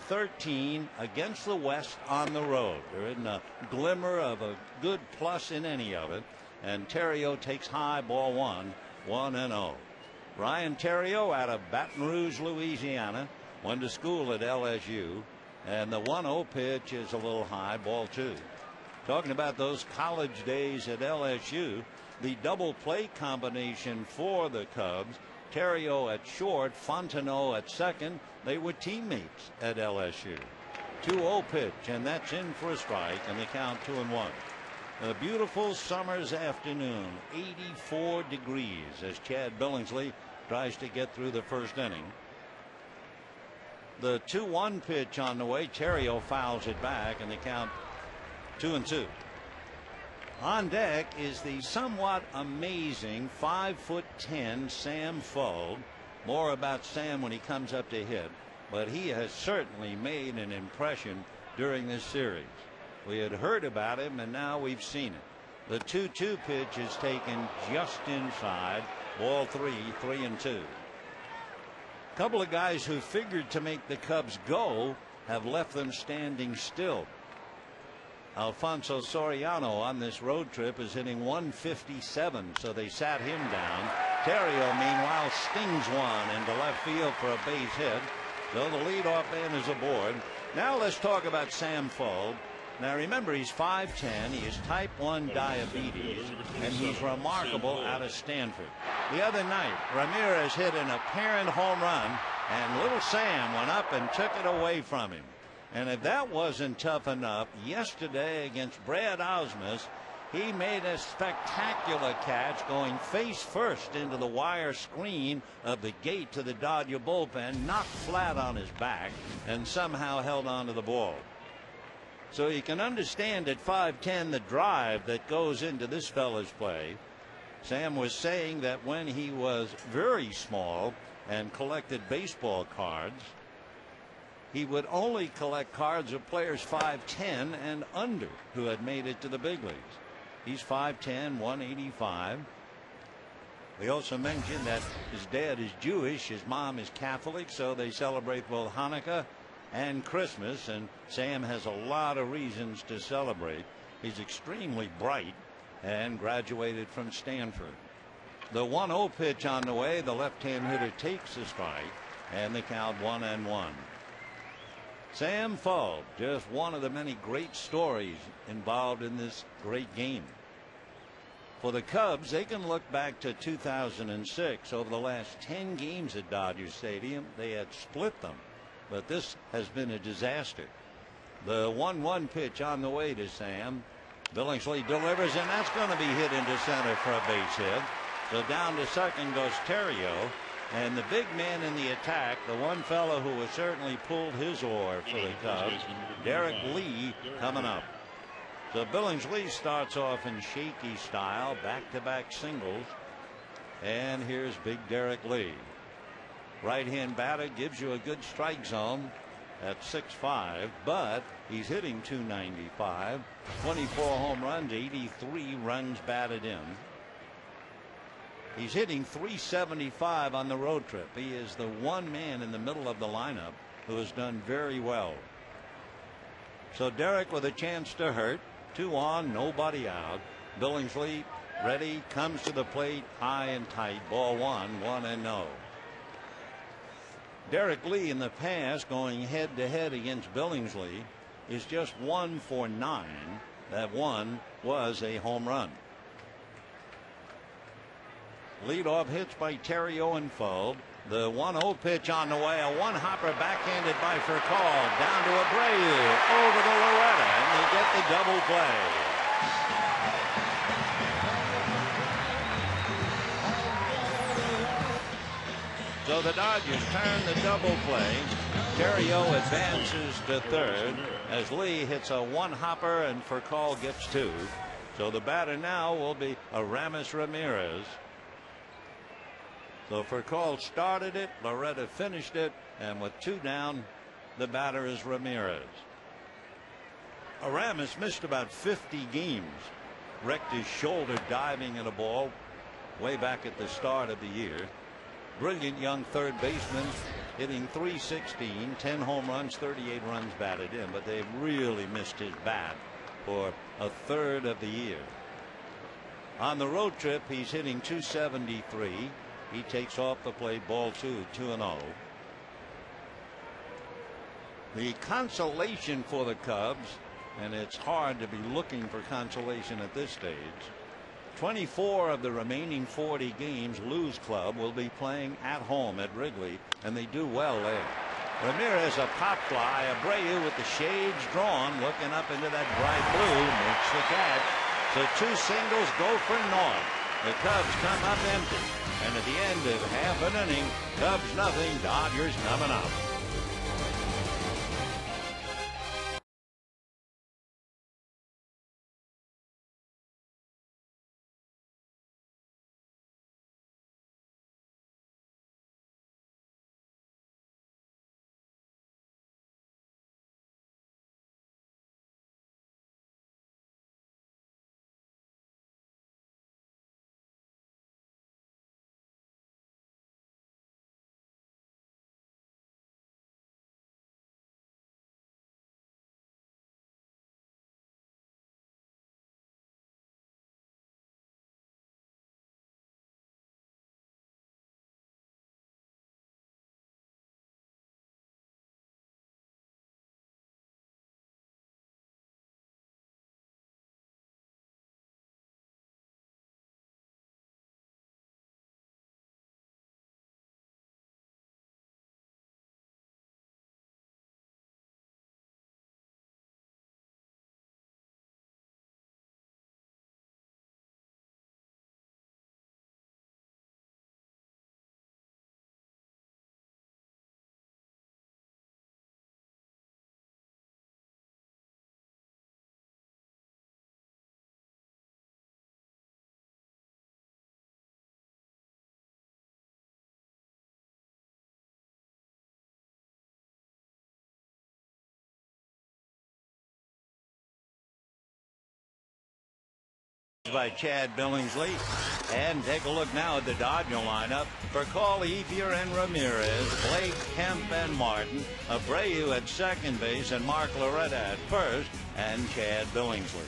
13 against the West on the road. There isn't a glimmer of a good plus in any of it. And Theriot takes high, ball one, 1-0. Ryan Theriot out of Baton Rouge, Louisiana, went to school at LSU, and the 1-0 pitch is a little high, ball two. Talking about those college days at LSU, the double play combination for the Cubs, Theriot at short, Fontenot at second, they were teammates at LSU. 2-0 pitch, and that's in for a strike, and the count 2-1. A beautiful summer's afternoon, 84 degrees as Chad Billingsley tries to get through the first inning. The 2-1 pitch on the way. Theriot fouls it back, and the count 2-2. On deck is the somewhat amazing 5'10" Sam Fuld. More about Sam when he comes up to hit, but he has certainly made an impression during this series. We had heard about him, and now we've seen it. The 2-2 pitch is taken just inside. Ball three, 3-2. A couple of guys who figured to make the Cubs go have left them standing still. Alfonso Soriano on this road trip is hitting 157, so they sat him down. Theriot, meanwhile, stings one into left field for a base hit. So the leadoff man is aboard. Now let's talk about Sam Fuld. Now remember, he's 5'10", he has type 1 diabetes, and he's remarkable out of Stanford. The other night, Ramirez hit an apparent home run, and little Sam went up and took it away from him. And if that wasn't tough enough, yesterday against Brad Ausmus, he made a spectacular catch going face first into the wire screen of the gate to the Dodger bullpen, knocked flat on his back, and somehow held on to the ball. So you can understand at 5'10" the drive that goes into this fella's play. Sam was saying that when he was very small and collected baseball cards, he would only collect cards of players 5'10" and under who had made it to the big leagues. He's 5'10", 185. We also mentioned that his dad is Jewish, his mom is Catholic, so they celebrate both Hanukkah and Christmas, and Sam has a lot of reasons to celebrate. He's extremely bright and graduated from Stanford. The 1-0 pitch on the way. The left-hand hitter takes the strike, and the count 1-1. Sam Fuld, just one of the many great stories involved in this great game. For the Cubs, they can look back to 2006. Over the last 10 games at Dodger Stadium, they had split them, but this has been a disaster. The 1-1 pitch on the way to Sam. Billingsley delivers, and that's going to be hit into center for a base hit. So down to second goes Theriot, and the big man in the attack, the one fellow who has certainly pulled his oar for the Cubs, Derek Lee, coming up. So Billingsley starts off in shaky style, back-to-back singles, and here's big Derek Lee. Right-hand batter gives you a good strike zone at 6'5", but he's hitting .295, 24 home runs, 83 runs batted in. He's hitting .375 on the road trip. He is the one man in the middle of the lineup who has done very well. So Derek with a chance to hurt. 2 on, nobody out. Billingsley ready, comes to the plate, high and tight. Ball one, 1-0. Derek Lee in the past, going head to head against Billingsley, is just 1 for 9. That one was a home run. Leadoff hits by Theriot and Fuld. The 1-0 pitch on the way. A one-hopper backhanded by Furcal. Down to Abreu. Over to Loretta. And they get the double play. So the Dodgers turn the double play. Theriot advances to third as Lee hits a one-hopper and Furcal gets 2. So the batter now will be Aramis Ramirez. So Furcal started it, Loretta finished it, and with 2 down, the batter is Ramirez. Aramis missed about 50 games. Wrecked his shoulder diving at a ball way back at the start of the year. Brilliant young third baseman, hitting .316, 10 home runs, 38 runs batted in, but they've really missed his bat for a third of the year. On the road trip, he's hitting .273. He takes off the plate, ball 2, 2-0. The consolation for the Cubs, and it's hard to be looking for consolation at this stage, 24 of the remaining 40 games Lou's club will be playing at home at Wrigley, and they do well there. Ramirez, a pop fly. Abreu with the shades drawn, looking up into that bright blue, makes the catch. So 2 singles go for naught. The Cubs come up empty, and at the end of half an inning, Cubs nothing, Dodgers coming up. By Chad Billingsley. And take a look now at the Dodger lineup. For Call, Ethier and Ramirez, Blake, Kemp and Martin, Abreu at second base, and Mark Loretta at first, and Chad Billingsley.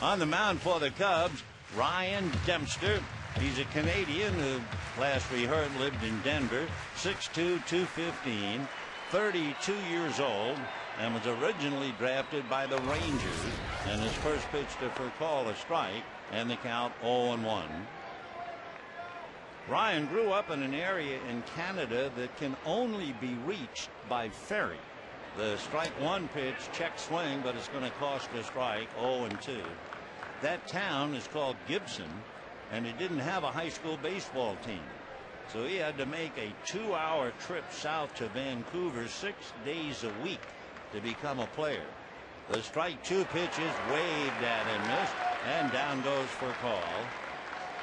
On the mound for the Cubs, Ryan Dempster. He's a Canadian who, last we heard, lived in Denver, 6'2", 215, 32 years old, and was originally drafted by the Rangers. And his first pitch to Furcal, a strike, and the count 0-1. Ryan grew up in an area in Canada that can only be reached by ferry. The strike one pitch, check swing, but it's going to cost a strike, 0-2. That town is called Gibson, and it didn't have a high school baseball team. So he had to make a 2-hour trip south to Vancouver 6 days a week to become a player. The strike two pitches waved at and missed, and down goes for call.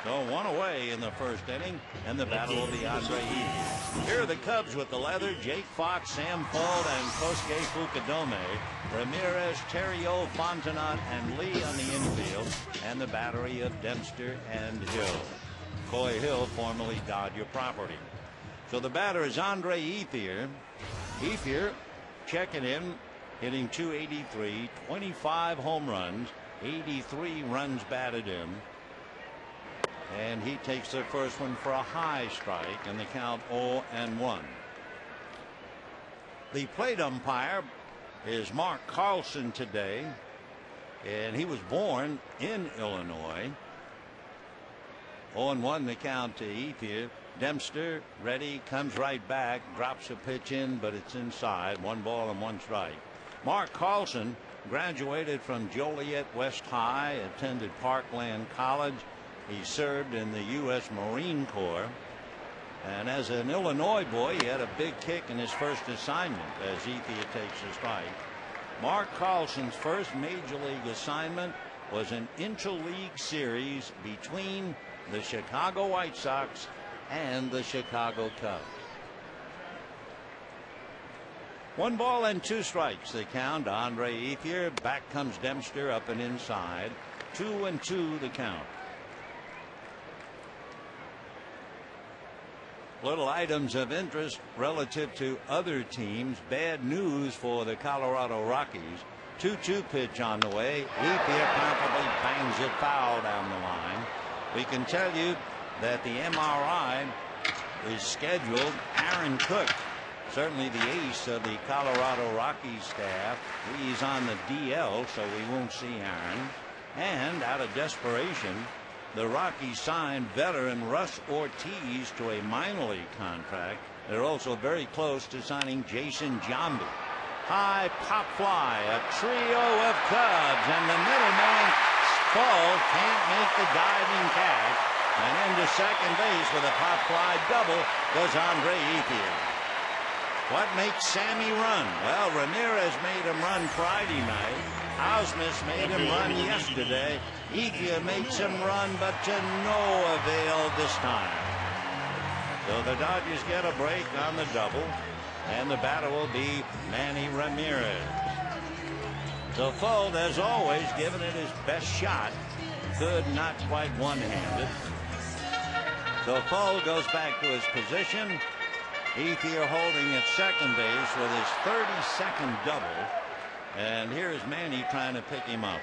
So one away in the first inning, and the battle will be Andre Ethier. Here are the Cubs with the leather: Jake Fox, Sam Fuld, and Kosuke Fukudome. Ramirez, Theriot, Fontenot, and Lee on the infield, and the battery of Dempster and Hill. Coy Hill, formerly Dodger property. So the batter is Andre Ethier. Ethier checking in, hitting .283, 25 home runs, 83 runs batted in. And he takes the first one for a high strike, and the count 0-1. The plate umpire is Mark Carlson today, and he was born in Illinois. 0-1 the count to Ethier. Dempster ready, comes right back, drops a pitch in, but it's inside. 1 ball and 1 strike. Mark Carlson graduated from Joliet West High, attended Parkland College. He served in the U.S. Marine Corps, and as an Illinois boy, he had a big kick in his first assignment as Ethier takes a strike. Mark Carlson's first major league assignment was an interleague series between the Chicago White Sox and the Chicago Cubs. 1 ball and 2 strikes the count. Andre Ethier. Back comes Dempster, up and inside. 2-2 the count. Little items of interest relative to other teams. Bad news for the Colorado Rockies. 2-2 pitch on the way. Ethier comfortably bangs it foul down the line. We can tell you that the MRI is scheduled. Aaron Cook, certainly the ace of the Colorado Rockies staff, he's on the DL, so we won't see Aaron. And out of desperation, the Rockies signed veteran Russ Ortiz to a minor league contract. They're also very close to signing Jason Giambi. High pop fly, a trio of Cubs, and the middleman Spull can't make the diving catch, and into second base with a pop fly double goes Andre Ethier. What makes Sammy run? Well, Ramirez made him run Friday night. Ausmus made him run yesterday. Ethier makes him run, but to no avail this time. So the Dodgers get a break on the double, and the batter will be Manny Ramirez. So Fuld, as always, giving it his best shot. Good, not quite one-handed. So Fuld goes back to his position. Ethier holding at second base with his 32nd double. And here's Manny trying to pick him up.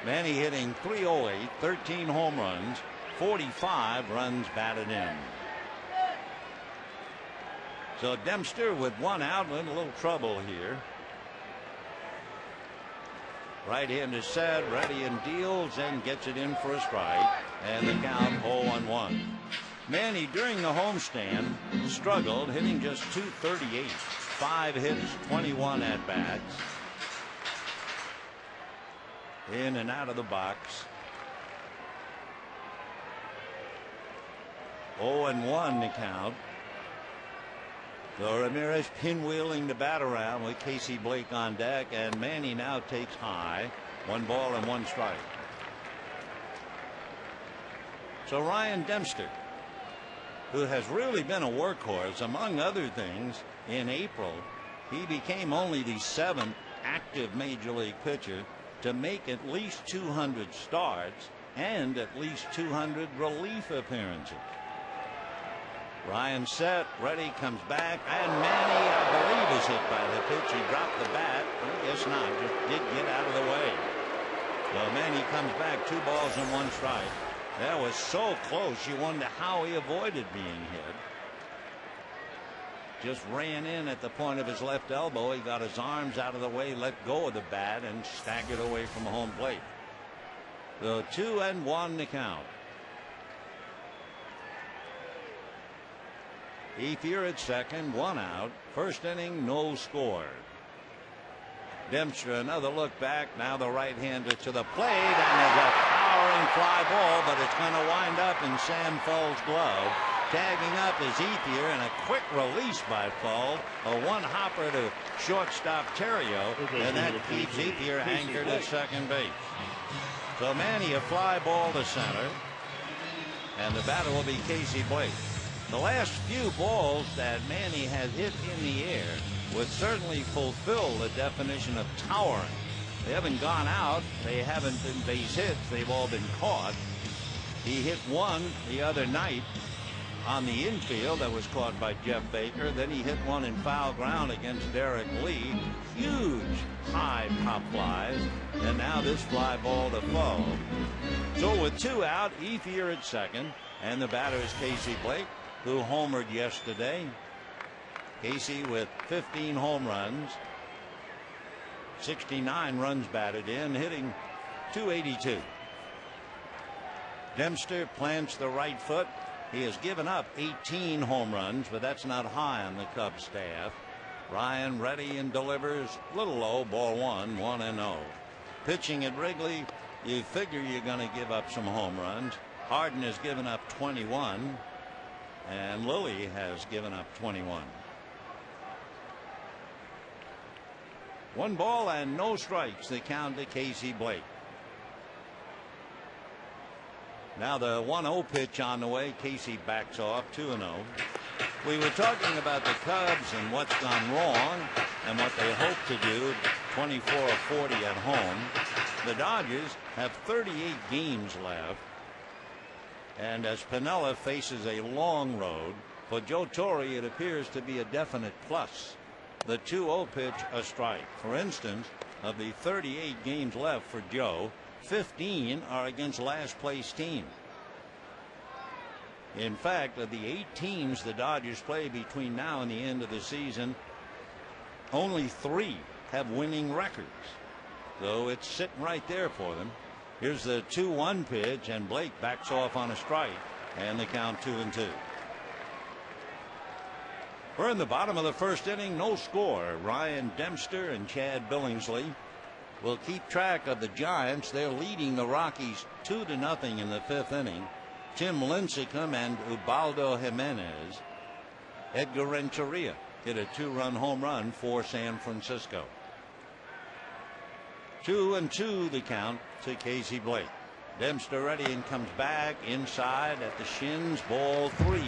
Manny hitting .308, 13 home runs, 45 runs batted in. So Dempster with one out, in a little trouble here. Right-hander set, ready and deals, and gets it in for a strike. And the count 0-1. Manny, during the homestand, struggled, hitting just .238. 5 hits, 21 at-bats. In and out of the box. 0-1 the count. So Ramirez pinwheeling the bat around with Casey Blake on deck, and Manny now takes high. 1 ball and 1 strike. So Ryan Dempster, who has really been a workhorse, among other things, in April, he became only the 7th active major league pitcher to make at least 200 starts and at least 200 relief appearances. Ryan set, ready, comes back, and Manny, I believe, is hit by the pitch. He dropped the bat. I guess not, just did get out of the way. So Manny comes back, 2 balls and 1 strike. That was so close, you wonder how he avoided being hit. Just ran in at the point of his left elbow. He got his arms out of the way, let go of the bat, and staggered away from home plate. So 2-1 to count. Ethier at second, 1 out. First inning, no score. Dempster, another look back. Now the right-hander to the plate, and there's a powering fly ball, but it's going to wind up in Sam Fuld's glove. Tagging up is Ethier, and a quick release by Fuld. A one-hopper to shortstop Terrio, and that keeps Ethier anchored at second base. So Manny, a fly ball to center, and the batter will be Casey Blake. The last few balls that Manny has hit in the air would certainly fulfill the definition of towering. They haven't gone out. They haven't been base hits. They've all been caught. He hit one the other night on the infield that was caught by Jeff Baker. Then he hit one in foul ground against Derek Lee. Huge high pop flies. And now this fly ball to Fuld. So with 2 out, Ethier at second. And the batter is Casey Blake, who homered yesterday. Casey with 15 home runs, 69 runs batted in, hitting .282. Dempster plants the right foot. He has given up 18 home runs, but that's not high on the Cubs staff. Ryan ready and delivers, a little low, ball 1, 1-0. Pitching at Wrigley, you figure you're going to give up some home runs. Harden has given up 21. And Lilly has given up 21. 1 ball and no strikes. The count to Casey Blake. Now the 1-0 pitch on the way. Casey backs off, 2-0. We were talking about the Cubs and what's gone wrong and what they hope to do. 24-40 at home. The Dodgers have 38 games left. And as Piniella faces a long road, for Joe Torre it appears to be a definite plus. The 2-0 pitch a strike. For instance, of the 38 games left for Joe, 15 are against last place team. In fact, of the 8 teams the Dodgers play between now and the end of the season, only 3 have winning records. So it's sitting right there for them. Here's the 2-1 pitch, and Blake backs off on a strike, and the count 2-2. We're in the bottom of the first inning, no score. Ryan Dempster and Chad Billingsley will keep track of the Giants. They're leading the Rockies 2-0 in the 5th inning. Tim Lincecum and Ubaldo Jimenez. Edgar Renteria hit a 2-run home run for San Francisco. 2-2 the count to Casey Blake. Dempster ready and comes back inside at the shins. Ball 3.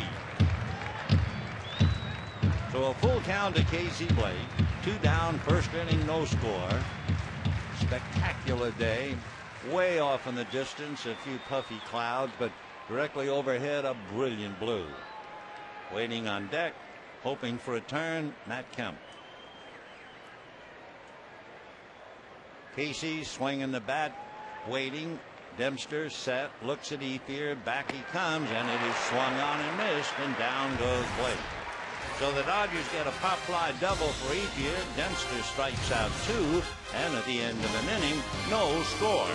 So a full count to Casey Blake. 2 down, first inning, no score. Spectacular day. Way off in the distance, a few puffy clouds, but directly overhead a brilliant blue. Waiting on deck, hoping for a turn, Matt Kemp. Casey swinging the bat, waiting. Dempster set, looks at Ethier, back he comes, and it is swung on and missed, and down goes Blake. So the Dodgers get a pop fly double for Ethier. Dempster strikes out 2, and at the end of an inning, no score.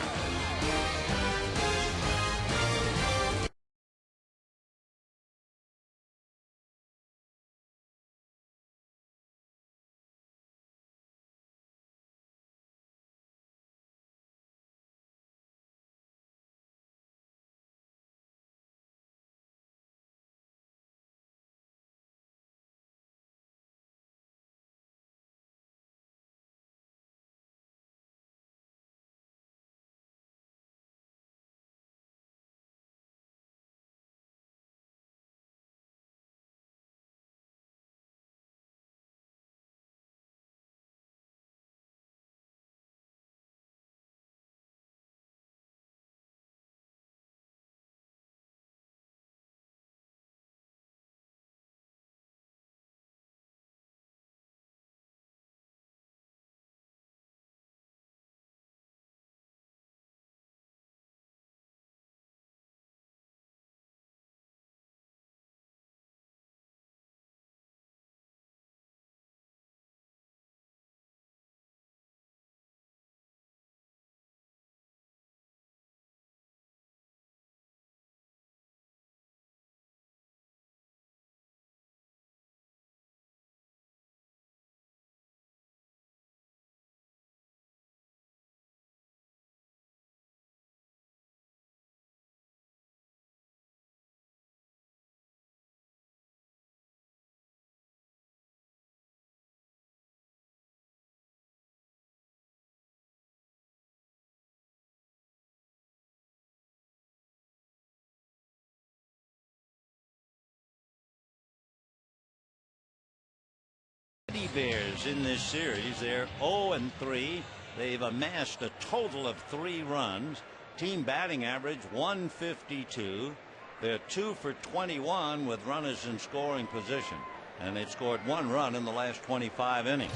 Bears in this series. They're 0-3. They've amassed a total of 3 runs. Team batting average 152. They're 2 for 21 with runners in scoring position, and they've scored 1 run in the last 25 innings.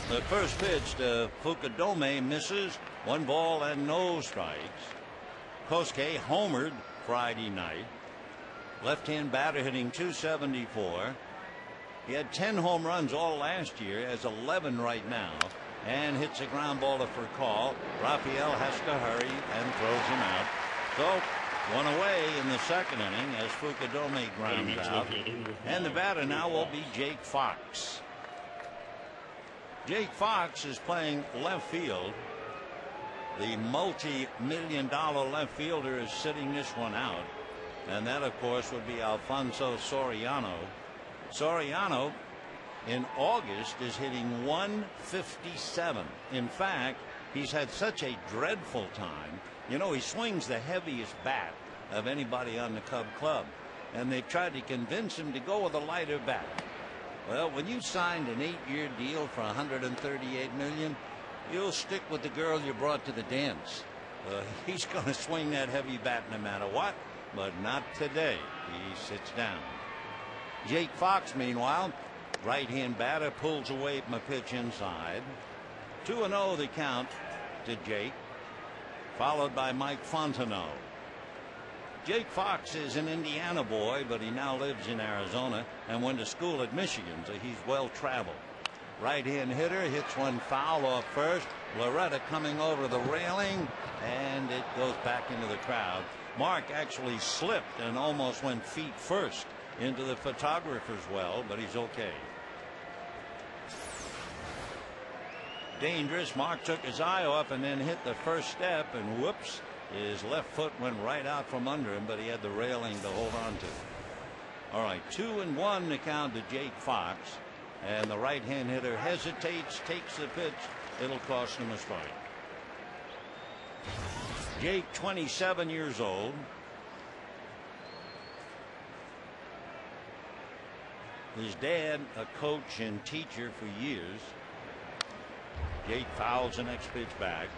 The first pitch to Fukudome misses. 1 ball and no strikes. Kosuke homered Friday night. Left-hand batter hitting .274. He had 10 home runs all last year, has 11 right now, and hits a ground ball to Furcal. Rafael has to hurry and throws him out. So 1 away in the 2nd inning as Fukudome grounds out. And the batter now will be Jake Fox. Jake Fox is playing left field. The multi-million-dollar left fielder is sitting this one out. And that, of course, would be Alfonso Soriano. Soriano in August is hitting .157. In fact, he's had such a dreadful time. You know, he swings the heaviest bat of anybody on the Cub club, and they've tried to convince him to go with a lighter bat. Well, when you signed an 8-year deal for $138 million, you'll stick with the girl you brought to the dance. He's going to swing that heavy bat no matter what. but not today. He sits down. Jake Fox, meanwhile, right-hand batter, pulls away from a pitch inside. 2-0 the count to Jake, followed by Mike Fontenot. Jake Fox is an Indiana boy, but he now lives in Arizona and went to school at Michigan, so he's well traveled. Right-hand hitter hits one foul off first. Loretta coming over the railing, and it goes back into the crowd. Mark actually slipped and almost went feet first into the photographer's well, but he's okay. Dangerous. Mark took his eye off and then hit the first step, and whoops, his left foot went right out from under him, but he had the railing to hold on to. All right, 2-1 the count to Jake Fox, and the right-hand hitter hesitates, takes the pitch. It'll cost him a strike. Jake, 27 years old. His dad, a coach and teacher for years. Jake fouls the next pitch back.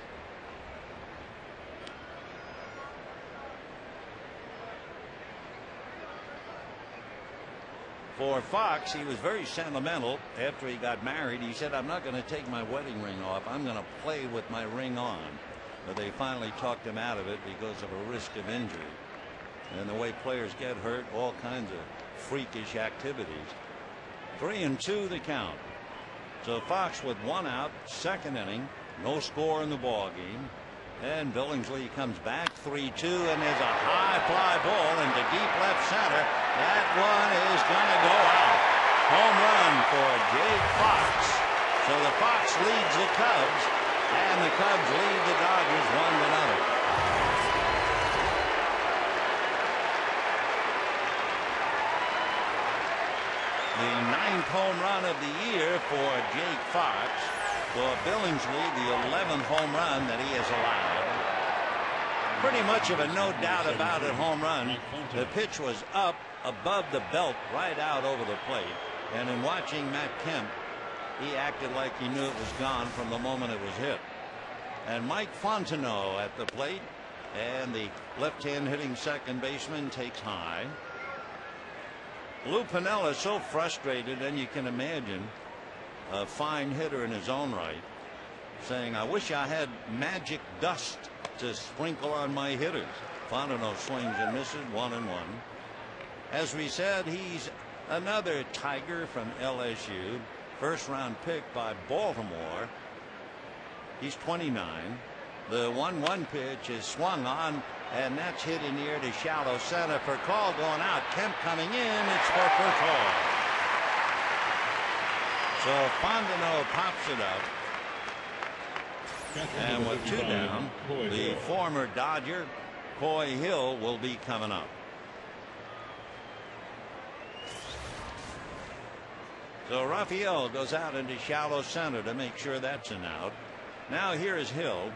For Fox, he was very sentimental after he got married. He said, "I'm not going to take my wedding ring off. I'm going to play with my ring on." But they finally talked him out of it because of a risk of injury. And the way players get hurt, all kinds of freakish activities. 3-2 the count. So Fox with one out, second inning, no score in the ball game. And Billingsley comes back 3-2, and there's a high fly ball into deep left center. That one is going to go out. Home run for Jake Fox. So the Fox leads the Cubs, and the Cubs lead the Dodgers 1-0. The 9th home run of the year for Jake Fox. For Billingsley, the 11th home run that he has allowed. Pretty much of a no doubt about it home run. The pitch was up above the belt, right out over the plate. And in watching Matt Kemp, he acted like he knew it was gone from the moment it was hit. And Mike Fontenot at the plate, and the left-hand hitting second baseman takes high. Lou Piniella is so frustrated, and you can imagine a fine hitter in his own right, saying, "I wish I had magic dust to sprinkle on my hitters." Fontenot swings and misses, 1-1. As we said, he's another Tiger from LSU, first-round pick by Baltimore. He's 29. The 1-1 pitch is swung on, and that's hit in the air to shallow center for call, going out. Kemp coming in. It's for call. So Fontenot pops it up. And with two down, the former Dodger, Coy Hill, will be coming up. So Raphael goes out into shallow center to make sure that's an out. Now here is Hill.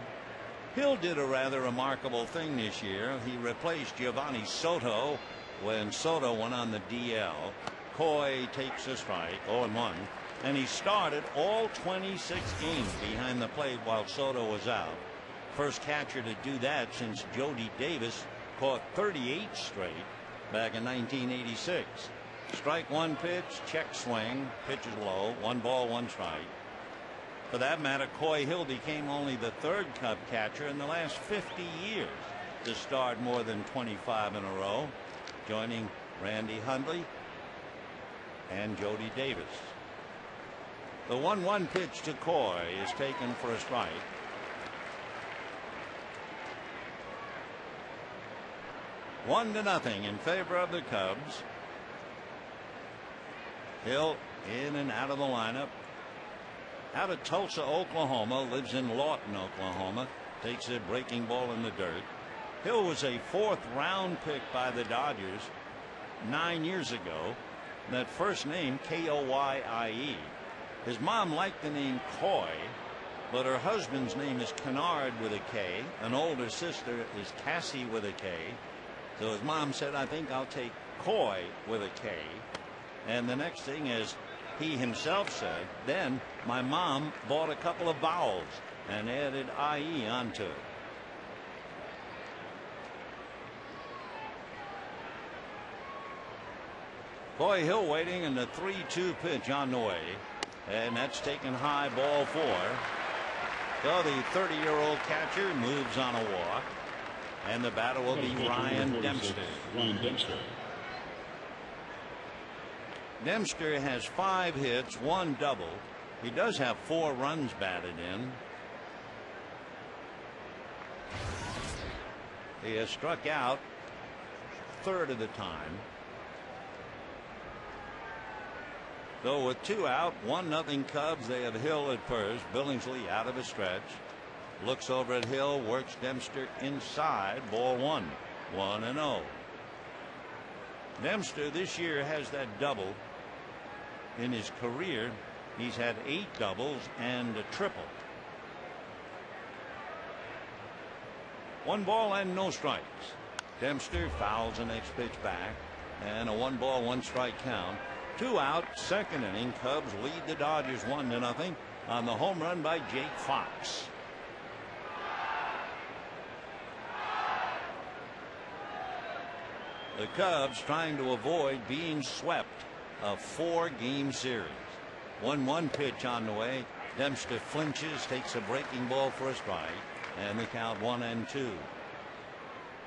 Hill did a rather remarkable thing this year. He replaced Giovanni Soto when Soto went on the DL. Coy takes a strike, 0-1. And he started all 26 games behind the plate while Soto was out. First catcher to do that since Jody Davis caught 38 straight back in 1986. Strike one pitch, check swing, pitches low, 1 ball, 1 strike. For that matter, Coy Hill became only the third Cub catcher in the last 50 years to start more than 25 in a row, joining Randy Hundley and Jody Davis. The 1-1 pitch to Coy is taken for a strike. One to nothing in favor of the Cubs. Hill in and out of the lineup. Out of Tulsa, Oklahoma, lives in Lawton, Oklahoma. Takes a breaking ball in the dirt. Hill was a 4th-round pick by the Dodgers 9 years ago. That first name, Koye. His mom liked the name Coy, but her husband's name is Kennard with a K. An older sister is Cassie with a K. So his mom said, "I think I'll take Coy with a K." And the next thing is, he himself said, "Then my mom bought a couple of vowels and added IE onto it." Coy Hill waiting, and the 3-2 pitch on the way, and that's taken high, ball 4. So the 30-year-old catcher moves on a walk, and the batter will be Ryan Dempster. Dempster has 5 hits, 1 double. He does have 4 runs batted in. He has struck out a third of the time. So with 2 out, 1-0 Cubs. They have Hill at first. Billingsley out of a stretch. Looks over at Hill, works Dempster inside. Ball 1. 1-0. Dempster this year has that double. In his career, he's had 8 doubles and a triple. 1 ball and no strikes. Dempster fouls the next pitch back, and a 1 ball, 1 strike count. 2 out, 2nd inning. Cubs lead the Dodgers 1-0 on the home run by Jake Fox. The Cubs trying to avoid being swept a 4-game series. 1-1 pitch on the way. Dempster flinches, takes a breaking ball for a strike, and the count 1-2.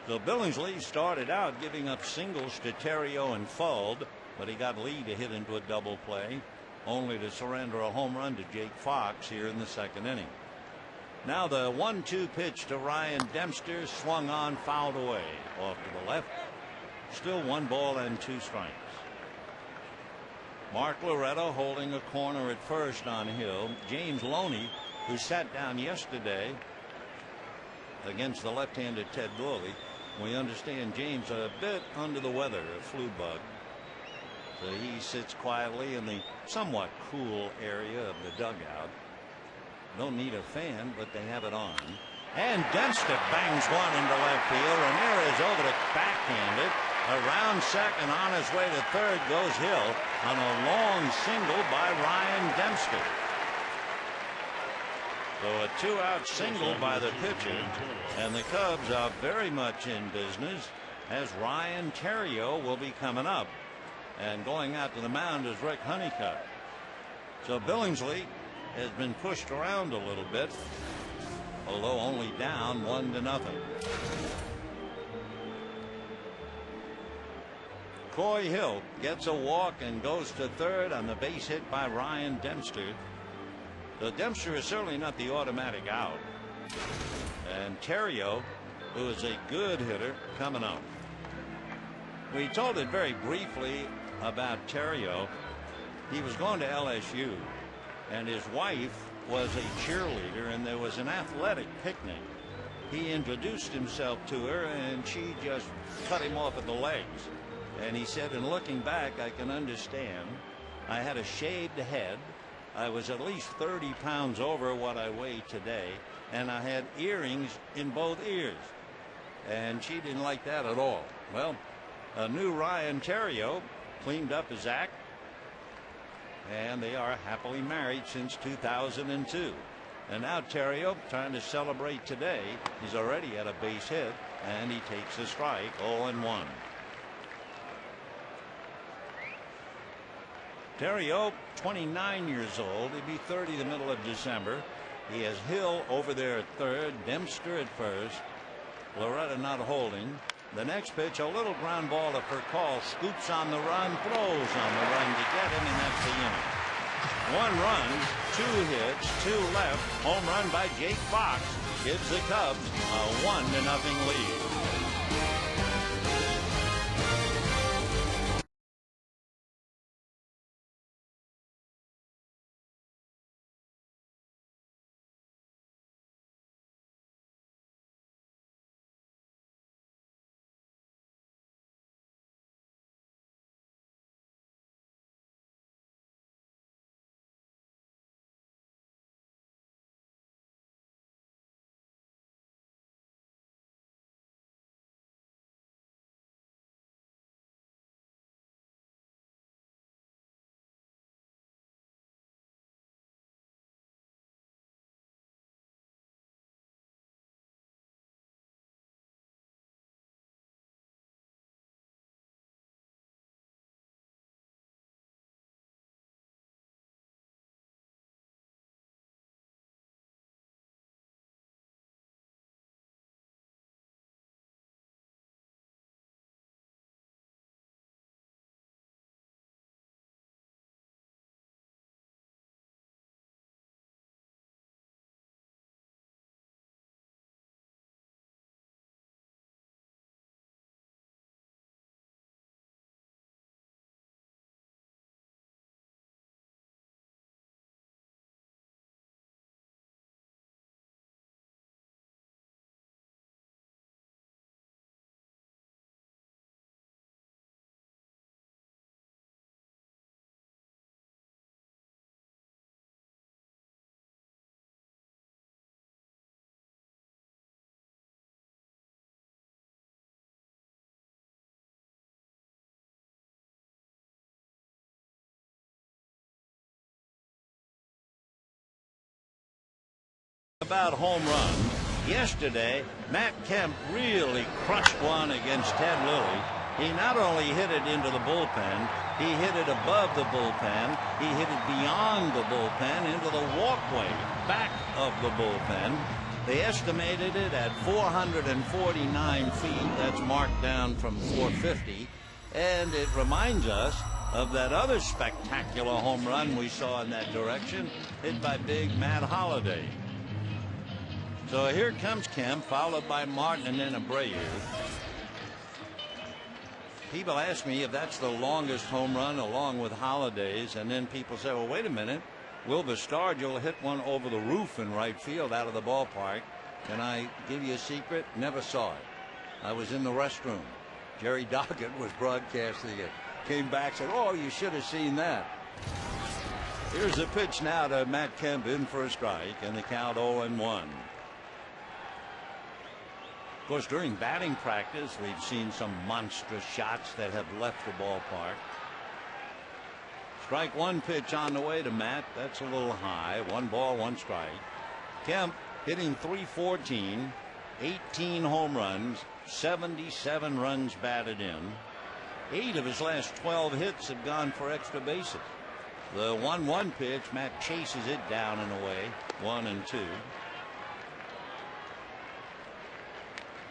So Billingsley started out giving up singles to Theriot and Fuld, but he got Lee to hit into a double play, only to surrender a home run to Jake Fox here in the 2nd inning. Now the 1-2 pitch to Ryan Dempster, swung on, fouled away off to the left. Still 1 ball and 2 strikes. Mark Loretta holding a corner at first on Hill. James Loney, who sat down yesterday against the left-handed Ted Gurley. We understand James a bit under the weather, a flu bug. So he sits quietly in the somewhat cool area of the dugout. Don't need a fan, but they have it on. And Dempster bangs one into left field. Ramirez over to backhand it. Around second, on his way to third goes Hill on a long single by Ryan Dempster. So a 2-out single by the pitcher, and the Cubs are very much in business as Ryan Theriot will be coming up, and going out to the mound is Rick Honeycutt. So Billingsley has been pushed around a little bit, although only down 1-0. Coy Hill gets a walk and goes to third on the base hit by Ryan Dempster. The Dempster is certainly not the automatic out. And Theriot, who is a good hitter, coming up. We told it very briefly about Theriot. He was going to LSU, and his wife was a cheerleader, and there was an athletic picnic. He introduced himself to her, and she just cut him off at the legs. And he said, in looking back, I can understand. I had a shaved head. I was at least 30 pounds over what I weigh today, and I had earrings in both ears. And she didn't like that at all. Well, a new Ryan Theriot cleaned up his act, and they are happily married since 2002. And now Theriot trying to celebrate today. He's already had a base hit, and he takes a strike, 0-1. Theriot, 29 years old. He'll be 30 the middle of December. He has Hill over there at third, Dempster at first, Loretta not holding. The next pitch, a little ground ball to Furcal, scoops on the run, throws on the run to get him, and that's the inning. 1 run, 2 hits, 2 left. Home run by Jake Fox gives the Cubs a 1-0 lead. about home runs. Yesterday, Matt Kemp really crushed one against Ted Lilly. He not only hit it into the bullpen, he hit it above the bullpen, he hit it beyond the bullpen into the walkway back of the bullpen. They estimated it at 449 feet. That's marked down from 450. And it reminds us of that other spectacular home run we saw in that direction, hit by big Matt Holliday. So here comes Kemp, followed by Martin and then Abreu. People ask me if that's the longest home run along with Holliday's, and then people say, well, wait a minute, Wilbur Stargell hit one over the roof in right field out of the ballpark. Can I give you a secret? Never saw it. I was in the restroom. Jerry Doggett was broadcasting it. Came back, said, oh, you should have seen that. Here's the pitch now to Matt Kemp, in for a strike, and the count 0-1. Of course, during batting practice, we've seen some monstrous shots that have left the ballpark. Strike one pitch on the way to Matt. That's a little high. 1 ball, 1 strike. Kemp hitting .314, 18 home runs, 77 runs batted in. 8 of his last 12 hits have gone for extra bases. The 1-1 pitch, Matt chases it down and away. 1-2.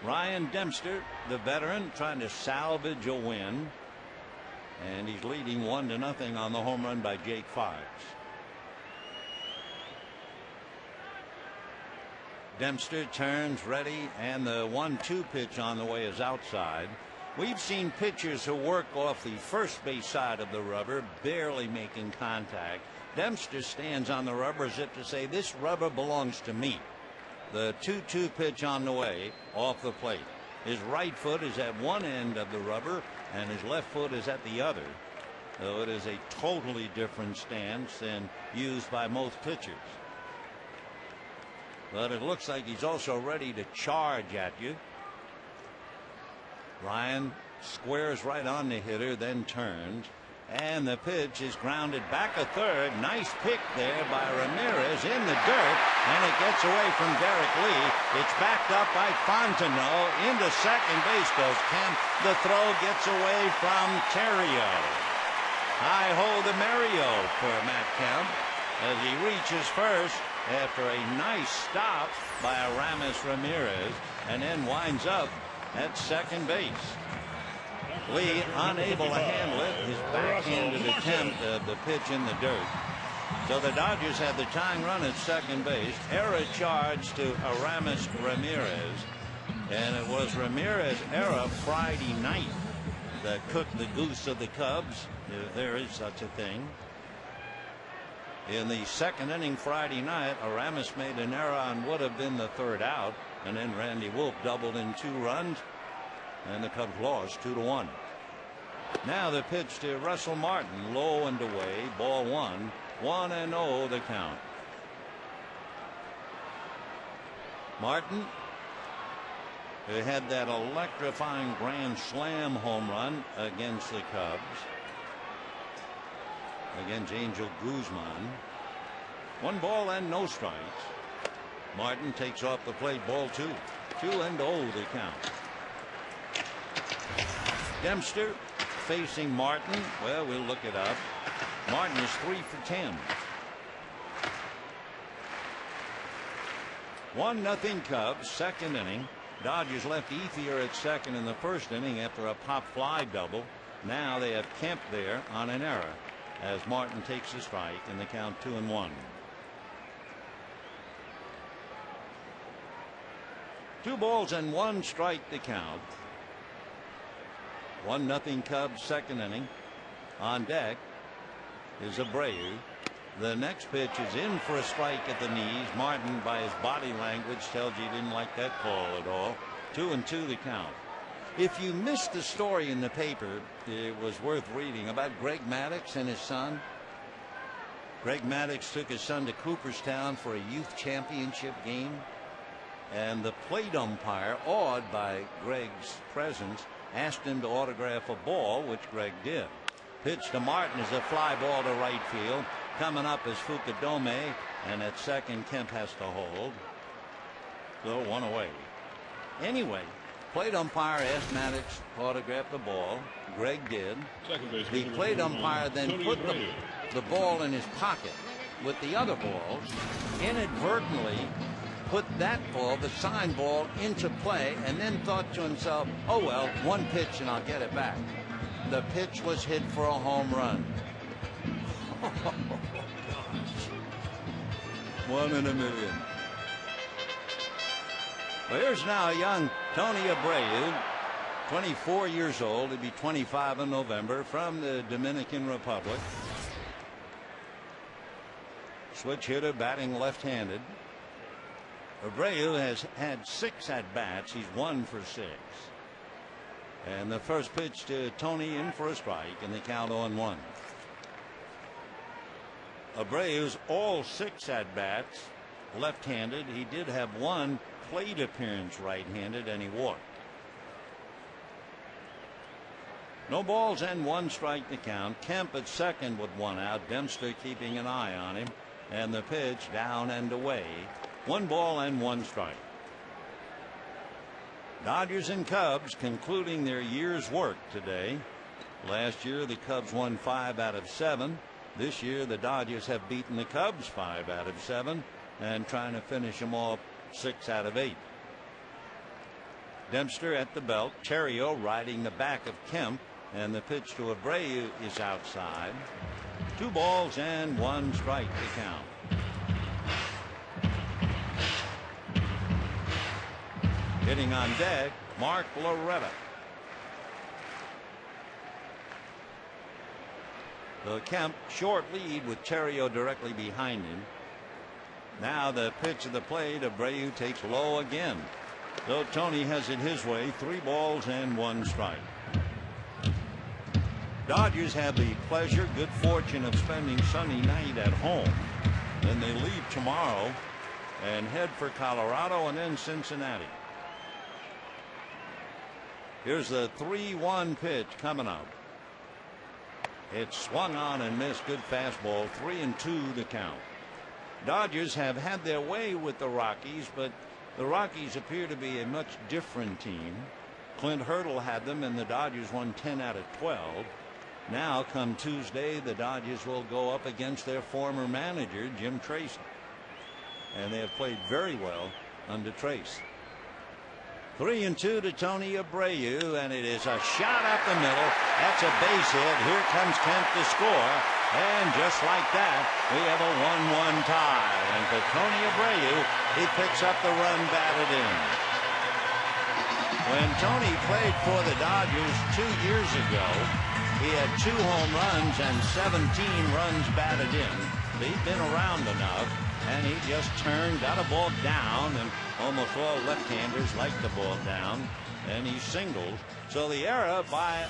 Ryan Dempster, the veteran, trying to salvage a win. And he's leading 1-0 on the home run by Jake Fox. Dempster turns ready, and the 1-2 pitch on the way is outside. We've seen pitchers who work off the first base side of the rubber, barely making contact. Dempster stands on the rubber as if to say, this rubber belongs to me. The 2-2 pitch on the way off the plate. His right foot is at one end of the rubber and his left foot is at the other. So it is a totally different stance than used by most pitchers. But it looks like he's also ready to charge at you. Ryan squares right on the hitter, then turns. And the pitch is grounded back a third. Nice pick there by Ramirez in the dirt, and it gets away from Derek Lee. It's backed up by Fontenot. Into second base goes Kemp. The throw gets away from Terrio. High ho the Mario for Matt Kemp as he reaches first after a nice stop by Aramis Ramirez, and then winds up at second base. Lee unable to handle it. His backhanded attempt of the pitch in the dirt. So the Dodgers had the tying run at second base. Error charge to Aramis Ramirez. And it was Ramirez error Friday night that cooked the goose of the Cubs, if there is such a thing. In the second inning Friday night, Aramis made an error on would have been the third out. And then Randy Wolf doubled in 2 runs. And the Cubs lost 2-1. Now the pitch to Russell Martin, low and away, ball 1, 1-0 the count. Martin, who had that electrifying grand slam home run against the Cubs, against Angel Guzman. 1 ball and no strikes. Martin takes off the plate, ball 2, 2-0 the count. Dempster facing Martin. Well, we'll look it up. Martin is 3 for 10. 1-0 Cubs, second inning. Dodgers left Ethier at second in the first inning after a pop fly double. Now they have Kemp there on an error as Martin takes a strike, and the count 2-1. 2 balls and 1 strike to count. 1-0 Cubs, second inning. On deck is Abreu. The next pitch is in for a strike at the knees. Martin, by his body language, tells you he didn't like that call at all. 2-2 the count. If you missed the story in the paper, it was worth reading about Greg Maddux and his son. Greg Maddux took his son to Cooperstown for a youth championship game, and the plate umpire, awed by Greg's presence, asked him to autograph a ball, which Greg did. Pitch to Martin is a fly ball to right field. Coming up is Fukudome, and at second Kemp has to hold. So 1 away. Anyway, plate umpire asked Maddox to autograph the ball. Greg did. The plate umpire then put the ball in his pocket with the other balls, inadvertently put that ball, the signed ball, into play, and then thought to himself, oh well, 1 pitch and I'll get it back. The pitch was hit for a home run. Oh, gosh. 1 in a million. Well, here's now young Tony Abreu, 24 years old. He'll be 25 in November, from the Dominican Republic. Switch hitter, batting left-handed. Abreu has had 6 at-bats. He's 1 for 6. And the first pitch to Tony, in for a strike, and the count 0-1. Abreu's all 6 at-bats left-handed. He did have 1 plate appearance right-handed, and he walked. No balls and 1 strike to count. Kemp at second with 1 out. Dempster keeping an eye on him. And the pitch down and away. 1 ball and 1 strike. Dodgers and Cubs concluding their year's work today. Last year the Cubs won 5 out of 7. This year the Dodgers have beaten the Cubs 5 out of 7 and trying to finish them off 6 out of 8. Dempster at the belt. Terrio riding the back of Kemp, and the pitch to Abreu is outside. 2 balls and 1 strike to count. Hitting on deck, Mark Loretta. The Kemp short lead with Terrio directly behind him. Now the pitch of the plate, Abreu takes low again. Though Tony has it his way, 3 balls and 1 strike. Dodgers have the pleasure, good fortune of spending Sunday night at home. Then they leave tomorrow and head for Colorado and then Cincinnati. Here's the 3-1 pitch coming up. It's swung on and missed. Good fastball. 3-2 to count. Dodgers have had their way with the Rockies, but the Rockies appear to be a much different team. Clint Hurdle had them, and the Dodgers won 10 out of 12. Now, come Tuesday, the Dodgers will go up against their former manager, Jim Tracy. And they have played very well under Trace. 3-2 to Tony Abreu, and it is a shot up the middle. That's a base hit. Here comes Kemp to score. And just like that, we have a 1-1 tie. And for Tony Abreu, he picks up the run batted in. When Tony played for the Dodgers 2 years ago, he had 2 home runs and 17 runs batted in. He'd been around enough, and he just turned, got a ball down, and almost all left-handers like the ball down, and he singled. So the error by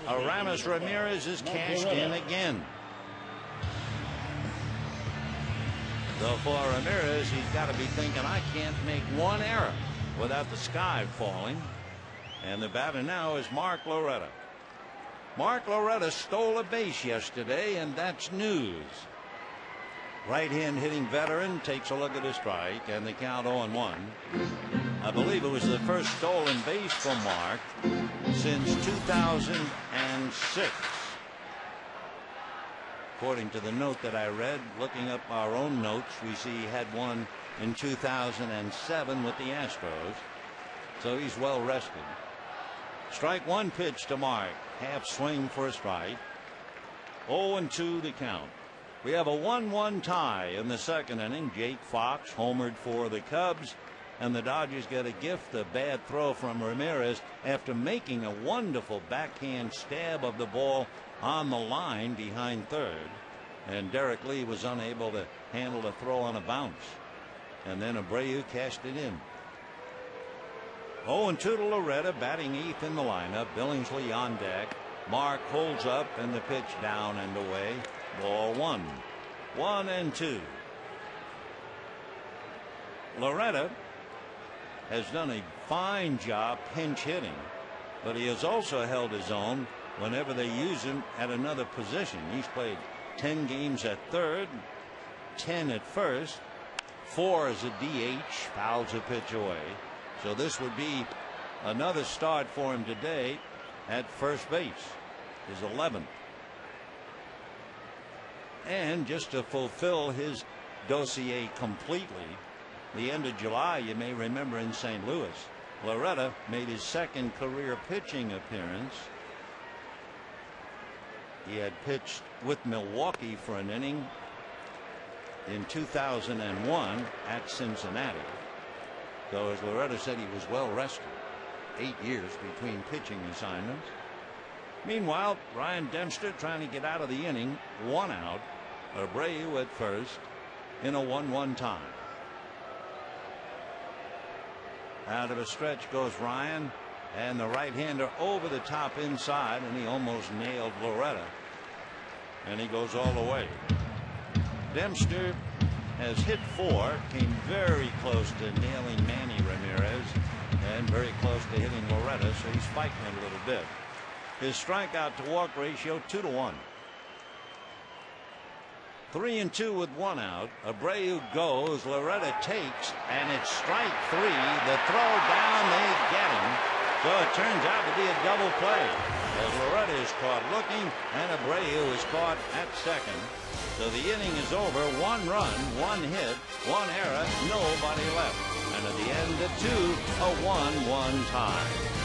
Aramis Ramirez is cashed in again. So for Ramirez, he's got to be thinking, I can't make 1 error without the sky falling. And the batter now is Mark Loretta. Mark Loretta stole a base yesterday, and that's news. Right-hand hitting veteran takes a look at his strike, and the count 0-1. I believe it was the first stolen base for Mark since 2006. According to the note that I read, looking up our own notes, we see he had one in 2007 with the Astros. So he's well rested. Strike 1 pitch to Mark. Half swing for a strike. 0-2 the count. We have a 1-1 tie in the second inning. Jake Fox homered for the Cubs, and the Dodgers get a gift, a bad throw from Ramirez after making a wonderful backhand stab of the ball on the line behind third, and Derek Lee was unable to handle the throw on a bounce, and then Abreu cashed it in. 0-2 to Loretta, batting 8th in the lineup. Billingsley on deck. Mark holds up, and the pitch down and away. Ball 1. 1-2. Loretta has done a fine job pinch hitting, but he has also held his own whenever they use him at another position. He's played 10 games at third, 10 at first, 4 as a DH, fouls a pitch away. So this would be another start for him today at first base, his 11th. And just to fulfill his dossier completely, the end of July, you may remember in St. Louis, Loretta made his second career pitching appearance. He had pitched with Milwaukee for an inning in 2001 at Cincinnati. So as Loretta said, he was well rested. 8 years between pitching assignments. Meanwhile, Ryan Dempster trying to get out of the inning. 1 out. Abreu at first in a 1-1 tie. Out of a stretch goes Ryan, and the right-hander over the top inside, and he almost nailed Loretta, and he goes all the way. Dempster has hit 4, came very close to nailing Manny Ramirez and very close to hitting Loretta, so he's fighting a little bit. His strikeout to walk ratio 2-1. 3-2 with 1 out. Abreu goes. Loretta takes, and it's strike 3. The throw down, they get him. So it turns out to be a double play, as Loretta is caught looking and Abreu is caught at second. So the inning is over. 1 run, 1 hit, 1 error, nobody left. And at the end of 2, a 1-1 tie.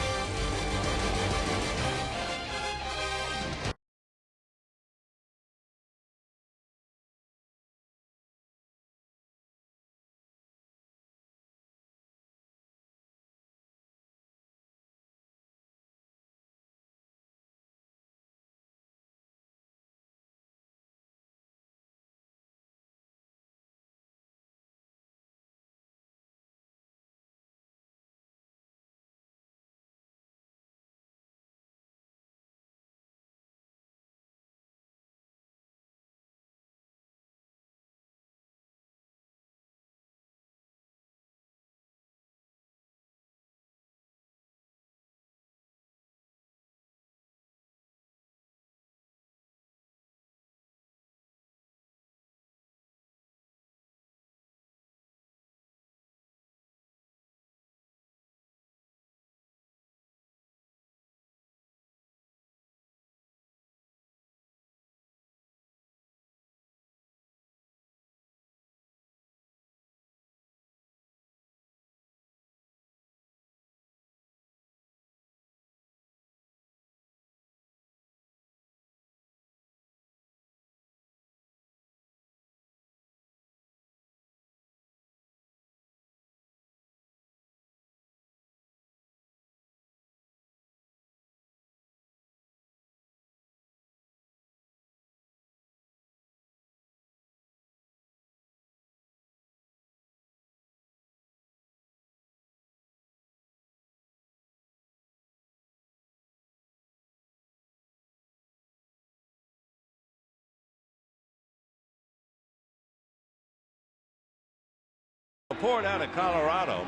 Report out of Colorado.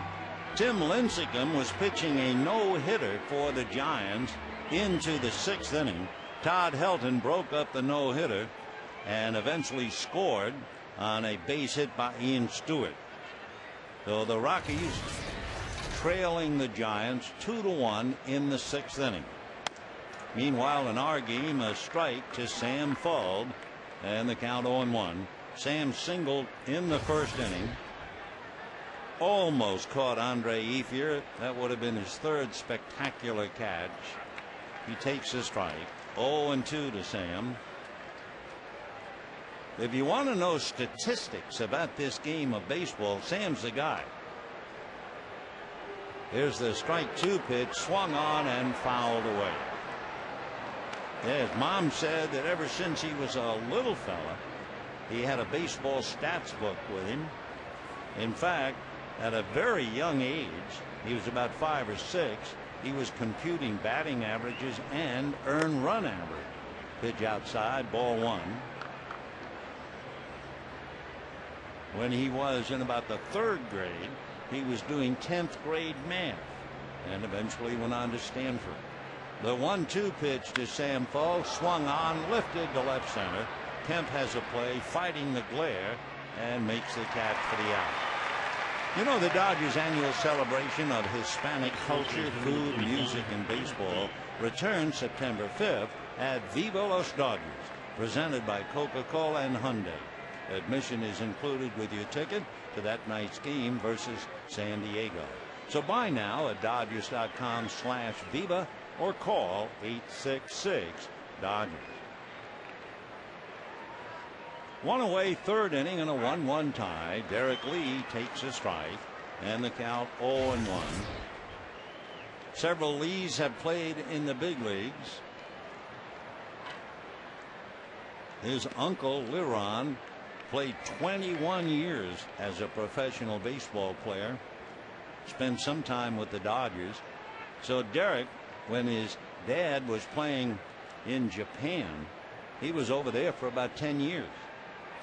Tim Lincecum was pitching a no-hitter for the Giants into the 6th inning. Todd Helton broke up the no-hitter and eventually scored on a base hit by Ian Stewart. So the Rockies trailing the Giants 2-1 in the 6th inning. Meanwhile, in our game, a strike to Sam Fuld, and the count 0-1. Sam singled in the 1st inning. Almost caught Andre Ethier. That would have been his 3rd spectacular catch. He takes a strike. 0-2 to Sam. If you want to know statistics about this game of baseball, Sam's the guy. Here's the strike 2 pitch, swung on and fouled away. His mom said that ever since he was a little fella, he had a baseball stats book with him. In fact, at a very young age, he was about 5 or 6, he was computing batting averages and earned run average. Pitch outside, ball 1. When he was in about the 3rd grade, he was doing 10th grade math and eventually went on to Stanford. The 1-2 pitch to Sam Fuld, swung on, lifted to left center. Kemp has a play, fighting the glare, and makes the catch for the out. You know, the Dodgers' annual celebration of Hispanic culture, food, music, and baseball returns September 5th at Viva Los Dodgers, presented by Coca-Cola and Hyundai. Admission is included with your ticket to that night's game versus San Diego. So buy now at Dodgers.com/Viva or call 866-DODGERS. One away, third inning in a 1-1 tie. Derek Lee takes a strike and the count 0-1. Several Lees have played in the big leagues. His uncle Liron played 21 years as a professional baseball player. Spent some time with the Dodgers. So Derek, when his dad was playing in Japan, he was over there for about 10 years.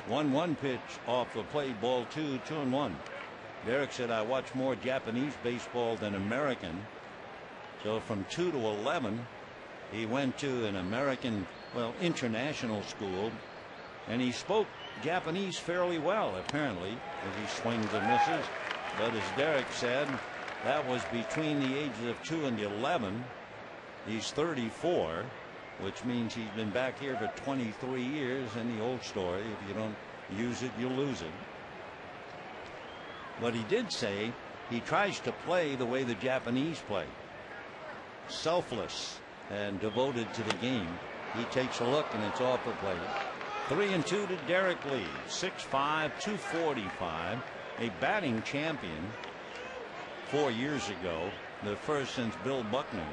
1-1 pitch off the plate, ball 2, 2-1. Derek said, I watch more Japanese baseball than American. So from 2 to 11, he went to an American, international school, and he spoke Japanese fairly well, apparently, as he swings and misses. But as Derek said, that was between the ages of 2 and 11. He's 34. Which means he's been back here for 23 years, and the old story, if you don't use it, you lose it. But he did say he tries to play the way the Japanese play. Selfless and devoted to the game. He takes a look, and it's off the plate. 3-2 to Derek Lee, 6'5", 245, a batting champion 4 years ago, the first since Bill Buckner.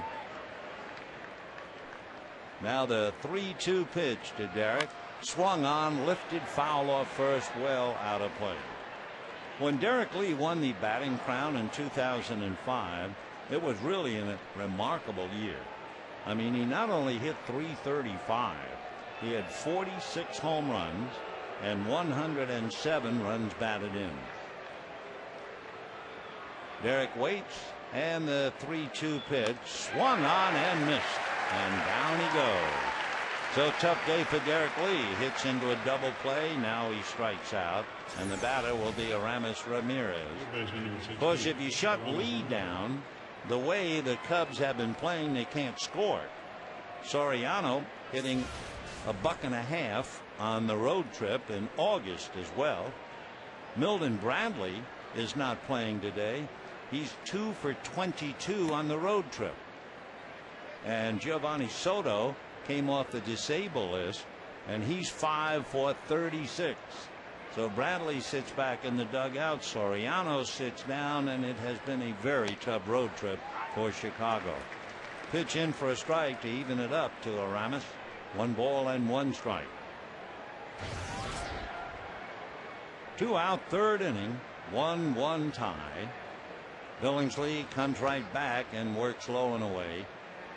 Now the 3-2 pitch to Derek. Swung on, lifted, foul off first, well out of play. When Derek Lee won the batting crown in 2005, it was really a remarkable year. I mean, he not only hit .335, he had 46 home runs and 107 runs batted in. Derek waits, and the 3-2 pitch swung on and missed. And down he goes. So tough day for Derek Lee. Hits into a double play. Now he strikes out. And the batter will be Aramis Ramirez. Of course, if you shut Lee down, the way the Cubs have been playing, they can't score. Soriano hitting $1.50 on the road trip in August as well. Milton Bradley is not playing today. He's 2 for 22 on the road trip. And Giovanni Soto came off the disabled list, and he's 5 for 36. So Bradley sits back in the dugout. Soriano sits down, and it has been a very tough road trip for Chicago. Pitch in for a strike to even it up to Aramis. 1 ball and 1 strike. 2 out, third inning, 1-1 tie. Billingsley comes right back and works low and away.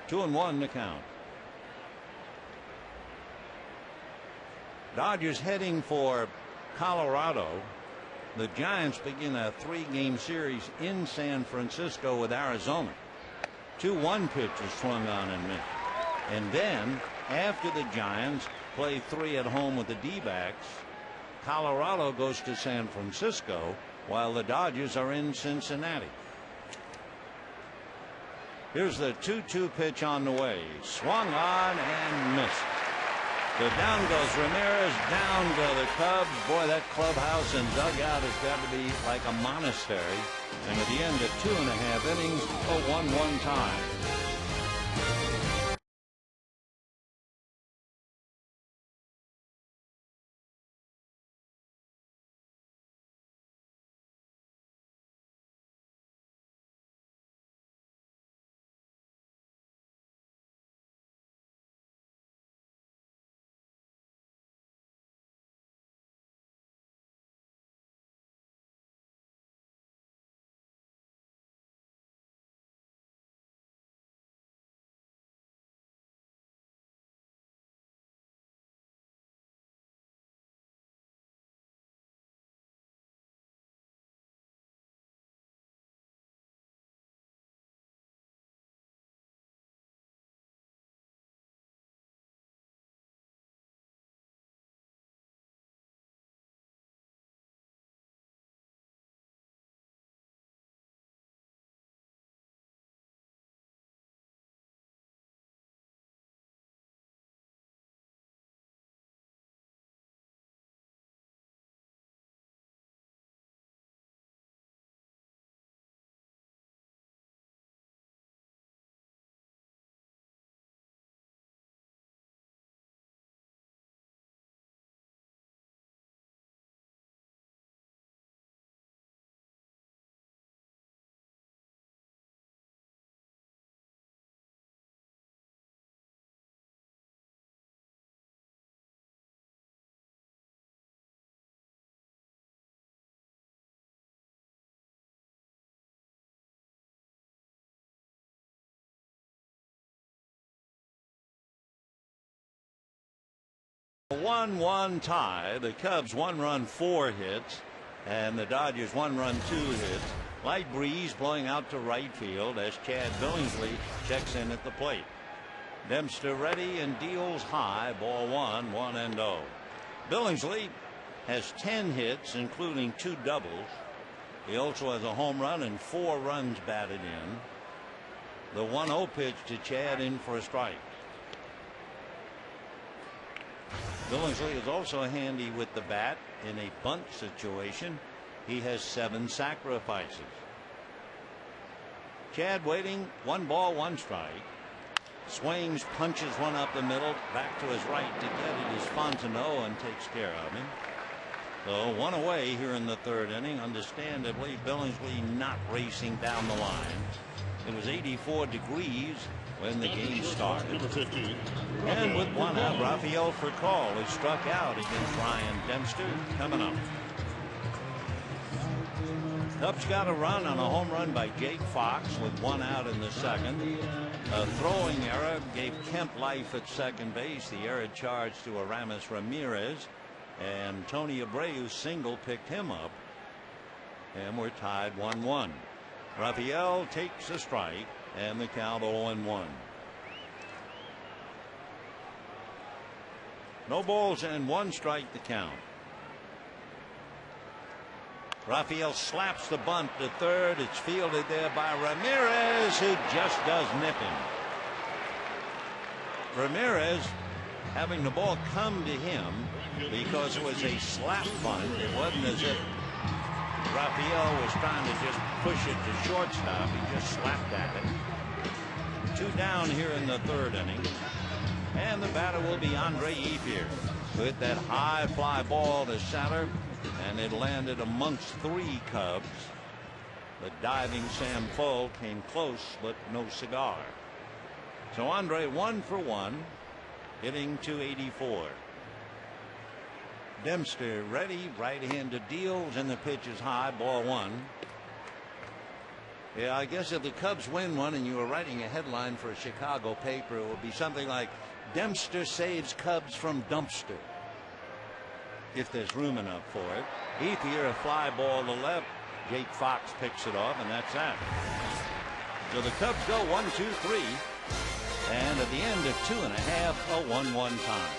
2-1 to count. Dodgers heading for Colorado. The Giants begin a 3-game series in San Francisco with Arizona. 2-1 pitch is swung on and missed. And then after the Giants play 3 at home with the D-backs, Colorado goes to San Francisco while the Dodgers are in Cincinnati. Here's the 2-2 pitch on the way. Swung on and missed. So down goes Ramirez, down go the Cubs. Boy, that clubhouse and dugout has got to be like a monastery. And at the end of 2.5 innings, a 1-1 tie. 1-1 tie. The Cubs 1 run 4 hits and the Dodgers 1 run 2 hits. Light breeze blowing out to right field as Chad Billingsley checks in at the plate. Dempster ready and deals high. Ball 1, 1-0. Billingsley has 10 hits including 2 doubles. He also has a home run and 4 runs batted in. The 1-0 pitch to Chad in for a strike. Billingsley is also handy with the bat in a bunt situation. He has 7 sacrifices. Chad waiting. 1 ball, 1 strike. Swings, punches one up the middle, back to his right to get it is Fontenot and takes care of him. So 1 away here in the 3rd inning. Understandably, Billingsley not racing down the line. It was 84 degrees when the game started. And with 1 out, Rafael Furcal is struck out against Ryan Dempster. Coming up, Cubs got a run on a home run by Jake Fox with 1 out in the 2nd. A throwing error gave Kemp life at second base. The error charged to Aramis Ramirez, and Tony Abreu single picked him up, and we're tied 1-1. Rafael takes a strike and the count 0-1. No balls and 1 strike the count. Rafael slaps the bunt to third. It's fielded there by Ramirez, who just does nip him. Ramirez having the ball come to him because it was a slap bunt. It wasn't as if Rafael was trying to just push it to shortstop. He just slapped at it. 2 down here in the 3rd inning. And the batter will be Andre Ethier. With that high fly ball to center, and it landed amongst 3 Cubs. The diving Sam Foe came close, but no cigar. So Andre 1 for 1, hitting .284. Dempster ready, right-handed deals, and the pitch is high. Ball 1. Yeah, I guess if the Cubs win one and you were writing a headline for a Chicago paper, it would be something like Dempster saves Cubs from dumpster, if there's room enough for it. Ethier, a fly ball to left. Jake Fox picks it off, and that's that. So the Cubs go 1-2-3, and at the end of 2.5, a 1-1 tie.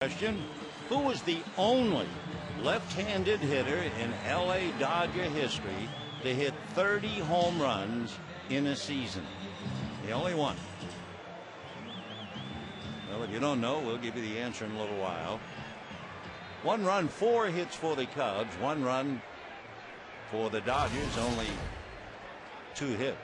Question: who was the only left-handed hitter in LA Dodger history to hit 30 home runs in a season? The only one. Well, if you don't know, we'll give you the answer in a little while. 1 run, 4 hits for the Cubs, 1 run for the Dodgers, only 2 hits.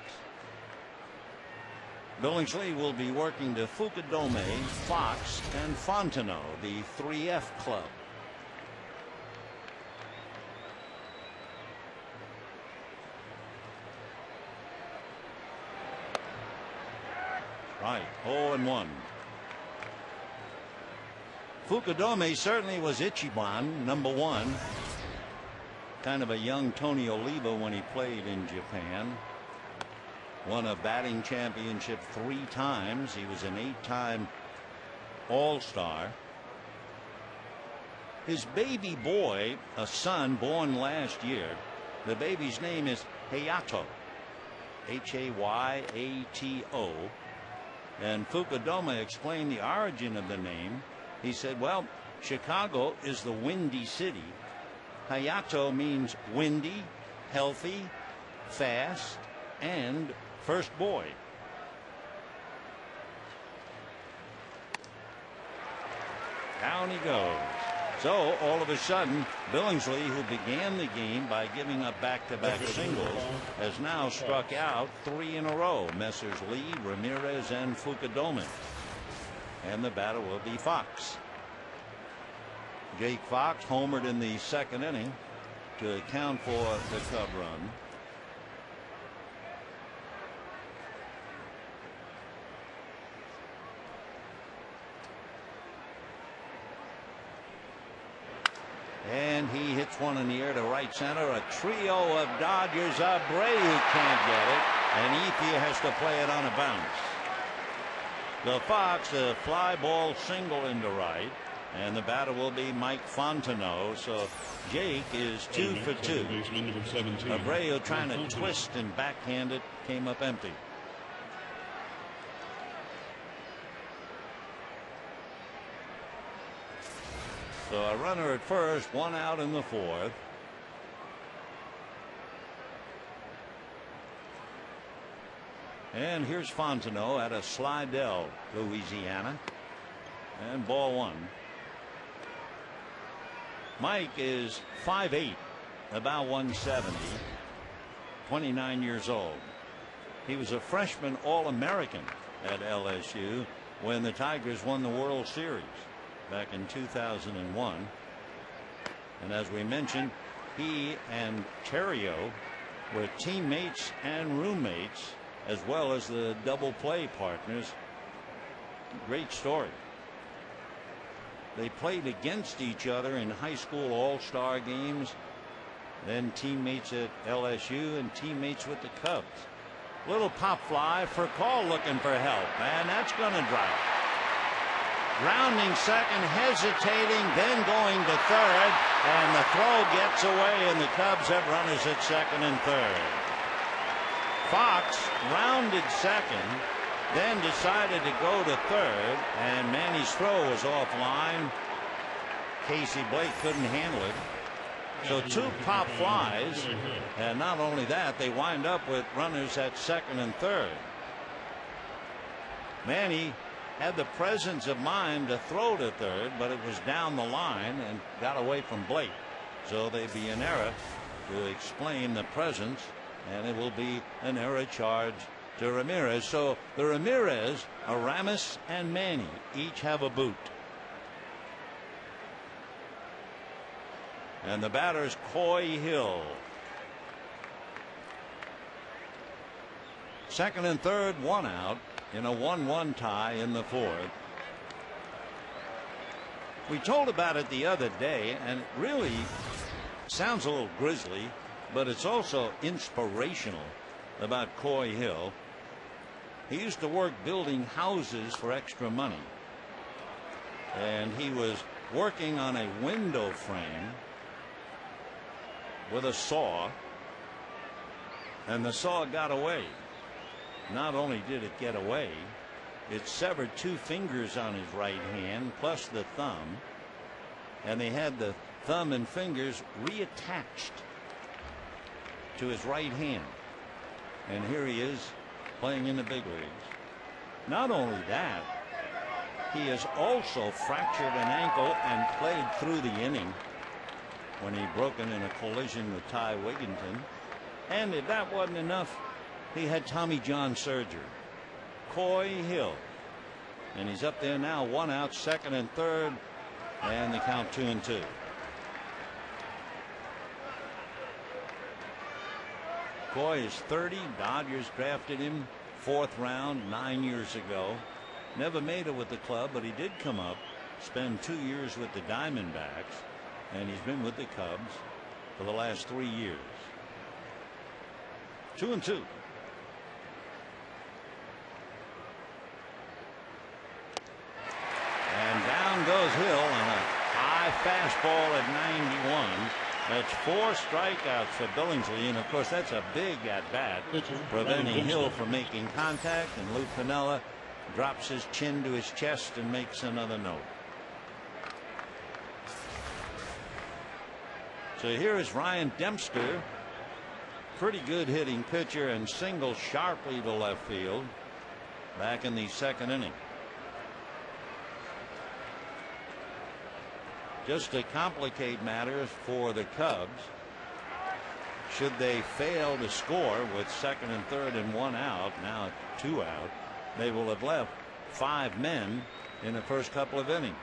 Billingsley will be working to Fukudome, Fox, and Fontenot, the 3F club. Right. 0-1. Fukudome certainly was Ichiban, #1. Kind of a young Tony Oliva when he played in Japan. Won a batting championship 3 times. He was an 8-time All-Star. His baby boy, a son born last year, the baby's name is Hayato, H-A-Y-A-T-O. And Fukudome explained the origin of the name. He said, well, Chicago is the windy city. Hayato means windy, healthy, fast, and first boy. Down he goes. So all of a sudden, Billingsley, who began the game by giving up back-to-back singles, has now struck out 3 in a row. Messrs. Lee, Ramirez, and Fukudome. And the batter will be Fox. Jake Fox homered in the 2nd inning to account for the Cub run. And he hits one in the air to right center. A trio of Dodgers. Abreu can't get it, and Ethier has to play it on a bounce. The Fox, a fly ball single into right, and the batter will be Mike Fontenot. So Jake is 2 for 2. Abreu trying to twist and backhand it, came up empty. So a runner at first, 1 out in the 4th. And here's Fontenot at a Slidell, Louisiana. And ball 1. Mike is 5'8", about 170, 29 years old. He was a freshman All-American at LSU when the Tigers won the World Series back in 2001. And as we mentioned, he and Terrio were teammates and roommates, as well as the double play partners. Great story. They played against each other in high school all-star games, then teammates at LSU and teammates with the Cubs. Little pop fly for Call, looking for help, and that's going to drive. Rounding second, hesitating, then going to third, and the throw gets away, and the Cubs have runners at second and third. Fox rounded second, then decided to go to third, and Manny's throw was offline. Casey Blake couldn't handle it. So 2 pop flies, and not only that, they wind up with runners at second and third. Manny had the presence of mind to throw to third, but it was down the line and got away from Blake. So they'd be an error to explain the presence, and it will be an error charge to Ramirez. So the Ramirez, Aramis, and Manny each have a boot. And the batter's Coy Hill. Second and third, 1 out in a 1-1 tie in the 4th. We told about it the other day, and it really sounds a little grisly, but it's also inspirational about Coy Hill. He used to work building houses for extra money, and he was working on a window frame with a saw, and the saw got away. Not only did it get away, it severed 2 fingers on his right hand plus the thumb, and they had the thumb and fingers reattached to his right hand. And here he is playing in the big leagues. Not only that, he has also fractured an ankle and played through the inning when he broken in a collision with Ty Wigginton. And if that wasn't enough, he had Tommy John surgery. Coy Hill. And he's up there now, 1 out, second and third, and the count 2-2. Coy is 30. Dodgers drafted him 4th round 9 years ago. Never made it with the club, but he did come up, spend 2 years with the Diamondbacks, and he's been with the Cubs for the last 3 years. 2-2. And down goes Hill on a high fastball at 91. That's 4 strikeouts for Billingsley, and of course that's a big at bat, preventing Hill from making contact, and Lou Piniella drops his chin to his chest and makes another note. So here is Ryan Dempster, pretty good hitting pitcher, and singles sharply to left field back in the 2nd inning. Just to complicate matters for the Cubs, should they fail to score with 2nd and 3rd and 1 out, now 2 out, they will have left 5 men in the first couple of innings.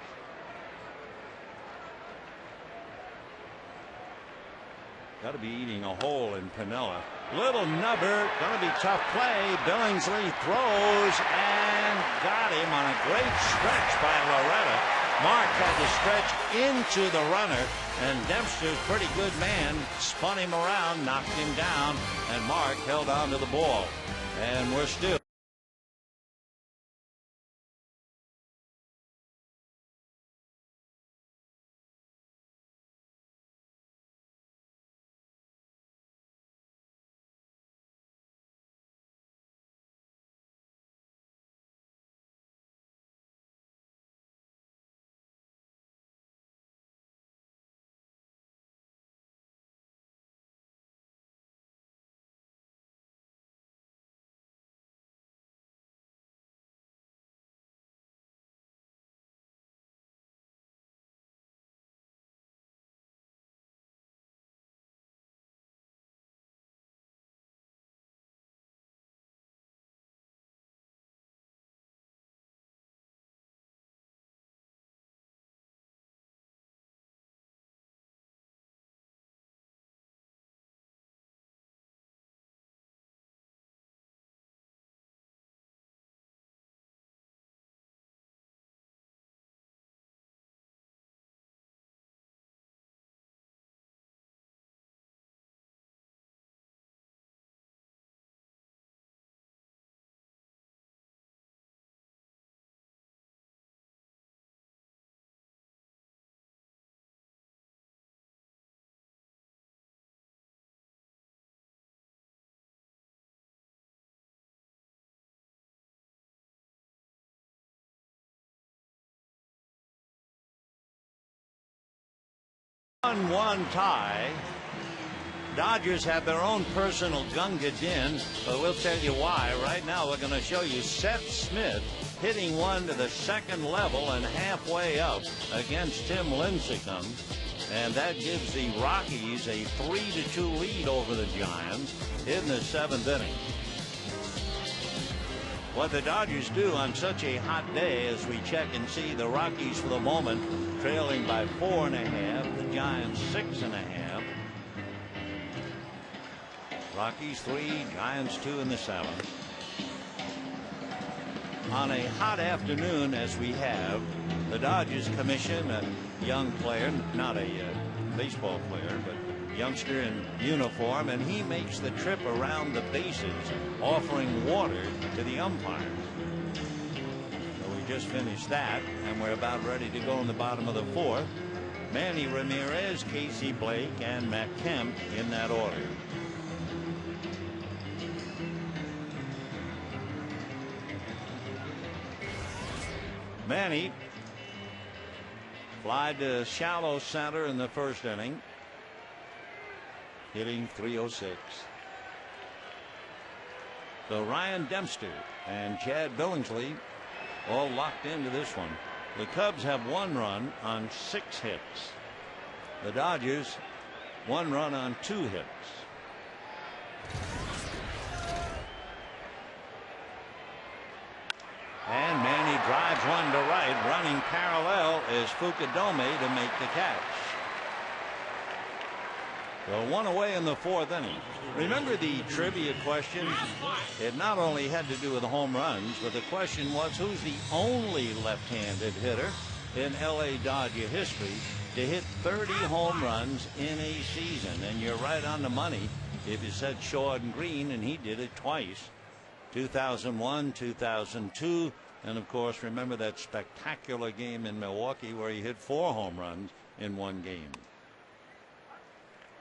Got to be eating a hole in Piniella. Little nubber, going to be tough play. Billingsley throws and got him on a great stretch by Loretta. Mark had to stretch into the runner, and Dempster's pretty good man spun him around, knocked him down, and Mark held on to the ball. And we're still a 1-1 tie. Dodgers have their own personal Gunga Din, but we'll tell you why. Right now we're going to show you Seth Smith hitting one to the 2nd level and halfway up against Tim Lincecum, and that gives the Rockies a 3-2 lead over the Giants in the 7th inning. What the Dodgers do on such a hot day, as we check and see the Rockies for the moment trailing by 4.5, the Giants 6.5. Rockies 3, Giants 2 in the 7th. On a hot afternoon as we have, the Dodgers commission a young player, not a baseball player, but youngster in uniform, and he makes the trip around the bases offering water to the umpires. So we just finished that, and we're about ready to go in the bottom of the 4th. Manny Ramirez, Casey Blake, and Matt Kemp in that order. Manny fly to shallow center in the 1st inning, hitting .306. So Ryan Dempster and Chad Billingsley all locked into this one. The Cubs have 1 run on 6 hits. The Dodgers 1 run on 2 hits. And Manny drives one to right. Running parallel is Fukudome to make the catch. So one away in the fourth inning. Remember the trivia question? It not only had to do with home runs, but the question was, who's the only left-handed hitter in LA Dodger history to hit 30 home runs in a season? And you're right on the money if you said Sean Green, and he did it twice. 2001, 2002, and of course remember that spectacular game in Milwaukee where he hit 4 home runs in one game.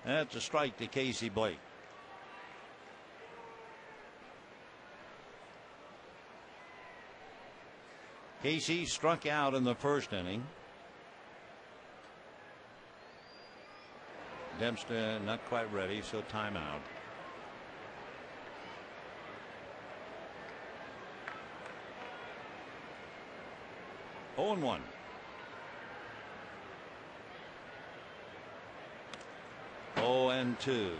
That's a strike to Casey Blake. Casey struck out in the first inning. Dempster not quite ready, so timeout. Oh, and 1. 0-2.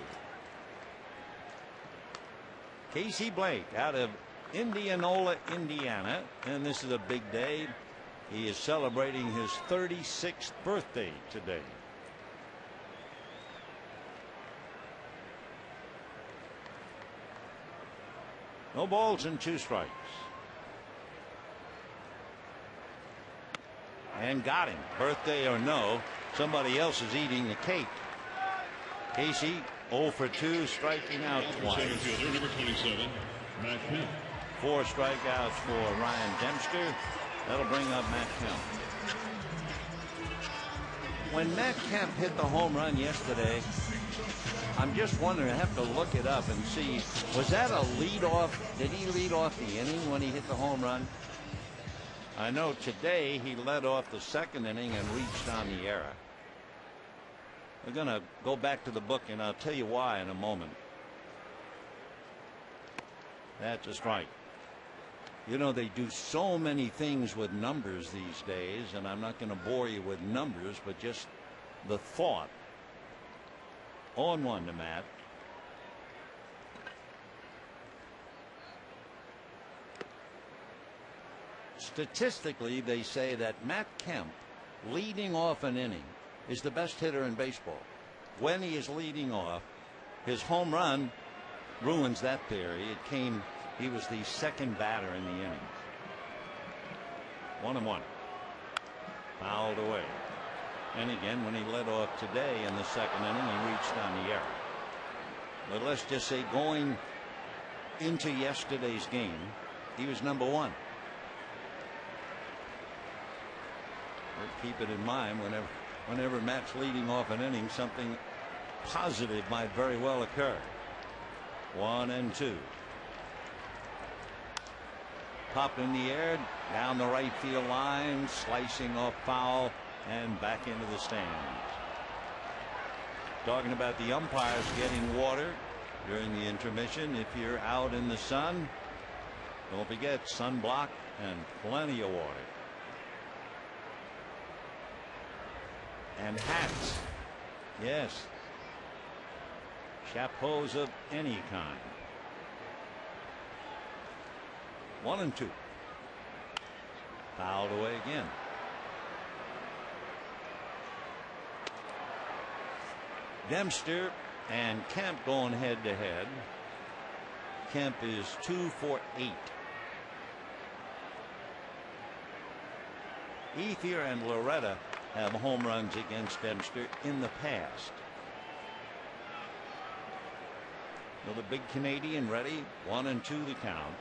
Casey Blake out of Indianola, Indiana, and this is a big day. He is celebrating his 36th birthday today. No balls and 2 strikes. And got him. Birthday or no, somebody else is eating the cake. Casey 0 for 2, striking out twice. 4 strikeouts for Ryan Dempster. That'll bring up Matt Kemp. When Matt Kemp hit the home run yesterday, I'm just wondering, I have to look it up and see, was that a leadoff? Did he lead off the inning when he hit the home run? I know today he led off the second inning and reached on the error. We're going to go back to the book, and I'll tell you why in a moment. That's a strike. You know, they do so many things with numbers these days, and I'm not going to bore you with numbers, but just the thought. 0-1 to Matt. Statistically, they say that Matt Kemp, leading off an inning, is the best hitter in baseball. When he is leading off, his home run ruins that theory. He was the second batter in the inning. 1-1. Fouled away. And again, when he led off today in the second inning, he reached on the error. But let's just say going into yesterday's game, he was number 1. We'll keep it in mind whenever Matt's leading off an inning, something positive might very well occur. 1-2. Popped in the air, down the right field line, slicing off foul, and back into the stands. Talking about the umpires getting water during the intermission. If you're out in the sun, don't forget sunblock and plenty of water. And hats. Yes. Chapeaus of any kind. 1-2. Fouled away again. Dempster and Kemp going head to head. Kemp is 2 for 8. Ethier and Loretta have home runs against Dempster in the past. Well, the big Canadian ready. 1-2 the count.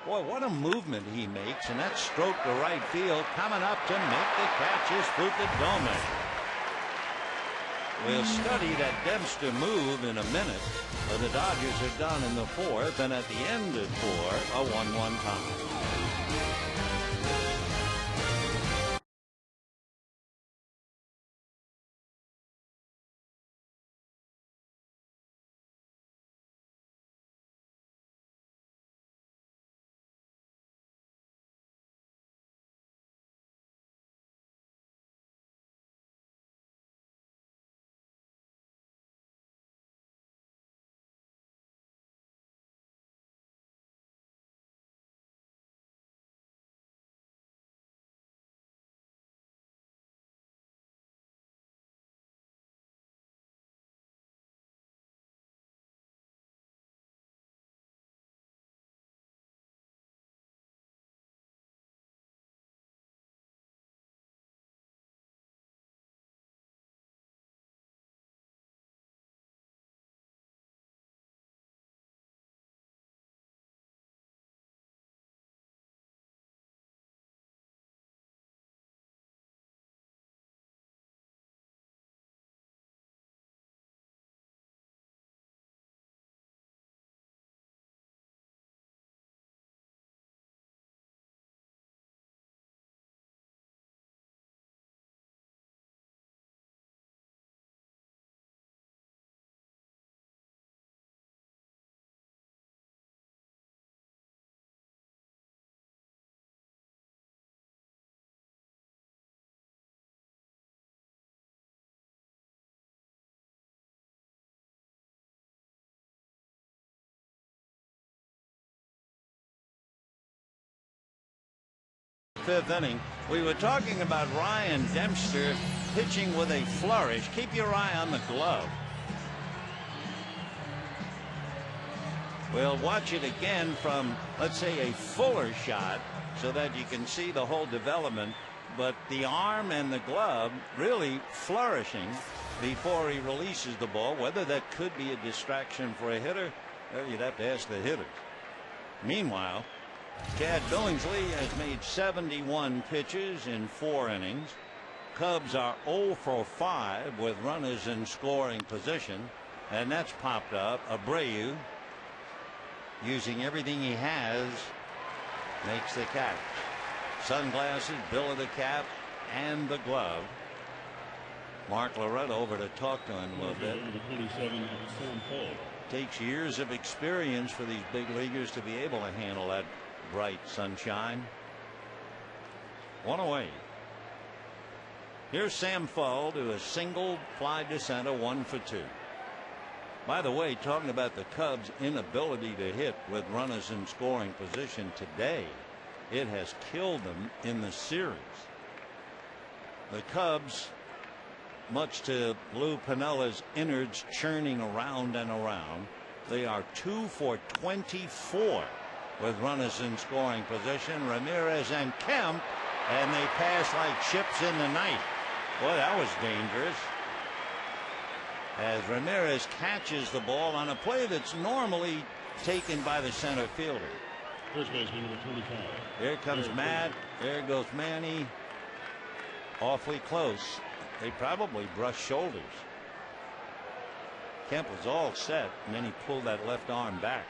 Boy, what a movement he makes, and that stroke to right field. Coming up to make the catch is Fukudome. We'll study that Dempster move in a minute. But the Dodgers are done in the fourth, and at the end of 4, a 1-1 tie. fifth inning. We were talking about Ryan Dempster pitching with a flourish. Keep your eye on the glove. We'll watch it again from, let's say, a fuller shot so that you can see the whole development. But the arm and the glove really flourishing before he releases the ball. Whether that could be a distraction for a hitter, well, you'd have to ask the hitters. Meanwhile, Chad Billingsley has made 71 pitches in 4 innings. Cubs are 0 for 5 with runners in scoring position, and that's popped up. Abreu, using everything he has, makes the catch. Sunglasses, bill of the cap, and the glove. Mark Loretta over to talk to him a little bit. Takes years of experience for these big leaguers to be able to handle that bright sunshine. One away. Here's Sam Full to a single, fly to center, 1 for 2. By the way, talking about the Cubs' inability to hit with runners in scoring position today, it has killed them in the series. The Cubs, much to Lou Piniella's innards churning around and around, they are 2 for 24 with runners in scoring position. Ramirez and Kemp, and they pass like ships in the night. Boy, that was dangerous. As Ramirez catches the ball on a play that's normally taken by the center fielder. First baseman number 25. Here comes Matt. There goes Manny. Awfully close. They probably brushed shoulders. Kemp was all set, and then he pulled that left arm back.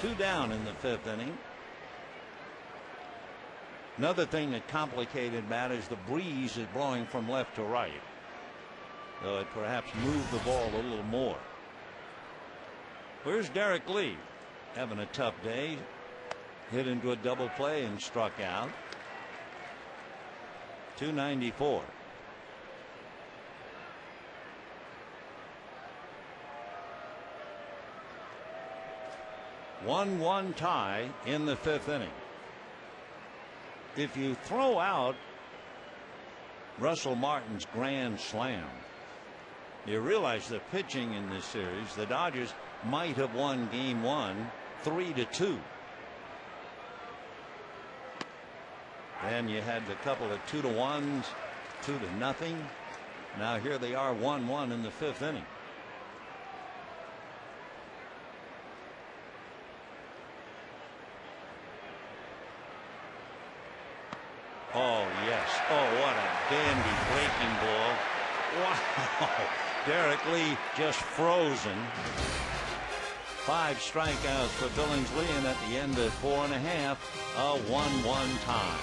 2 down in the 5th inning. Another thing that complicated matters, the breeze is blowing from left to right. So it perhaps moved the ball a little more. Where's Derek Lee? Having a tough day. Hit into a double play and struck out. 294. One tie in the 5th inning. If you throw out Russell Martin's grand slam, you realize the pitching in this series, the Dodgers might have won game 1 3-2. Then you had a couple of 2-1s, 2-0. Now here they are 1-1 in the 5th inning. Oh, yes. Oh, what a dandy breaking ball. Wow. Derek Lee just frozen. 5 strikeouts for Billingsley, and at the end of 4.5, a 1-1 tie.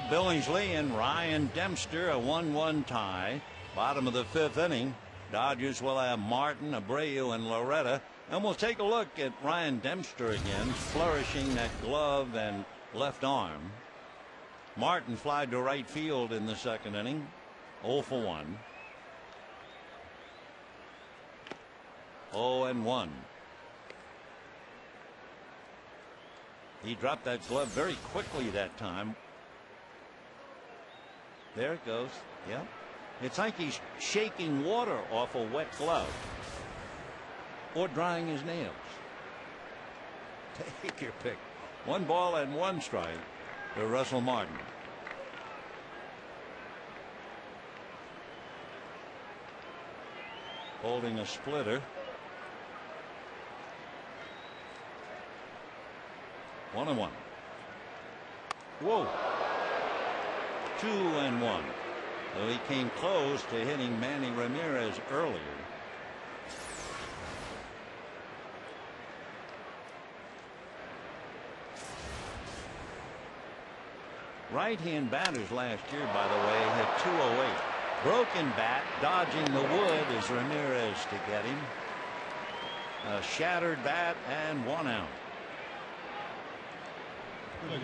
Billingsley and Ryan Dempster, a 1-1 tie. Bottom of the 5th inning. Dodgers will have Martin, Abreu, and Loretta. And we'll take a look at Ryan Dempster again, flourishing that glove and left arm. Martin flied to right field in the 2nd inning. 0 for 1. 0-1. He dropped that glove very quickly that time. There it goes. Yeah. It's like he's shaking water off a wet glove or drying his nails. Take your pick. 1 ball and 1 strike to Russell Martin. Holding a splitter. 1-1. Whoa. 2-1. So he came close to hitting Manny Ramirez earlier. Right-hand batters last year, by the way, had 208. Broken bat, dodging the wood as Ramirez to get him. A shattered bat and 1 out.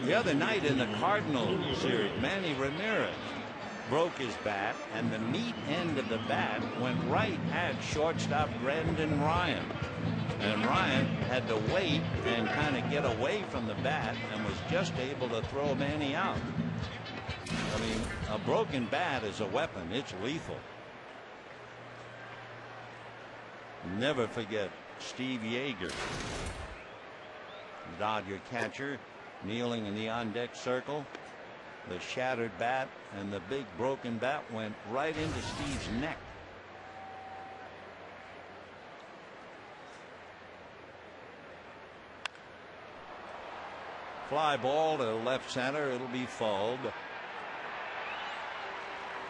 The other night in the Cardinals series, Manny Ramirez broke his bat, and the meat end of the bat went right at shortstop Brendan Ryan. And Ryan had to wait and kind of get away from the bat and was just able to throw Manny out. I mean, a broken bat is a weapon. It's lethal. Never forget Steve Yeager, Dodger catcher, kneeling in the on-deck circle. The shattered bat and the big broken bat went right into Steve's neck. Fly ball to left center. It'll be fouled.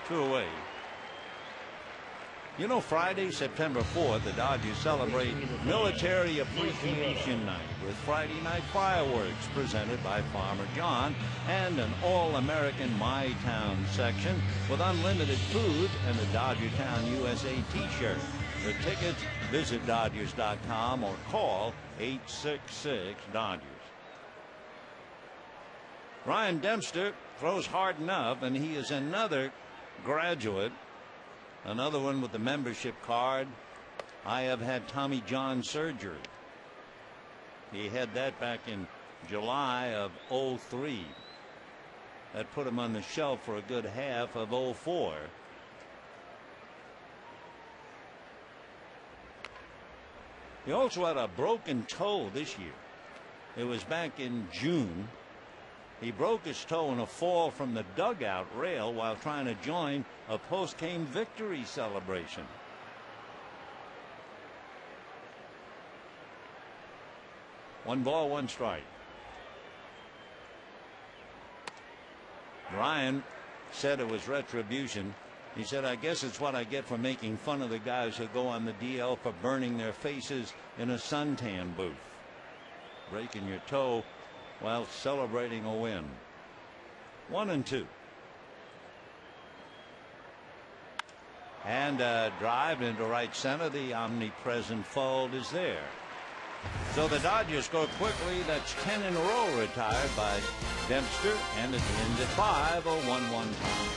2 away. You know, Friday, September 4th, the Dodgers celebrate Military Appreciation Night with Friday night fireworks presented by Farmer John and an all-American My Town section with unlimited food and a Dodger Town USA t-shirt. For tickets, visit Dodgers.com or call 866-DODGERS. Ryan Dempster throws hard enough, and he is another graduate. Another one with the membership card. I have had Tommy John surgery. He had that back in July of '03. That put him on the shelf for a good half of '04. He also had a broken toe this year. It was back in June. He broke his toe in a fall from the dugout rail while trying to join a post-game victory celebration. One ball, 1 strike. Ryan said it was retribution. He said, I guess it's what I get for making fun of the guys who go on the DL for burning their faces in a suntan booth. Breaking your toe while celebrating a win. 1-2. And a drive into right center. The omnipresent fold is there. So the Dodgers score quickly. That's 10 in a row retired by Dempster, and it ends at 5, a 1-1 tie.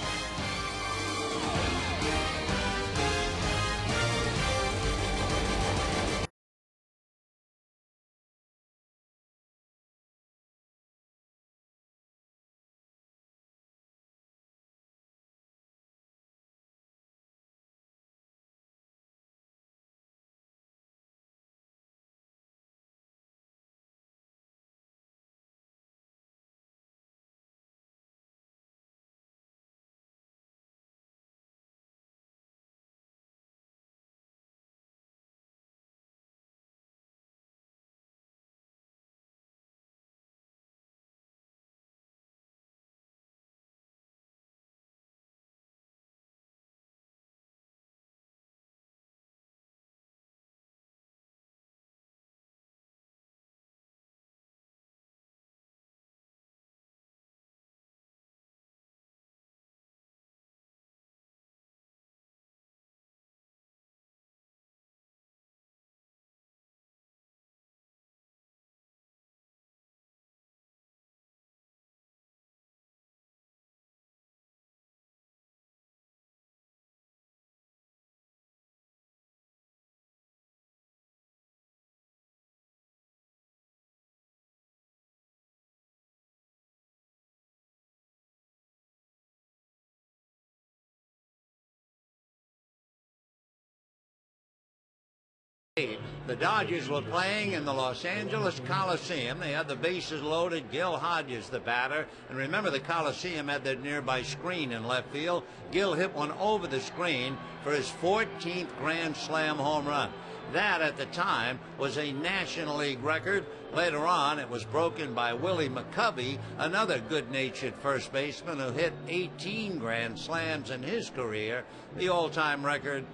The Dodgers were playing in the Los Angeles Coliseum. They had the bases loaded. Gil Hodges, the batter. And remember, the Coliseum had that nearby screen in left field. Gil hit one over the screen for his 14th Grand Slam home run. That, at the time, was a National League record. Later on, it was broken by Willie McCovey, another good-natured first baseman who hit 18 Grand Slams in his career. The all-time record,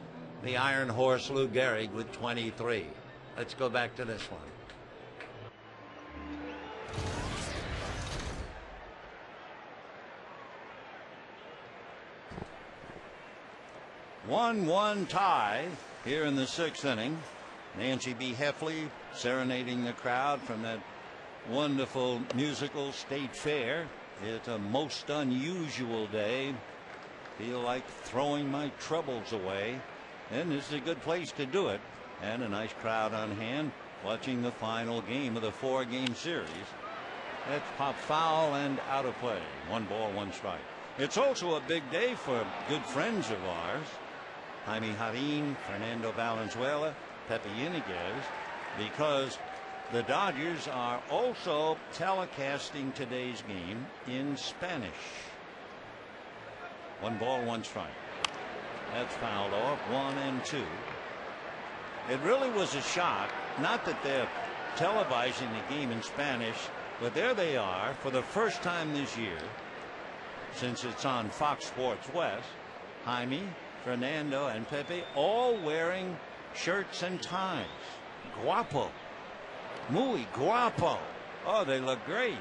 the Iron Horse Lou Gehrig with 23. Let's go back to this one. 1-1 tie here in the 6th inning. Nancy B. Heffley serenading the crowd from that wonderful musical State Fair. It's a most unusual day. Feel like throwing my troubles away. And this is a good place to do it. And a nice crowd on hand watching the final game of the 4-game series. That's pop foul and out of play. 1 ball, 1 strike. It's also a big day for good friends of ours. Jaime Jarrín, Fernando Valenzuela, Pepe Iniguez, because the Dodgers are also telecasting today's game in Spanish. 1 ball, 1 strike. That's fouled off. 1-2. It really was a shock, not that they're televising the game in Spanish, but there they are for the first time this year, since it's on Fox Sports West. Jaime, Fernando, and Pepe all wearing shirts and ties. Guapo. Muy guapo. Oh, they look great.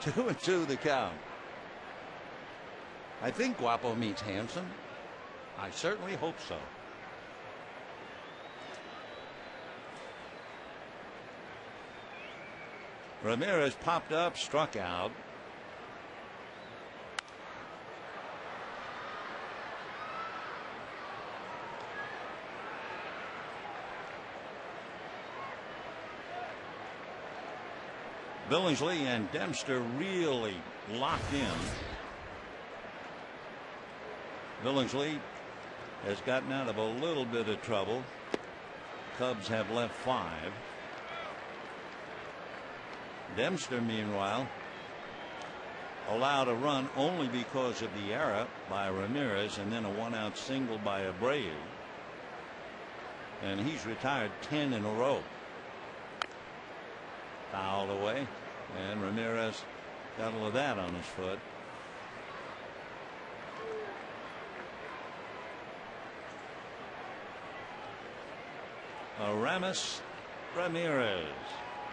2-2 the count. I think guapo means handsome. I certainly hope so. Ramirez popped up, struck out. Billingsley and Dempster really locked in. Billingsley has gotten out of a little bit of trouble. Cubs have left 5. Dempster, meanwhile, allowed a run only because of the error by Ramirez and then a 1-out single by Abreu. And he's retired 10 in a row. Fouled away, and Ramirez got a little of that on his foot. Aramis Ramirez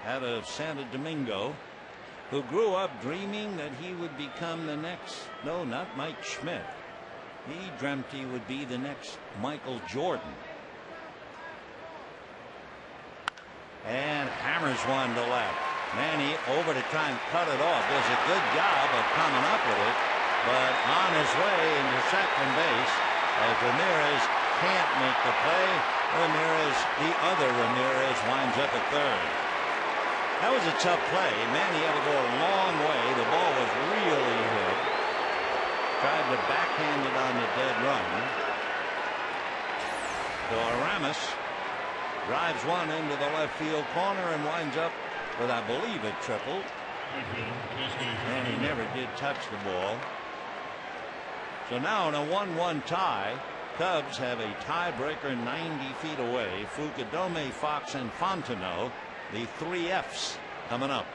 out of Santo Domingo, who grew up dreaming that he would become the next, no, not Mike Schmidt. He dreamt he would be the next Michael Jordan. And hammers one to left. Manny over to try and cut it off. Does a good job of coming up with it, but on his way into second base as Ramirez can't make the play. Ramirez, the other Ramirez, winds up at third. That was a tough play. Manny had to go a long way. The ball was really hit. Tried to backhand it on the dead run. So Aramis drives one into the left field corner and winds up with, I believe, a triple. And he never did touch the ball. So now in a 1-1 tie, Cubs have a tiebreaker 90 feet away. Fukudome, Fox, and Fontenot, the 3 Fs coming up.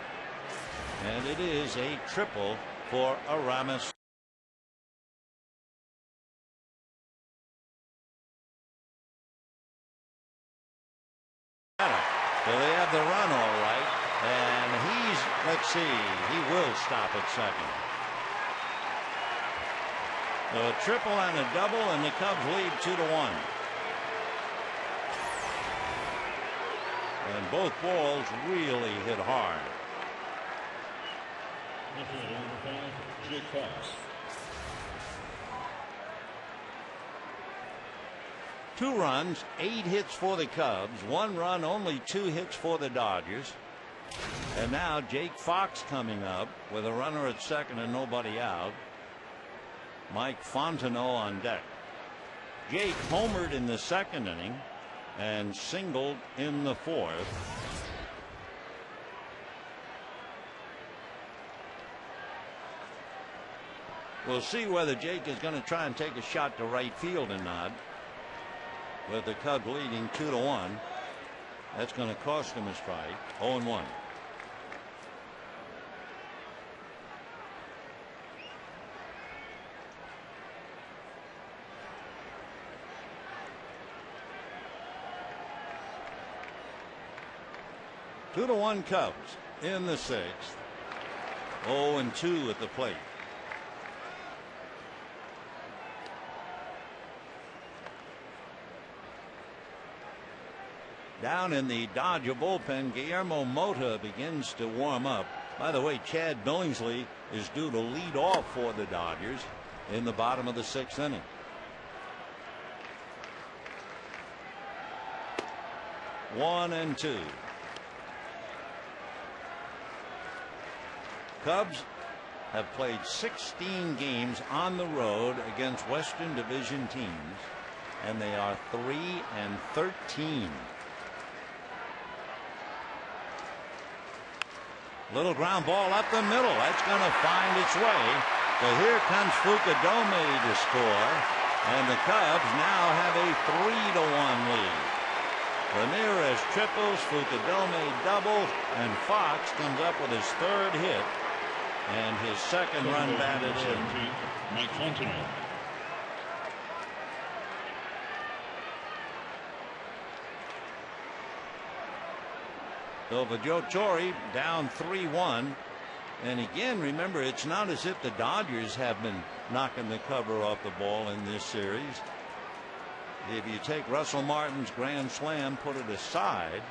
And it is a triple for Aramis. So they have the run all right, and he's, let's see, he will stop at second. So a triple and a double, and the Cubs lead 2-1. And both balls really hit hard. Jake Fox. 2 runs, 8 hits for the Cubs, 1 run, only 2 hits for the Dodgers. And now Jake Fox coming up with a runner at second and nobody out. Mike Fontenot on deck. Jake homered in the second inning. and singled in the fourth. We'll see whether Jake is going to try and take a shot to right field or not. With the Cubs leading 2-1. That's going to cost him a strike. 0-1. Two to 1 Cubs in the sixth. 0-2 at the plate. Down in the Dodger bullpen, Guillermo Mota begins to warm up. By the way, Chad Billingsley is due to lead off for the Dodgers in the bottom of the sixth inning. One and two. Cubs have played 16 games on the road against Western Division teams, and they are 3-13. Little ground ball up the middle. That's going to find its way. So here comes Fukudome to score. And the Cubs now have a 3-1 lead. Ramirez triples, Fukudome doubles, and Fox comes up with his third hit and his second run batted in. So for Joe Torre, down 3-1. And again, remember, it's not as if the Dodgers have been knocking the cover off the ball in this series. If you take Russell Martin's grand slam, put it aside,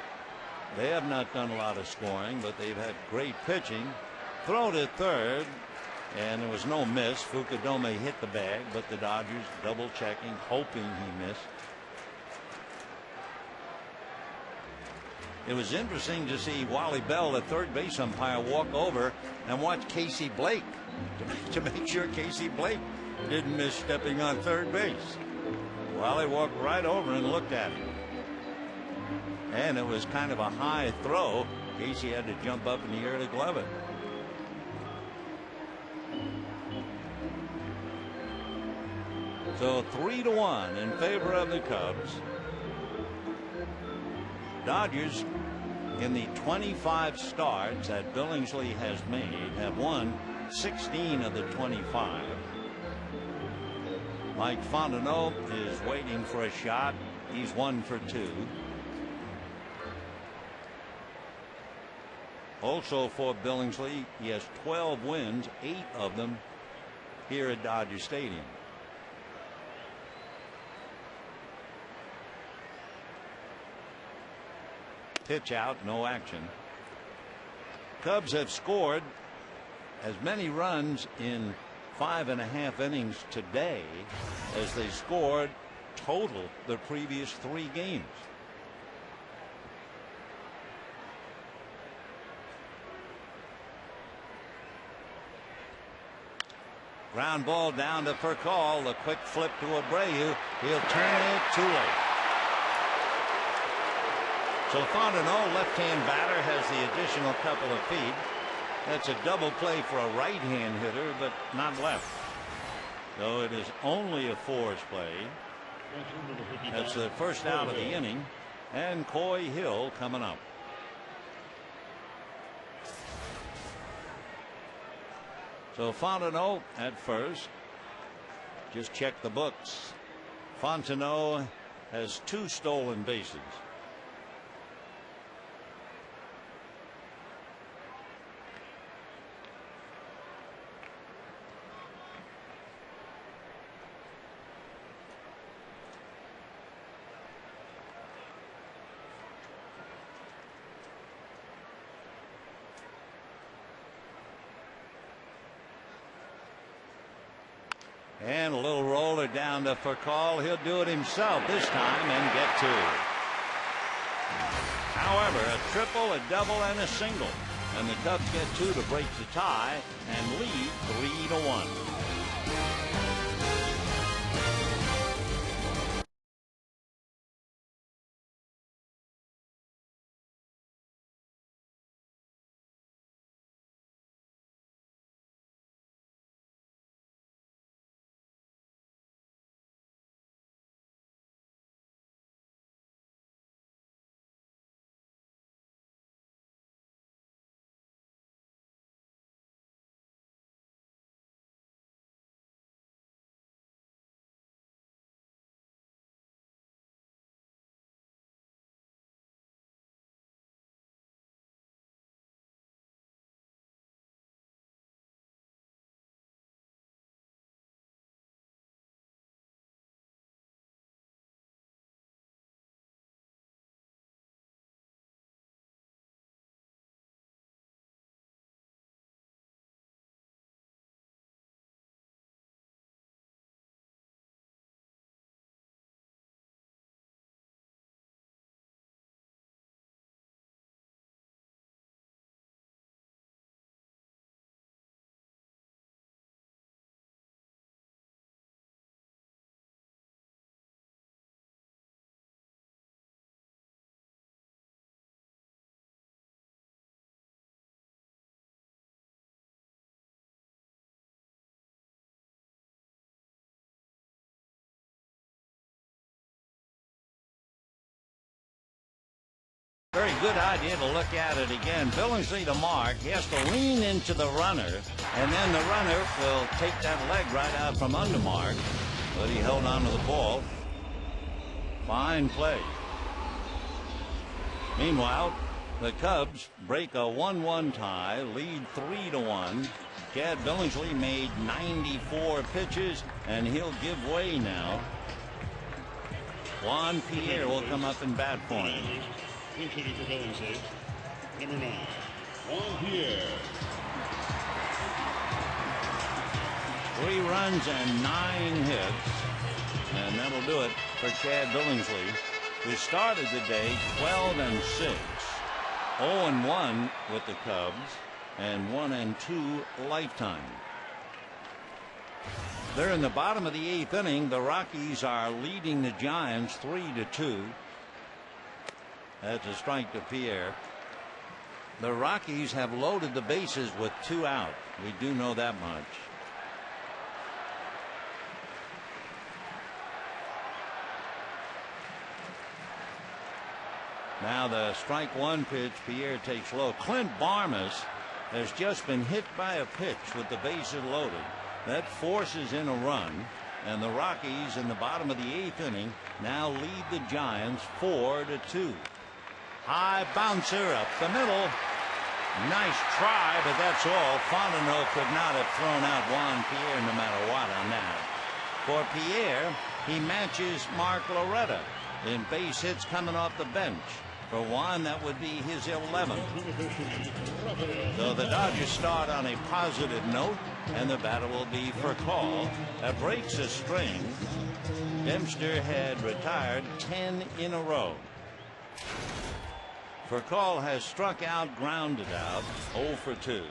they have not done a lot of scoring, but they've had great pitching. Throw to third, and there was no miss. Fukudome hit the bag, but the Dodgers double checking, hoping he missed. It was interesting to see Wally Bell, the third base umpire, walk over and watch Casey Blake to make sure Casey Blake didn't miss stepping on third base. Wally walked right over and looked at him. And it was kind of a high throw. Casey had to jump up in the air to glove it. So 3-1 in favor of the Cubs. Dodgers, in the 25 starts that Billingsley has made, have won 16 of the 25. Mike Fontenot is waiting for a shot. He's 1 for 2. Also for Billingsley, he has 12 wins, 8 of them here at Dodger Stadium. Pitch out, no action. Cubs have scored as many runs in 5.5 innings today as they scored total the previous 3 games. Ground ball down to Furcal. The quick flip to Abreu. He'll turn it too late. So Fontenot, left-hand batter, has the additional couple of feet. That's a double play for a right-hand hitter, but not left. So it is only a force play. That's the first out of the inning. And Coy Hill coming up. So Fontenot at first. Just check the books. Fontenot has 2 stolen bases. And a little roller down to Furcal. He'll do it himself this time and get 2. However, a triple, a double, and a single. And the Cubs get 2 to break the tie and lead 3-1. Very good idea to look at it again. Billingsley to mark. He has to lean into the runner, and then the runner will take that leg right out from under Mark. But he held on to the ball. Fine play. Meanwhile, the Cubs break a 1-1 tie, lead 3-1. Chad Billingsley made 94 pitches, and he'll give way now. Juan Pierre will come up and bat for him. Hitting for Billingsley, number 9, Juan Pierre. 3 runs and 9 hits, and that'll do it for Chad Billingsley, who started the day 12-6, 0-1 with the Cubs, and 1-2 lifetime. They're in the bottom of the 8th inning. The Rockies are leading the Giants 3-2. That's a strike to Pierre. The Rockies have loaded the bases with 2 out. We do know that much. Now the strike 1 pitch, Pierre takes low. Clint Barmas has just been hit by a pitch with the bases loaded. That forces in a run, and the Rockies in the bottom of the 8th inning now lead the Giants 4-2. High bouncer up the middle. Nice try, but that's all. Fontenot could not have thrown out Juan Pierre no matter what on that. For Pierre, he matches Mark Loretta in base hits coming off the bench. For Juan, that would be his 11th. So the Dodgers start on a positive note, and the batter will be for call. That breaks a string. Dempster had retired 10 in a row. Furcal has struck out, grounded out, 0 for 2.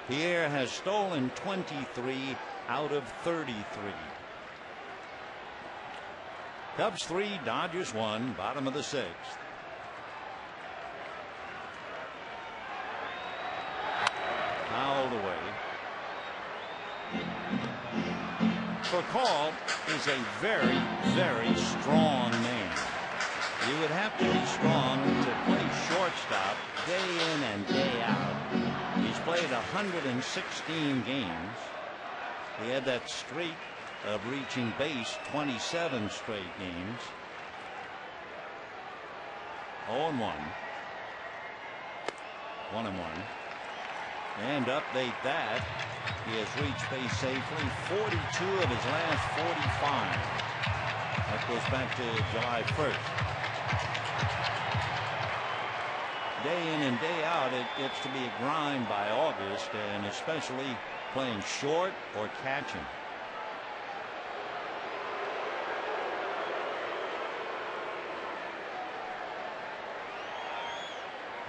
Pierre has stolen 23 out of 33. Cubs 3, Dodgers 1, bottom of the 6th. Fouled away. Furcal is a very, very strong man. You would have to be strong to play shortstop day in and day out. He's played 116 games. He had that streak of reaching base 27 straight games. 0-1. 1-1. And update that. He has reached base safely 42 of his last 45. That goes back to July 1st. Day in and day out, it gets to be a grind by August, and especially playing short or catching.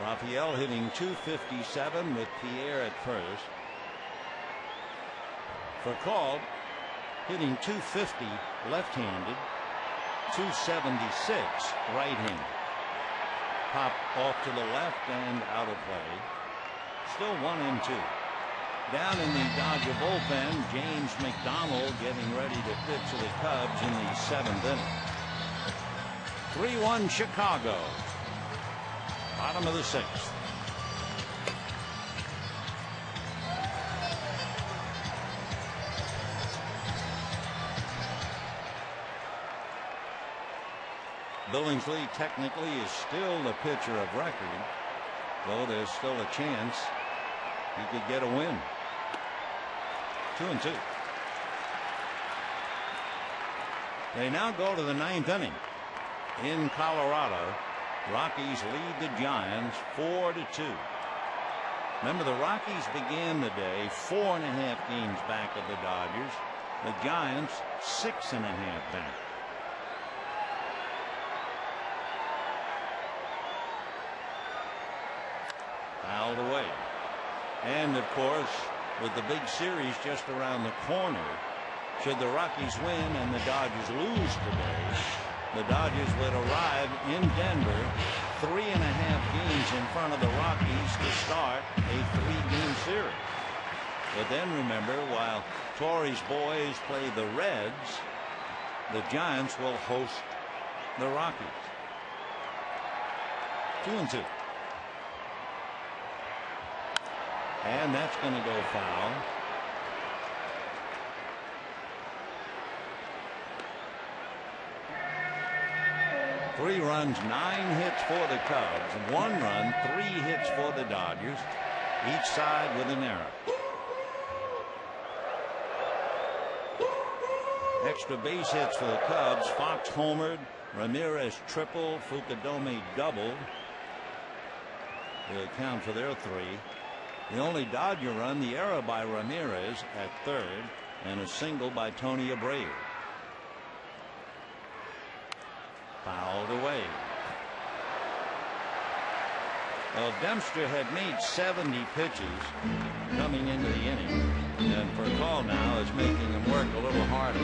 Raphael hitting .257 with Pierre at first. Furcal hitting .250 left-handed, .276 right-handed. Pop off to the left and out of play. Still 1-2. Down in the Dodger bullpen, James McDonald getting ready to pitch to the Cubs in the 7th inning. 3-1 Chicago. Bottom of the 6th. Billingsley technically is still the pitcher of record, though there's still a chance he could get a win. 2-2. They now go to the 9th inning. In Colorado, Rockies lead the Giants 4-2. Remember, the Rockies began the day 4.5 games back of the Dodgers. The Giants 6.5 back. Fouled away. And of course, with the big series just around the corner, should the Rockies win and the Dodgers lose today, the Dodgers would arrive in Denver 3.5 games in front of the Rockies to start a 3-game series. But then remember, while Torrey's boys play the Reds, the Giants will host the Rockies. 2-2. And that's going to go foul. Three runs, 9 hits for the Cubs, 1 run, 3 hits for the Dodgers, each side with an error. Extra base hits for the Cubs. Fox homered, Ramirez tripled, Fukudome doubled. Will account for their 3. The only Dodger run, the error by Ramirez at third, and a single by Tony Abreu. Fouled away. Well, Dempster had made 70 pitches coming into the inning, and Percal now is making him work a little harder.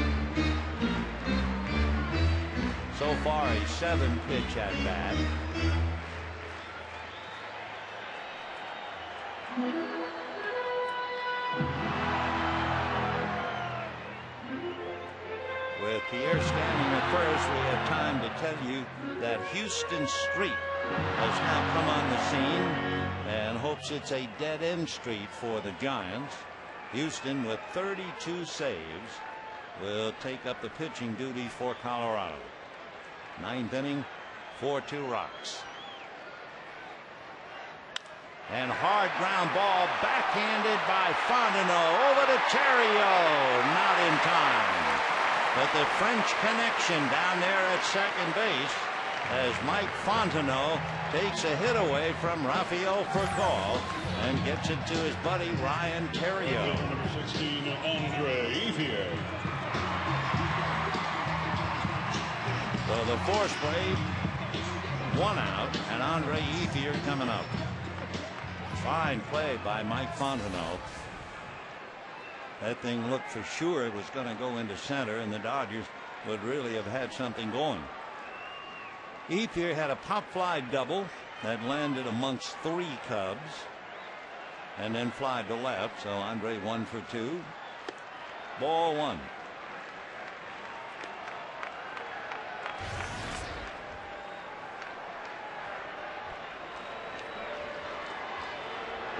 So far, a 7-pitch at bat. With Pierre standing at first, we have time to tell you that Houston Street has now come on the scene and hopes it's a dead-end street for the Giants. Houston, with 32 saves, will take up the pitching duty for Colorado. 9th inning, 4-2 Rocks. And hard ground ball backhanded by Fontenot over to Theriot. Not in time. But the French connection down there at second base as Mike Fontenot takes a hit away from Rafael Percal and gets it to his buddy Ryan Theriot. Number 16, Andre Ethier. So the force play, 1 out, and Andre Ethier coming up. Fine play by Mike Fontenot. That thing looked for sure it was going to go into center, and the Dodgers would really have had something going. Ethier had a pop fly double that landed amongst 3 Cubs, and then fly to left. So Andre 1 for 2. Ball 1.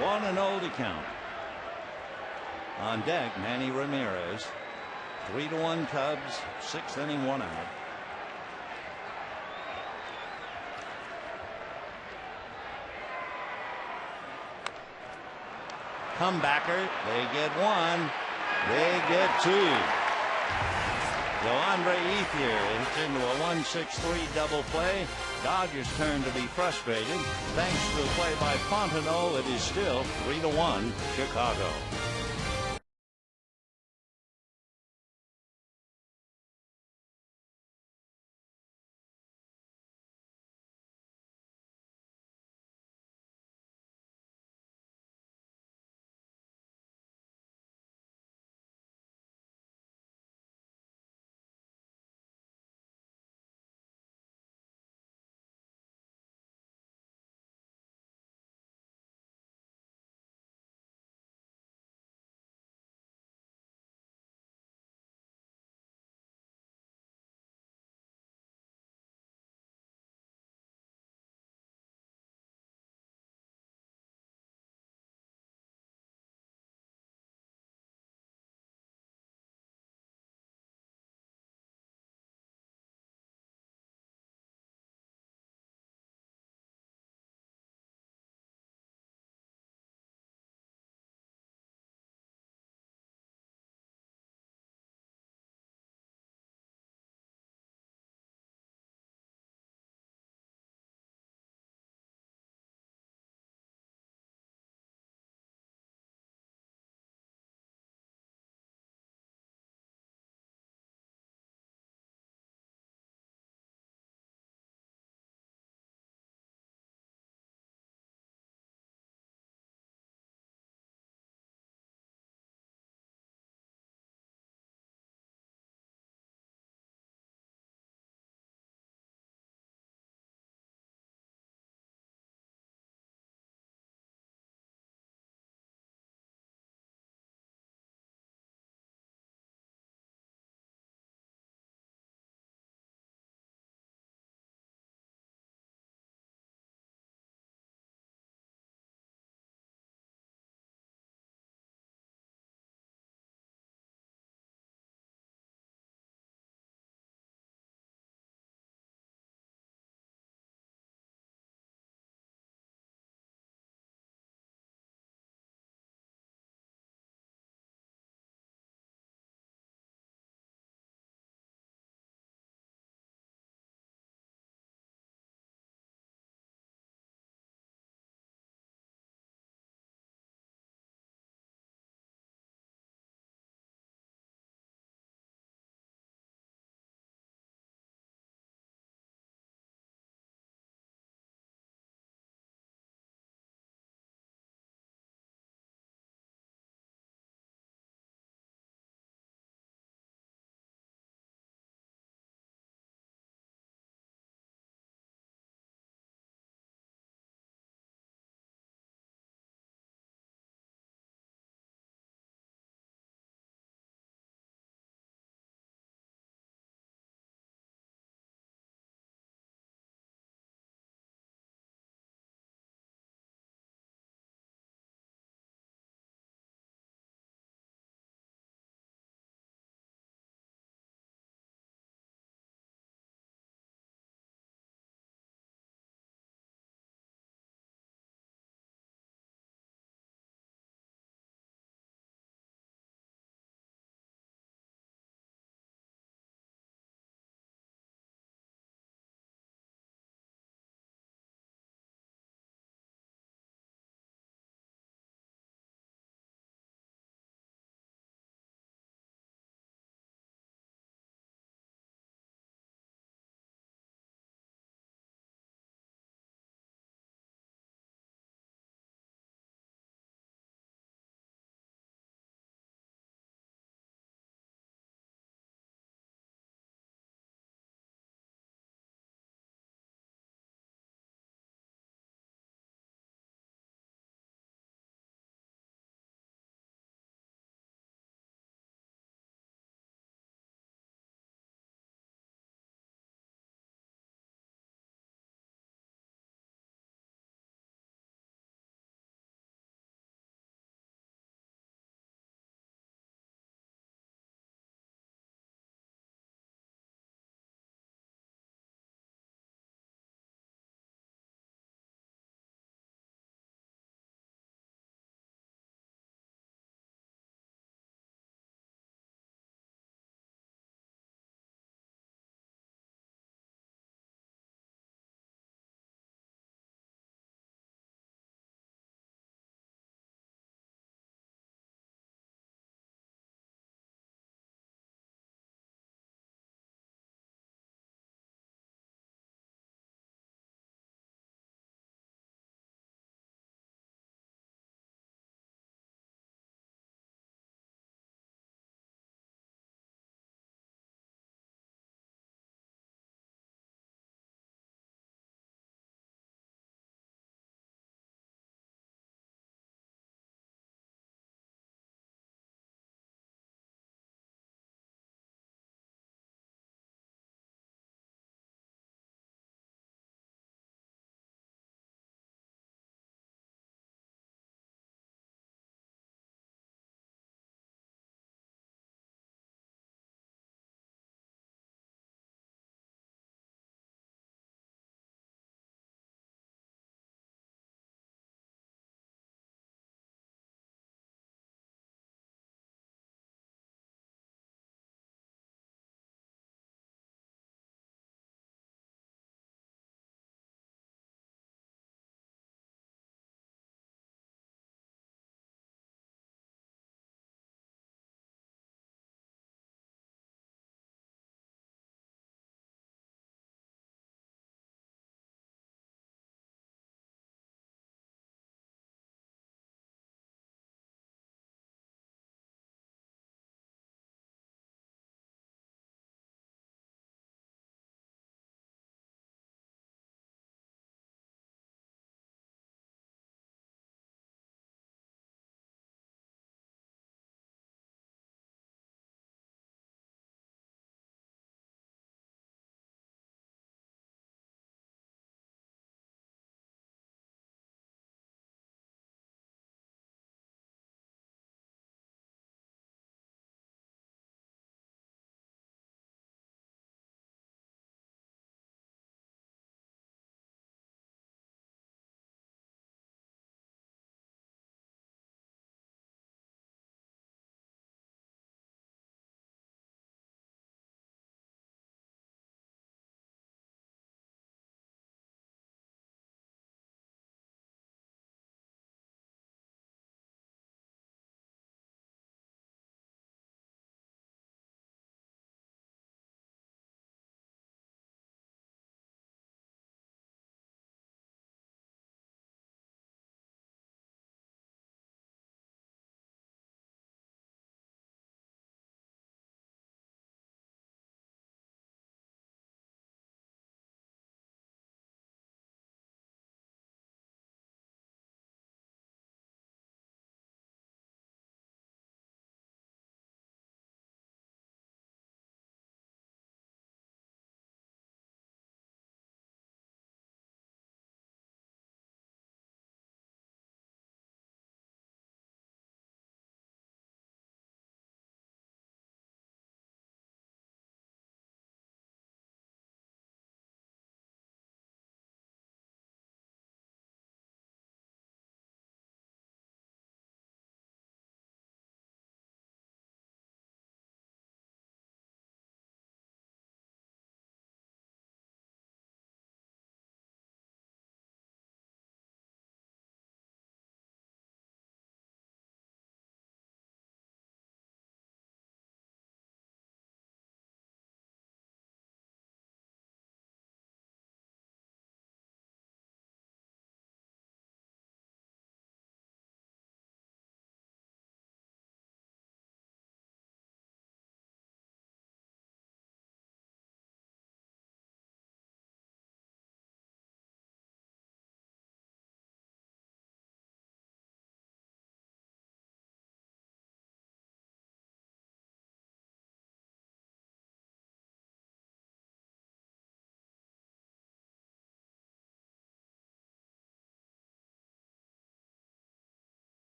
One and 0 to count. On deck, Manny Ramirez. 3-1 Cubs. 6th inning, 1 out. Comebacker. They get 1. They get 2. So Andre Ethier is into a 1-6-3 double play. Dodgers turn to be frustrated. Thanks to the play by Fontenot, it is still 3-1 Chicago.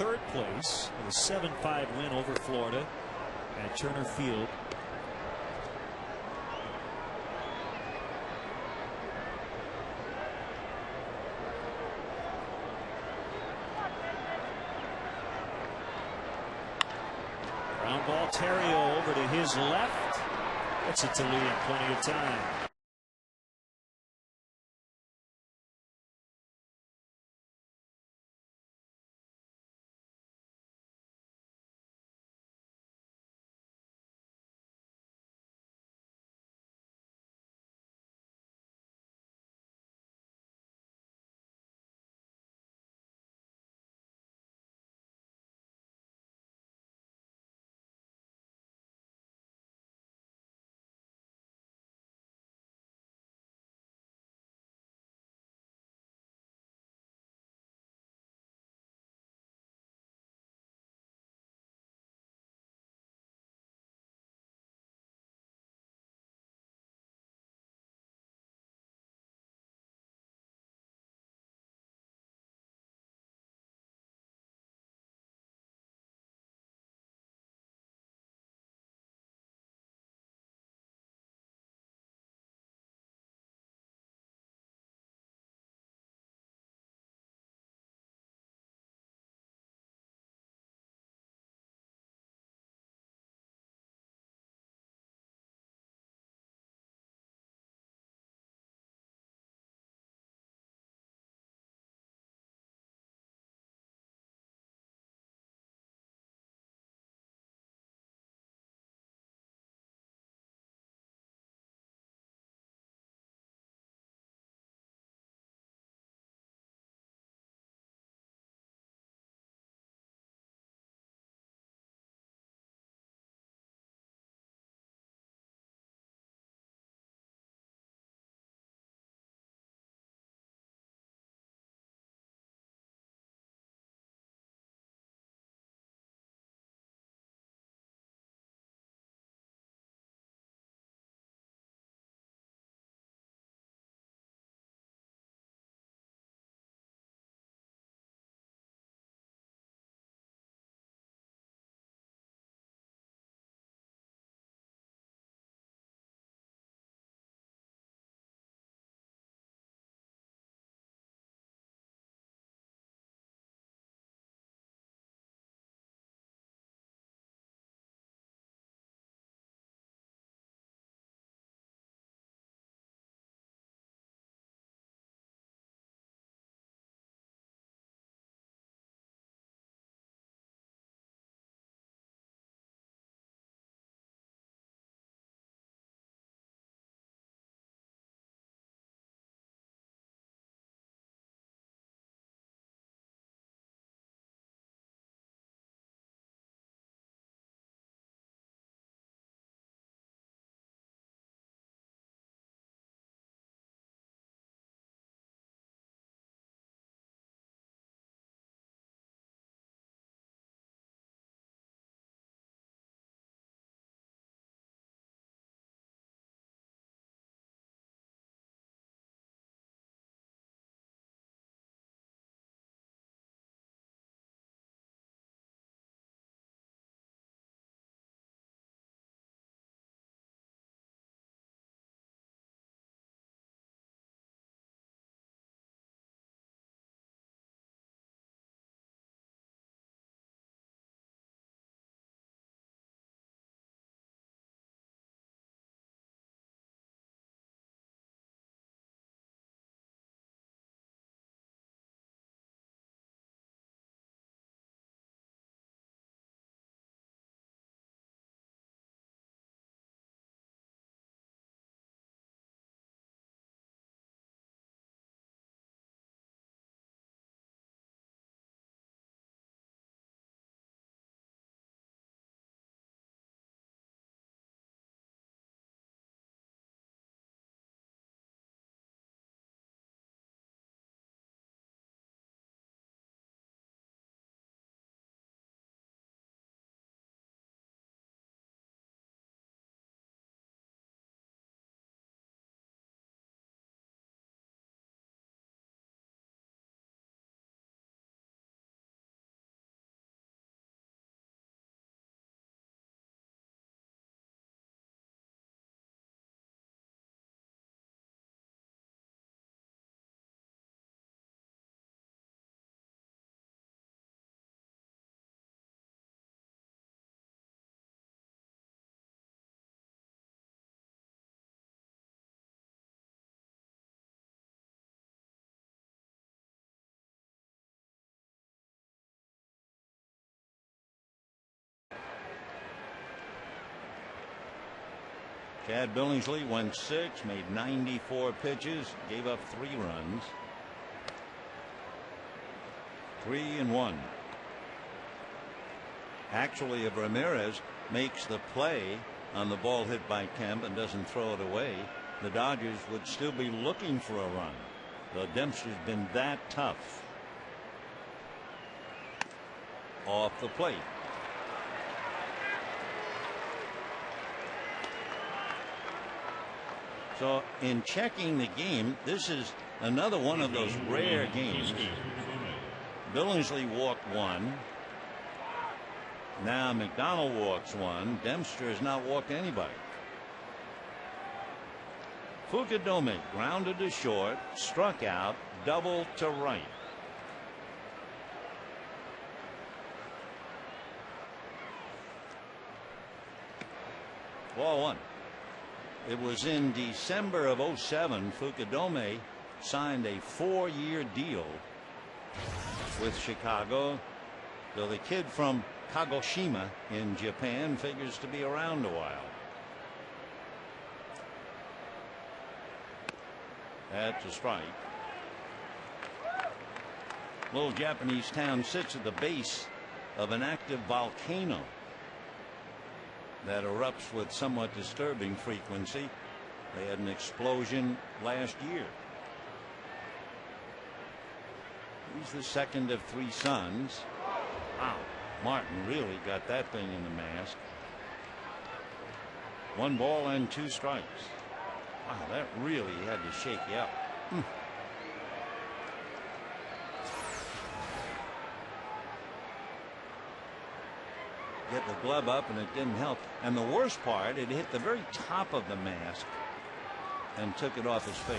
third place with a 7-5 win over Florida at Turner Field. Ground ball, Terrio over to his left. Gets it to Lee in plenty of time. Chad Billingsley went 6, made 94 pitches, gave up 3 runs. 3-1. Actually, if Ramirez makes the play on the ball hit by Kemp and doesn't throw it away, the Dodgers would still be looking for a run. The Dempster's been that tough. Off the plate. So in checking the game, this is another one of those rare games. Billingsley walked 1. Now McDonald walks 1. Dempster has not walked anybody. Fukudome grounded to short, struck out, double to right. Ball 1. It was in December of '07 Fukudome signed a 4-year deal with Chicago. So the kid from Kagoshima in Japan figures to be around a while. That's a strike. Little Japanese town sits at the base of an active volcano that erupts with somewhat disturbing frequency. They had an explosion last year. He's the second of 3 sons. Wow, Martin really got that thing in the mask. 1 ball and 2 strikes. Wow, that really had to shake you up. Get the glove up and it didn't help. And the worst part, it hit the very top of the mask and took it off his face.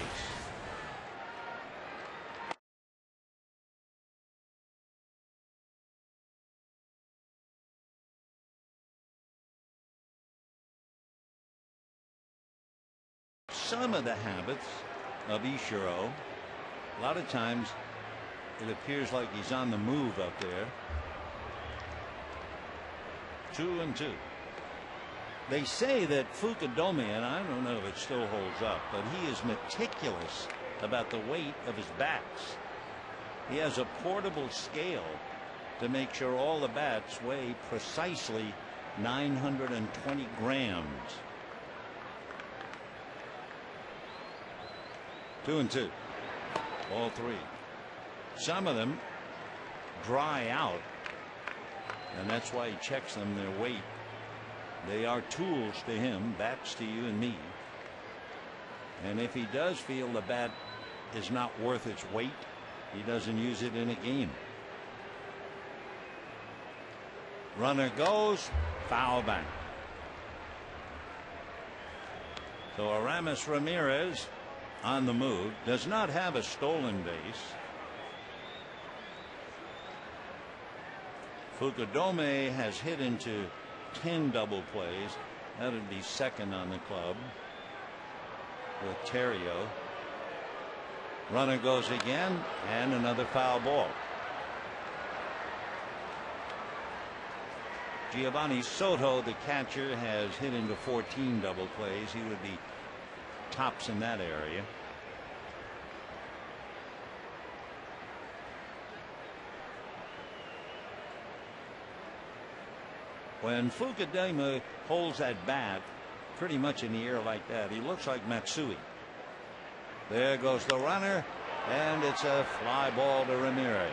Some of the habits of Ichiro, a lot of times it appears like he's on the move up there. 2-2. They say that Fukudome, and I don't know if it still holds up, but he is meticulous about the weight of his bats. He has a portable scale to make sure all the bats weigh precisely 920 grams. 2-2. All 3. Some of them dry out, and that's why he checks them their weight. They are tools to him, bats to you and me. And if he does feel the bat is not worth its weight, he doesn't use it in a game. Runner goes, foul back. So Aramis Ramirez on the move, does not have a stolen base. Fukudome has hit into 10 double plays. That would be second on the club with Terrio. Runner goes again, and another foul ball. Giovanni Soto, the catcher, has hit into 14 double plays. He would be tops in that area. When Fukudome holds that bat pretty much in the air like that, he looks like Matsui. There goes the runner, and it's a fly ball to Ramirez.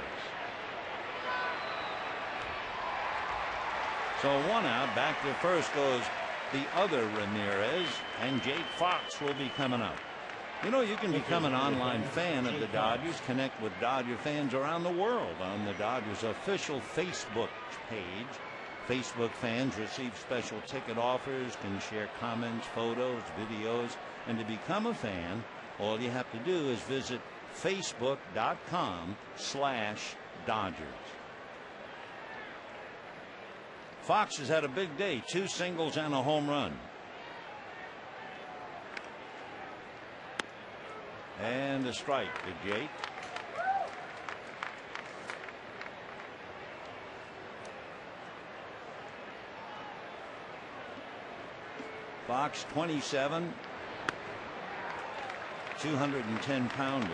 So 1 out. Back to first goes the other Ramirez, and Jake Fox will be coming up. You know, you can become an online fan of the Dodgers, connect with Dodger fans around the world on the Dodgers official Facebook page. Facebook fans receive special ticket offers, can share comments, photos, videos, and to become a fan, all you have to do is visit facebook.com/Dodgers. Fox has had a big day, 2 singles and a home run. And a strike to Jake. Fox 27, 210-pounder.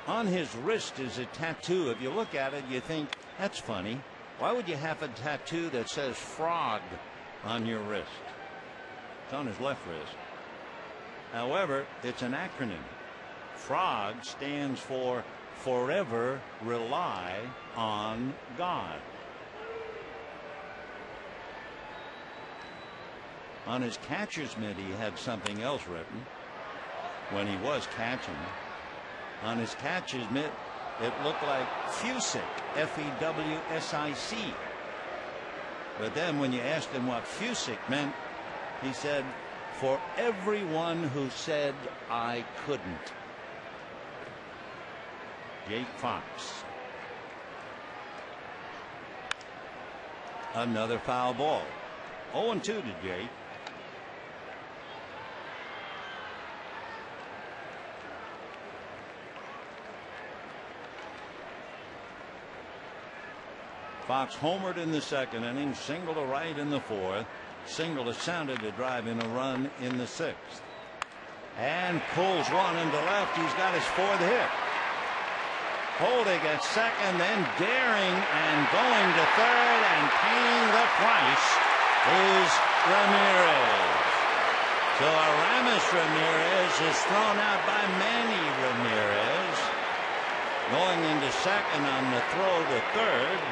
On his wrist is a tattoo. If you look at it, you think, that's funny. Why would you have a tattoo that says frog on your wrist? It's on his left wrist. However, it's an acronym. FROG stands for Forever Rely on God. On his catcher's mitt, he had something else written when he was catching. On his catcher's mitt, it looked like Fusic, F-E-W-S-I-C. But then when you asked him what Fusic meant, he said, for everyone who said I couldn't. Jake Fox. Another foul ball. 0-2 to Jake. Fox homered in the second inning, single to right in the fourth, single to center to drive in a run in the sixth. And pulls one into left. He's got his fourth hit. Holding at second, then daring and going to third and paying the price is Ramirez. So Aramis Ramirez is thrown out by Manny Ramirez. Going into second on the throw to third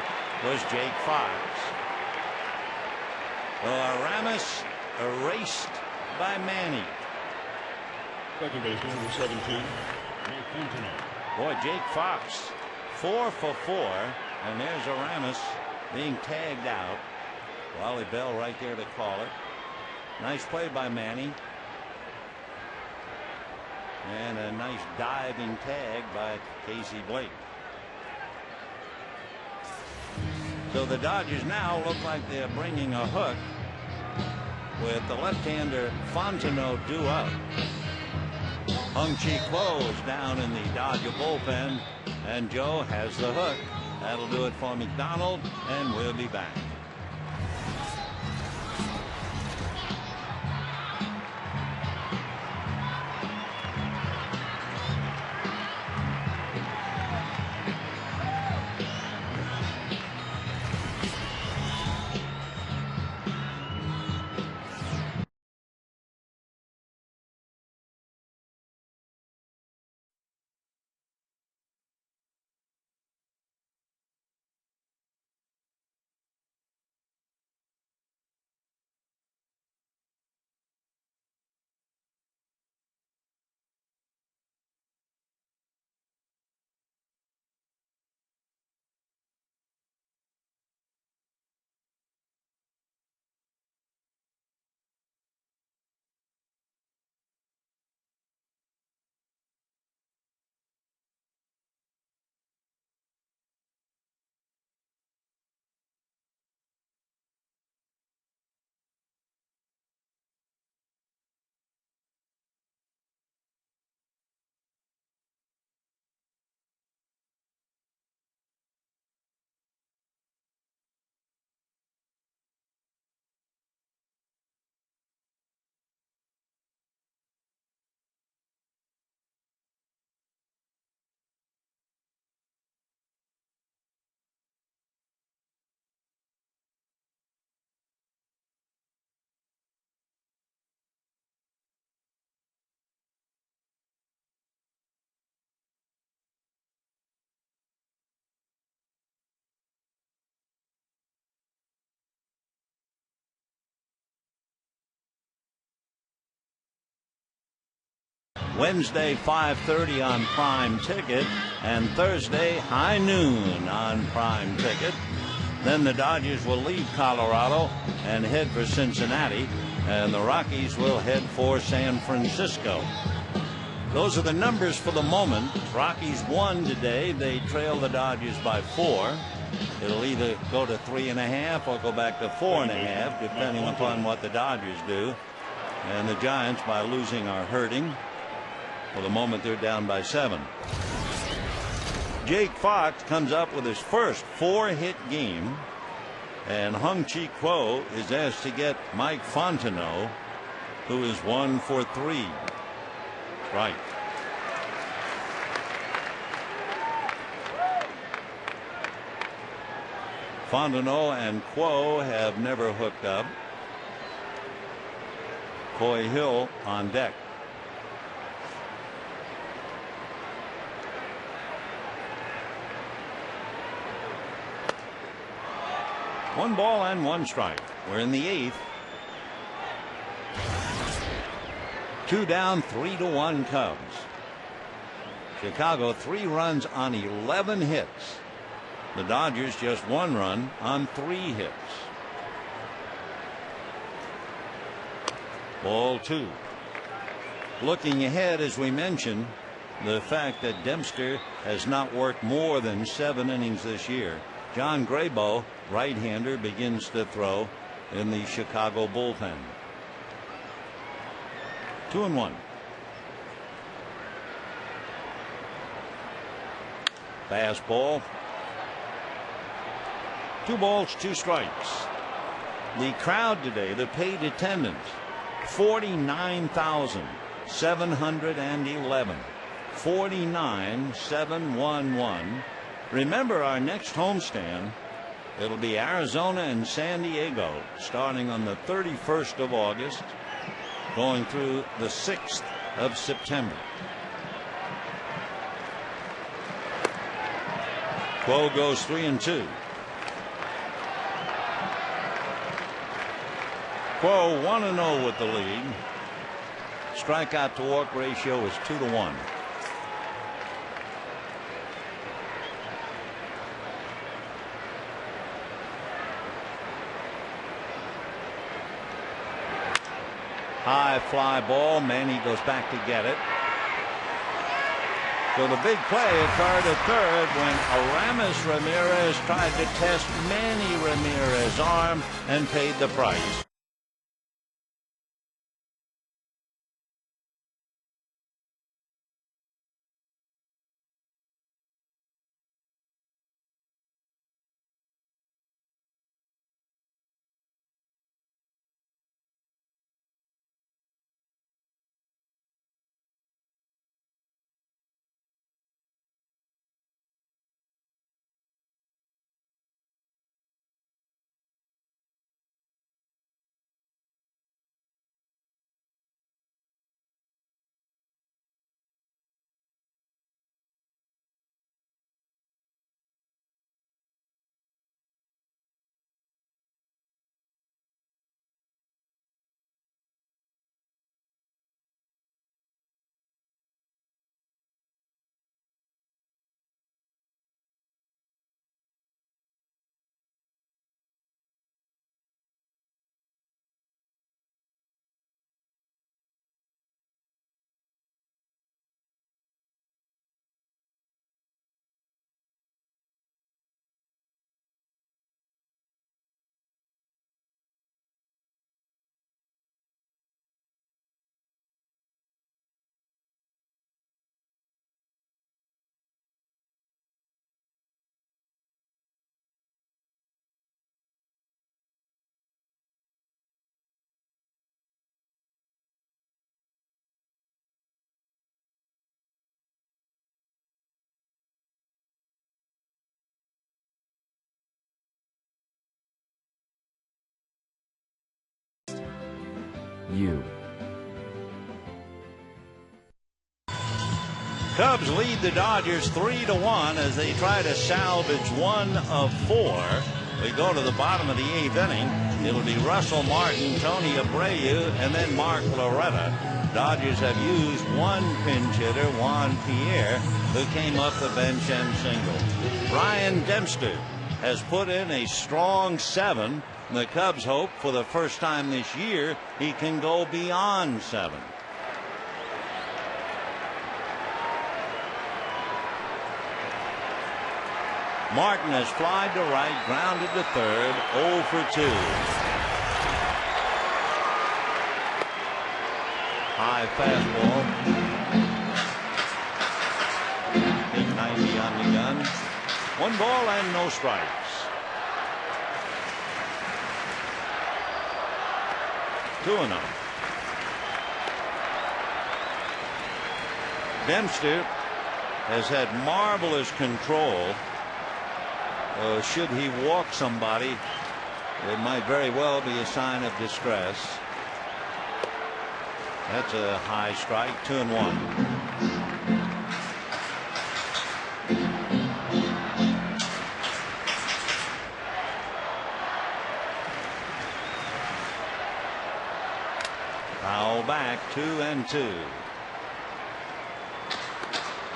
was Jake Fox. So Aramis erased by Manny. Second baseman, number 17, Nick Fontenot. Boy, Jake Fox 4 for 4, and there's Aramis being tagged out. Wally Bell right there to call it. Nice play by Manny. And a nice diving tag by Casey Blake. So the Dodgers now look like they're bringing a hook with the left-hander Fontenot due up. Hung-Chi Close down in the Dodger bullpen, and Joe has the hook. That'll do it for McDonald, and we'll be back. Wednesday 5:30 on Prime Ticket, and Thursday high noon on Prime Ticket. Then the Dodgers will leave Colorado and head for Cincinnati, and the Rockies will head for San Francisco. Those are the numbers for the moment. Rockies won today. They trail the Dodgers by 4. It'll either go to 3.5 or go back to 4.5, depending upon what the Dodgers do. And the Giants, by losing, are hurting. For the moment, they're down by 7. Jake Fox comes up with his first 4-hit game, and Hung-Chi Kuo is asked to get Mike Fontenot, who is 1 for 3. Right. Fontenot and Kuo have never hooked up. Coy Hill on deck. One ball and 1 strike. We're in the 8th. 2 down, 3-1 Cubs. Chicago 3 runs on 11 hits. The Dodgers just 1 run on 3 hits. Ball 2. Looking ahead, as we mentioned, the fact that Dempster has not worked more than 7 innings this year. John Graybo, right-hander, begins to throw in the Chicago bullpen. 2-1. Fastball. 2 balls, 2 strikes. The crowd today, the paid attendance, 49,711. 49,711. Remember, our next homestand, it'll be Arizona and San Diego, starting on the 31st of August, going through the 6th of September. Kuo goes 3-2. Kuo 1-0 with the lead. Strikeout to walk ratio is 2-1. High fly ball. Manny goes back to get it. So the big play occurred at third when Aramis Ramirez tried to test Manny Ramirez's arm and paid the price. Cubs lead the Dodgers 3-1 as they try to salvage 1 of 4. We go to the bottom of the 8th inning. It'll be Russell Martin, Tony Abreu, and then Mark Loretta. Dodgers have used 1 pinch hitter, Juan Pierre, who came off the bench and singled. Brian Dempster has put in a strong 7. The Cubs hope for the first time this year he can go beyond 7. Martin has flied to right, grounded to third, 0 for 2. High fastball. 1 ball and no strikes. 2-0. Dempster has had marvelous control. Should he walk somebody, it might very well be a sign of distress. That's a high strike. 2-1. Foul back. 2-2.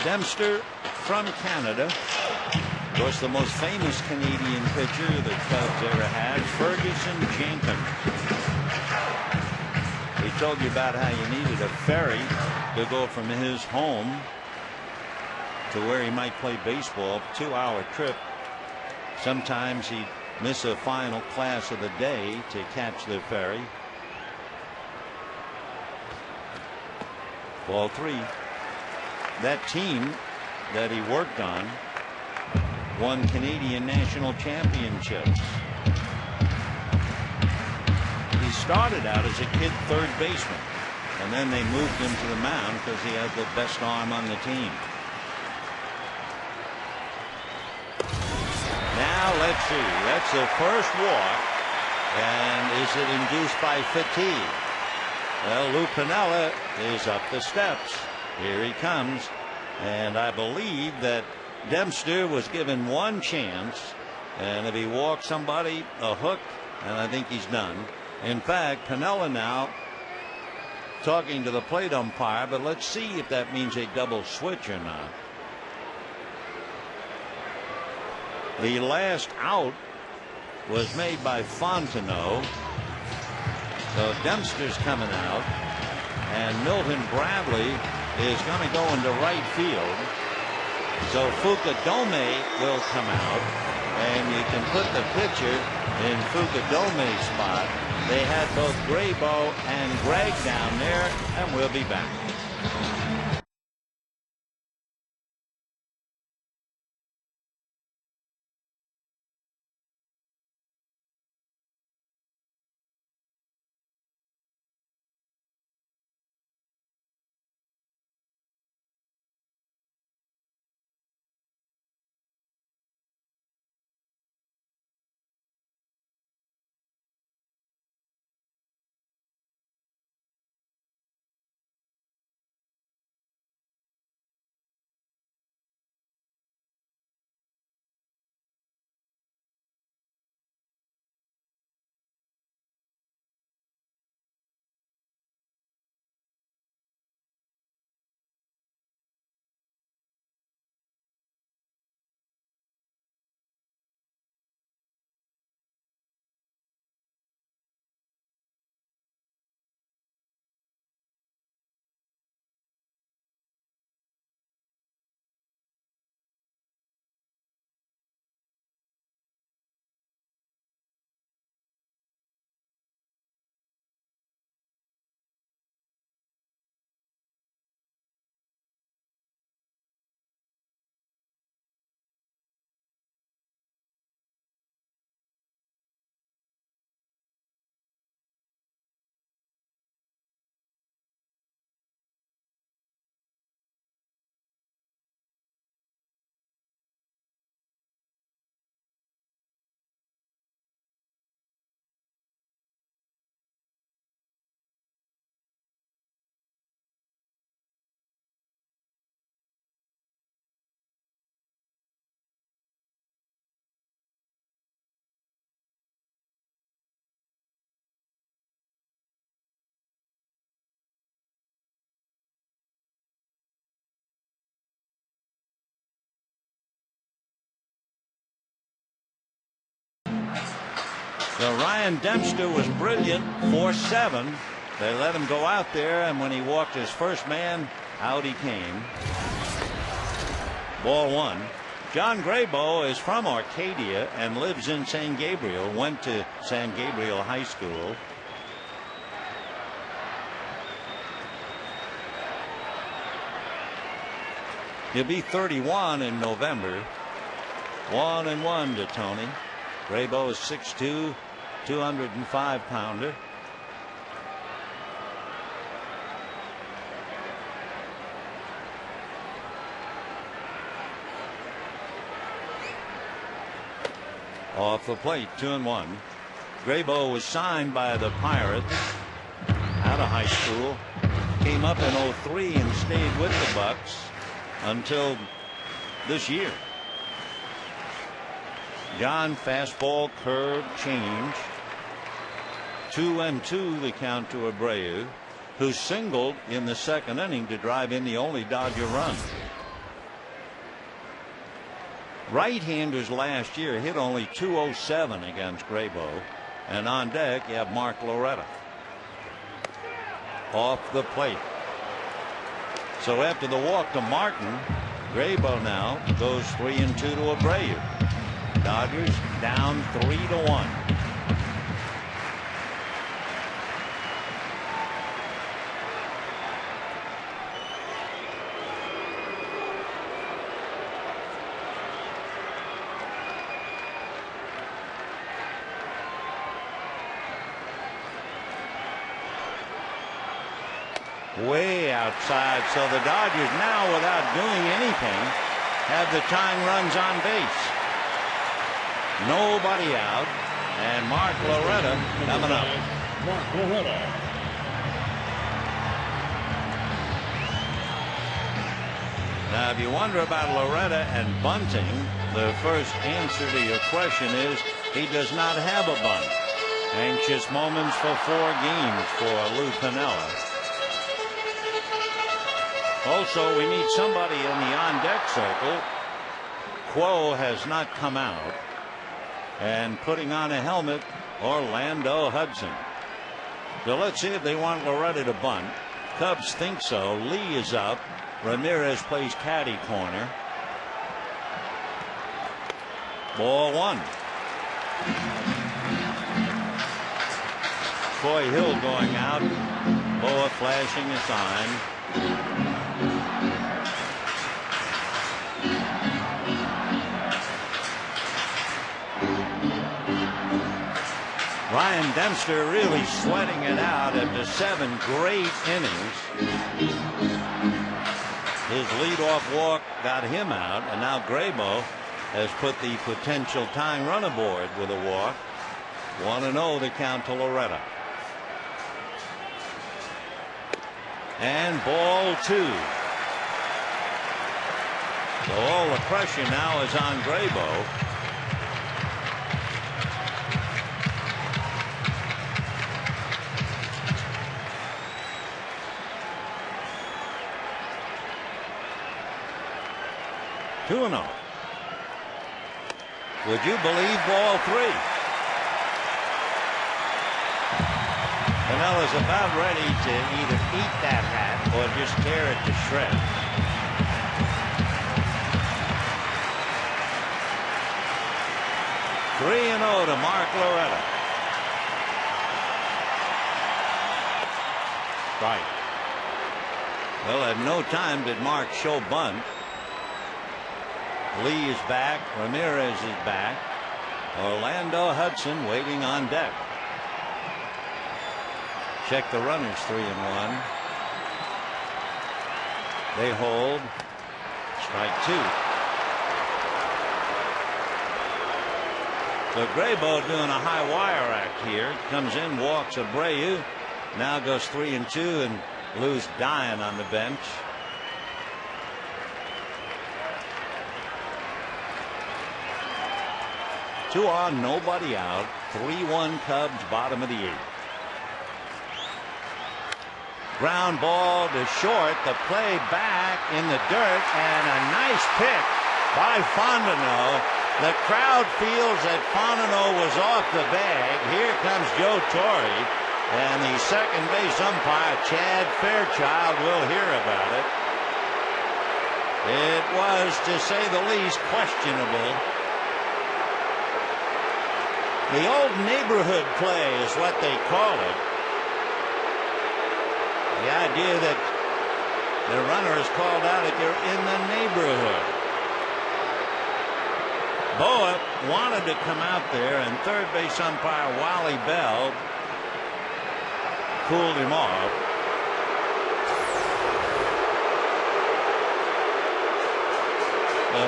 Dempster from Canada. Of course, the most famous Canadian pitcher the Cubs ever had, Ferguson Jenkins. He told you about how you needed a ferry to go from his home to where he might play baseball. 2-hour trip. Sometimes he'd miss a final class of the day to catch the ferry. Ball 3. That team that he worked on won Canadian national championships. He started out as a kid third baseman, and then they moved him to the mound because he had the best arm on the team. Now let's see. That's the first walk, and is it induced by fatigue? Well, Lou Piniella is up the steps. Here he comes, and I believe that Dempster was given one chance, and if he walks somebody, a hook, and I think he's done. In fact, Piniella now talking to the plate umpire, but let's see if that means a double switch or not. The last out was made by Fontenot, so Dempster's coming out, and Milton Bradley is going to go into right field. So Fukudome will come out, and you can put the pitcher in Fukudome's spot. They had both Graybo and Gregg down there, and we'll be back. So Ryan Dempster was brilliant, 4-7. They let him go out there, and when he walked his first man, out he came. Ball 1. John Graybo is from Arcadia and lives in San Gabriel, went to San Gabriel High School. He'll be 31 in November. 1-1 to Tony. Graybo is 6'2", 205-pounder. Off the plate, 2-1. Graybo was signed by the Pirates out of high school. Came up in 03 and stayed with the Bucks until this year. John fastball, curve, change. 2-2 the count to Abreu, who singled in the second inning to drive in the only Dodger run. Right-handers last year hit only .207 against Graybo. And on deck you have Mark Loretta. Off the plate. So after the walk to Martin, Graybo now goes 3-2 to Abreu. Dodgers down 3-1. Way outside, so the Dodgers now, without doing anything, have the tying runs on base. Nobody out, and Mark Loretta coming up. Mark Loretta. Now, if you wonder about Loretta and bunting, the first answer to your question is he does not have a bunt. Anxious moments for 4 games for Lou Piniella. Also, we need somebody in the on-deck circle. Quo has not come out. And putting on a helmet, Orlando Hudson. So let's see if they want Loretta to bunt. Cubs think so. Lee is up. Ramirez plays caddy corner. Ball 1. Troy Hill going out. Boa flashing a sign. Ryan Dempster really sweating it out after 7 great innings. His leadoff walk got him out, and now Graybo has put the potential tying run aboard with a walk. 1-0 the count to Loretta. And ball 2. So all the pressure now is on Graybo. Two and 0. Would you believe ball 3? Piniella's about ready to either eat that hat or just tear it to shreds. Three and 0 to Mark Loretta. Right. Well, at no time did Mark show bunt. Lee is back. Ramirez is back. Orlando Hudson waiting on deck. Check the runners, 3 and 1. They hold. Strike 2. So Graybo doing a high wire act here. Comes in, walks Abreu. Now goes 3 and 2, and Lou's dying on the bench. 2 on, nobody out. 3-1 Cubs, bottom of the 8th. Ground ball to short. The play back in the dirt, and a nice pick by Fontenot. The crowd feels that Fontenot was off the bag. Here comes Joe Torre, and the second base umpire, Chad Fairchild, will hear about it. It was, to say the least, questionable. The old neighborhood play is what they call it. The idea that the runner is called out if you're in the neighborhood. Boa wanted to come out there, and third base umpire Wally Bell cooled him off.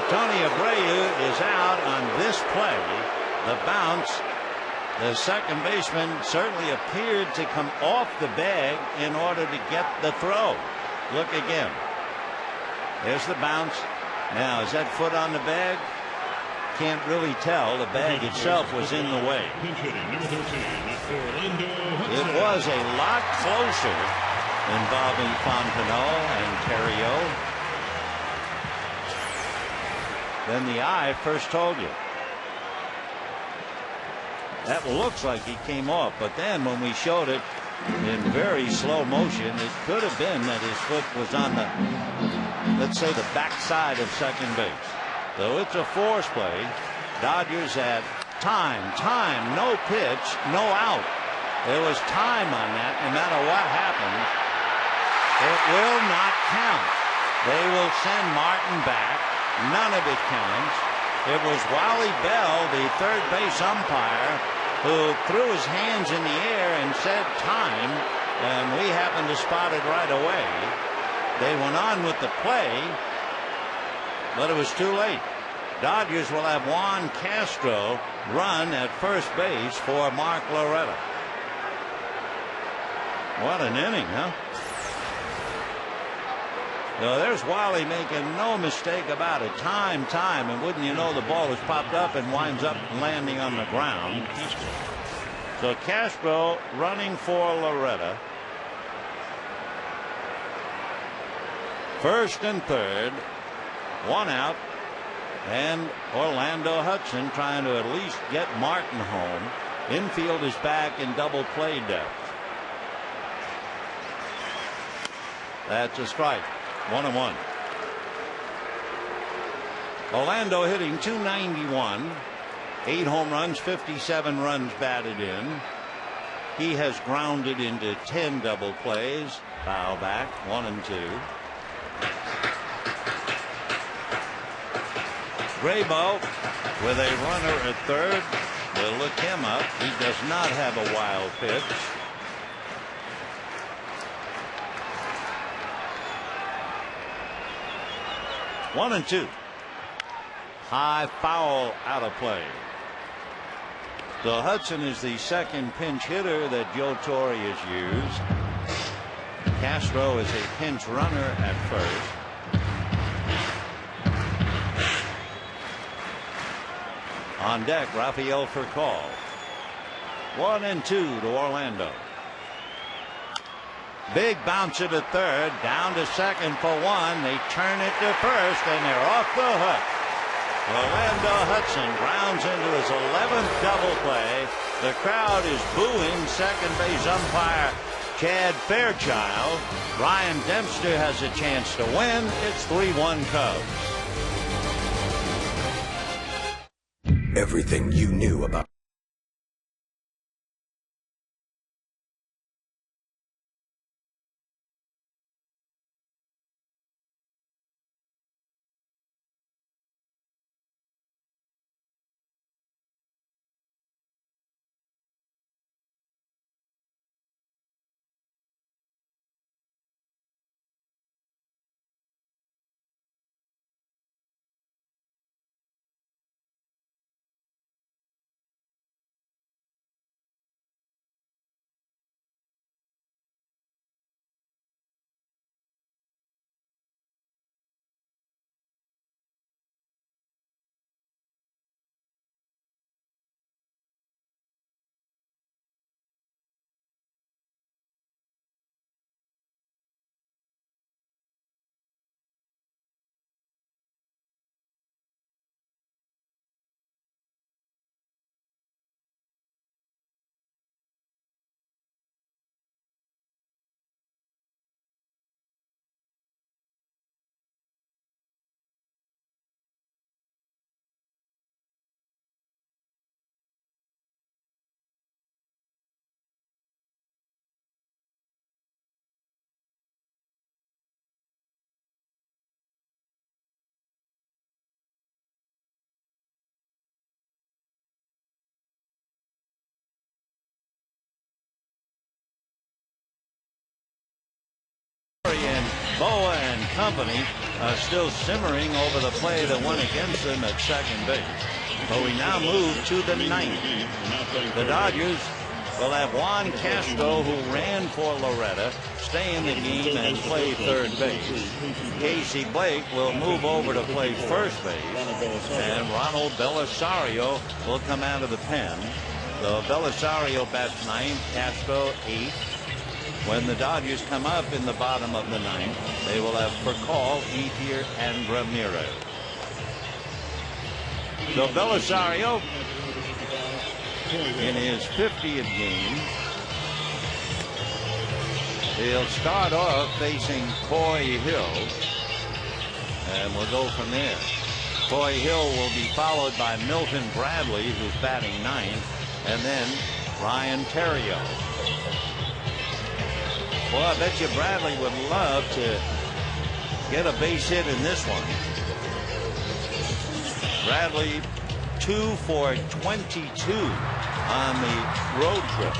Tony Abreu is out on this play. The bounce. The second baseman certainly appeared to come off the bag in order to get the throw. Look again. There's the bounce. Now, is that foot on the bag? Can't really tell. The bag itself was in the way. It was a lot closer involving Fontenot and Theriot than the eye first told you. That looks like he came off, but then when we showed it in very slow motion, it could have been that his foot was on the, let's say, the backside of second base. So it's a force play. Dodgers at time, no pitch, no out. There was time on that. No matter what happens, it will not count. They will send Martin back. None of it counts. It was Wally Bell, the third base umpire, who threw his hands in the air and said time, and we happened to spot it right away. They went on with the play, but it was too late. Dodgers will have Juan Castro run at first base for Mark Loretta. What an inning, huh? So there's Wally making no mistake about it. Time, and wouldn't you know, the ball is popped up and winds up landing on the ground. So Castro running for Loretta. First and third, one out, and Orlando Hudson trying to at least get Martin home. Infield is back in double play depth. That's a strike. 1-1. Orlando hitting .291, 8 home runs, 57 runs batted in. He has grounded into 10 double plays. Foul back, 1-2. Graybo with a runner at third. We'll look him up. He does not have a wild pitch. One and two. High foul out of play. So Hudson is the second pinch hitter that Joe Torre has used. Castro is a pinch runner at first. On deck, Rafael Furcal. 1-2 to Orlando. Big bounce to the third, down to second for one. They turn it to first, and they're off the hook. Orlando Hudson grounds into his 11th double play. The crowd is booing second base umpire Chad Fairchild. Ryan Dempster has a chance to win. It's 3-1 Cubs. Everything you knew about and company still simmering over the play that went against them at second base. So we now move to the ninth. The Dodgers will have Juan Castro, who ran for Loretta, stay in the game and play third base. Casey Blake will move over to play first base, and Ronald Belisario will come out of the pen. So Belisario bats ninth, Castro eighth. When the Dodgers come up in the bottom of the ninth, they will have Furcal, Ethier, and Ramirez. So Belisario in his 50th game. He'll start off facing Coy Hill, and we'll go from there. Coy Hill will be followed by Milton Bradley, who's batting ninth, and then Ryan Theriot. Well, I bet you Bradley would love to get a base hit in this one. Bradley 2 for 22 on the road trip.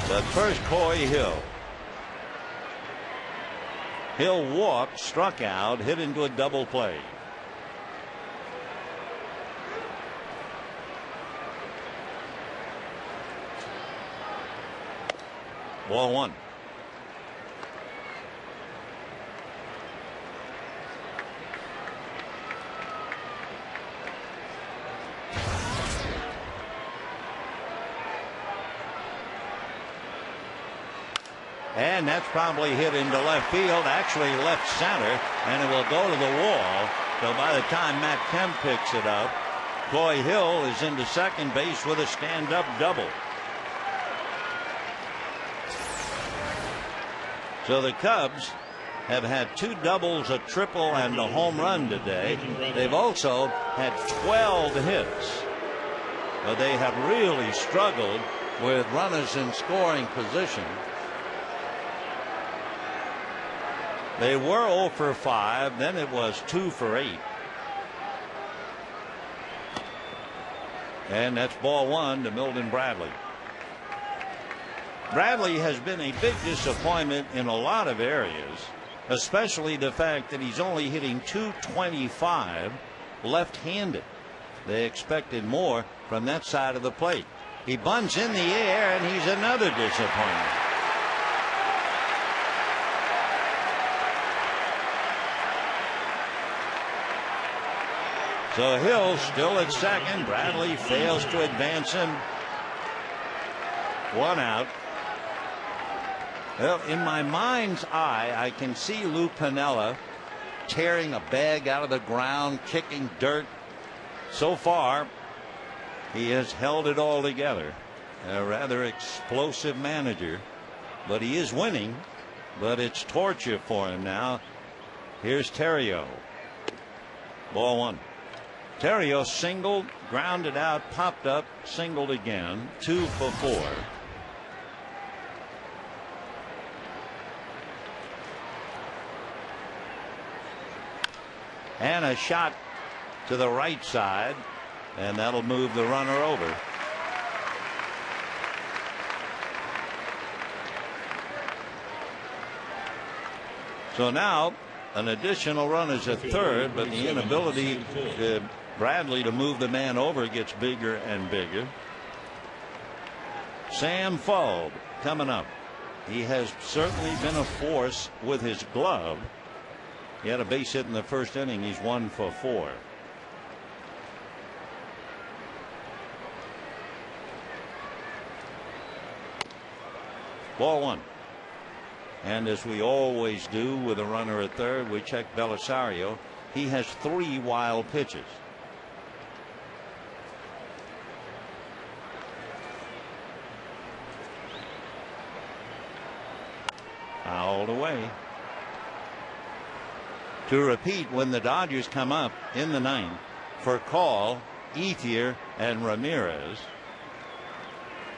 But first, Coy Hill. Hill walked, struck out, hit into a double play. Ball one. And that's probably hit into left field, actually left center, and it will go to the wall. So by the time Matt Kemp picks it up, Coy Hill is into second base with a stand-up double. So the Cubs have had 2 doubles, a triple, and a home run today. They've also had 12 hits. But they have really struggled with runners in scoring position. They were 0 for 5, then it was 2 for 8. And that's ball one to Milton Bradley. Bradley has been a big disappointment in a lot of areas, especially the fact that he's only hitting .225 left-handed. They expected more from that side of the plate. He bunts in the air, and he's another disappointment. So Hill still at second. Bradley fails to advance him. 1 out. Well, in my mind's eye, I can see Lou Piniella tearing a bag out of the ground, kicking dirt. So far, he has held it all together. A rather explosive manager, but he is winning. But it's torture for him now. Here's Theriot. Ball one. Theriot singled, grounded out, popped up, singled again. 2 for 4. And a shot to the right side, and that'll move the runner over. So now an additional run is at third, but the inability to Bradley to move the man over gets bigger and bigger. Sam Fulb coming up. He has certainly been a force with his glove. He had a base hit in the first inning. He's 1 for 4. Ball one. And as we always do with a runner at third, we check Belisario. He has 3 wild pitches. Fouled away. To repeat, when the Dodgers come up in the ninth, Furcal, Ethier, and Ramirez.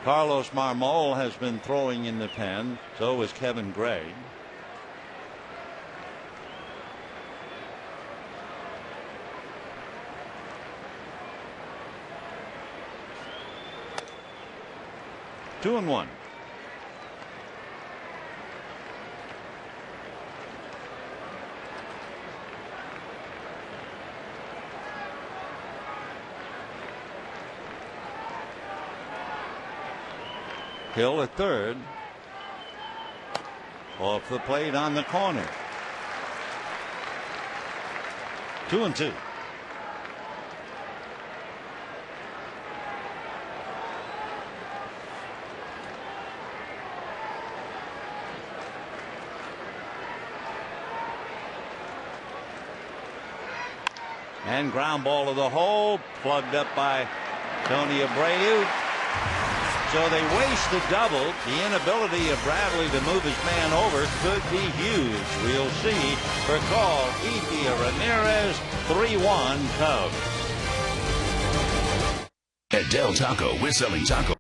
Carlos Marmol has been throwing in the pen. So is Kevin Gray. Two and 1. Hill at third. Off the plate on the corner. 2-2. And ground ball to the hole, plugged up by Tony Abreu. So they waste the double. The inability of Bradley to move his man over could be huge. We'll see. For call, Ethier Ramirez, 3-1 Cubs. At Del Taco, we're selling taco.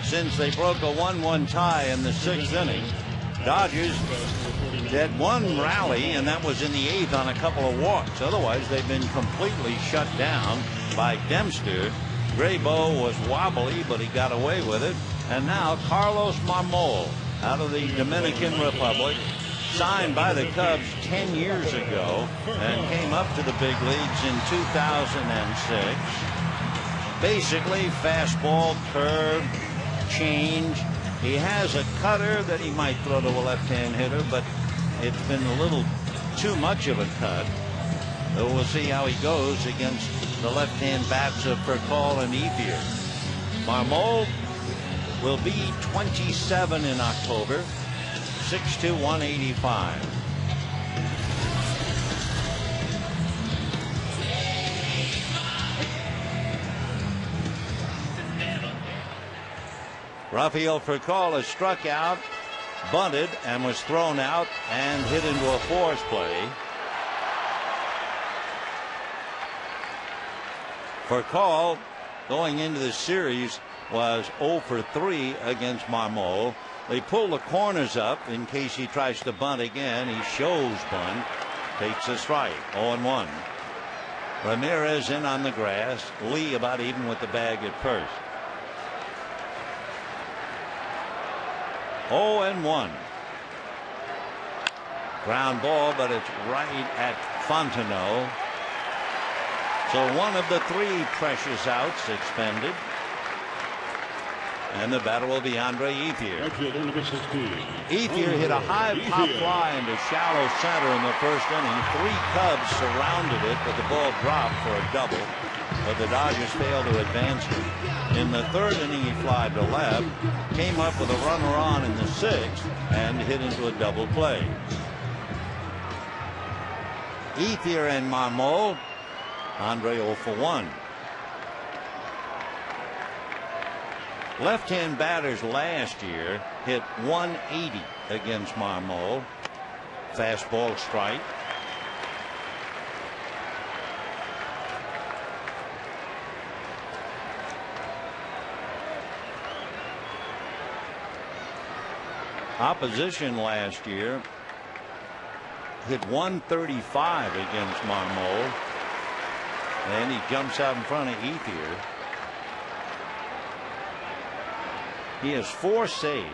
Since they broke a 1-1 tie in the 6th inning, Dodgers had one rally, and that was in the 8th on a couple of walks. Otherwise, they've been completely shut down by Dempster. Graybo was wobbly, but he got away with it. And now Carlos Marmol out of the Dominican Republic, signed by the Cubs 10 years ago and came up to the big leagues in 2006. Basically, fastball, curve, change. He has a cutter that he might throw to a left-hand hitter, but it's been a little too much of a cut. So we'll see how he goes against the left-hand bats of Percall and Ethier. Marmol will be 27 in October, 6'2", 185. Rafael Percall has struck out, bunted, and was thrown out and hit into a force play. Percall, going into the series, was 0 for 3 against Marmol. They pull the corners up in case he tries to bunt again. He shows bunt, takes a strike, 0-1. Ramirez in on the grass. Lee about even with the bag at first. 0-1. Ground ball, but it's right at Fontenot. So one of the 3 precious outs expended. And the batter will be Andre Ethier. Ethier hit a high pop fly into shallow center in the first inning. 3 Cubs surrounded it, but the ball dropped for a double. But the Dodgers failed to advance it. In the 3rd inning, he flied to left, came up with a runner on in the 6th, and hit into a double play. Ethier and Marmol. Andre 0 for 1. Left-hand batters last year hit 180 against Marmol. Fastball strike. Opposition last year hit 135 against Marmol. And he jumps out in front of Ethier. He has 4 saves,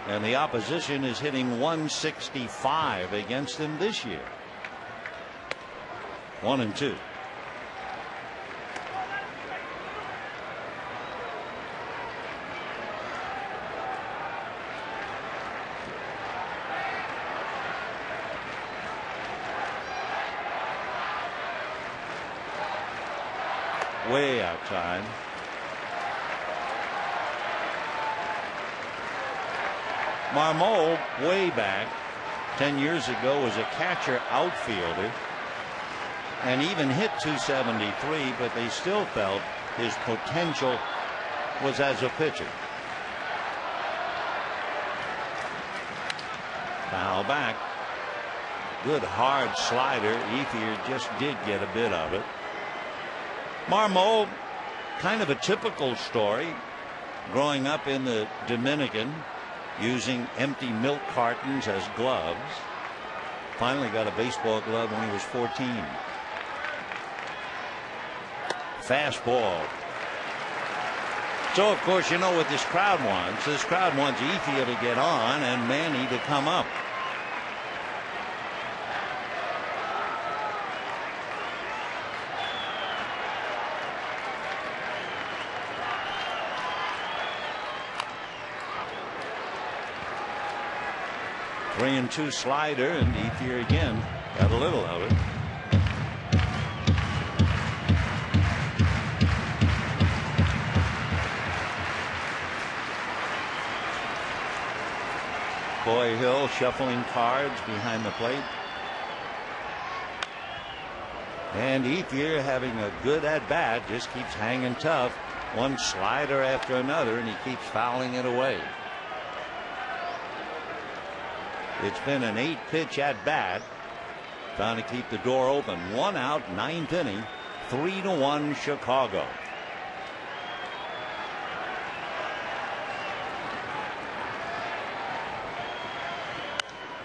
and the opposition is hitting 165 against him this year. 1-2. Way outside. Marmol, way back 10 years ago, was a catcher outfielder and even hit 273, but they still felt his potential was as a pitcher. Foul back. Good hard slider. Ethier just did get a bit of it. Marmol, kind of a typical story, growing up in the Dominican, using empty milk cartons as gloves. Finally got a baseball glove when he was 14. Fastball. So, of course, you know what this crowd wants. This crowd wants Ethier to get on and Manny to come up. Three and 2 slider, and Ethier again got a little of it. Coy Hill shuffling cards behind the plate. And Ethier having a good at bat, just keeps hanging tough. One slider after another, and he keeps fouling it away. It's been an 8-pitch at bat, trying to keep the door open. 1 out, 9th inning, 3-1 Chicago.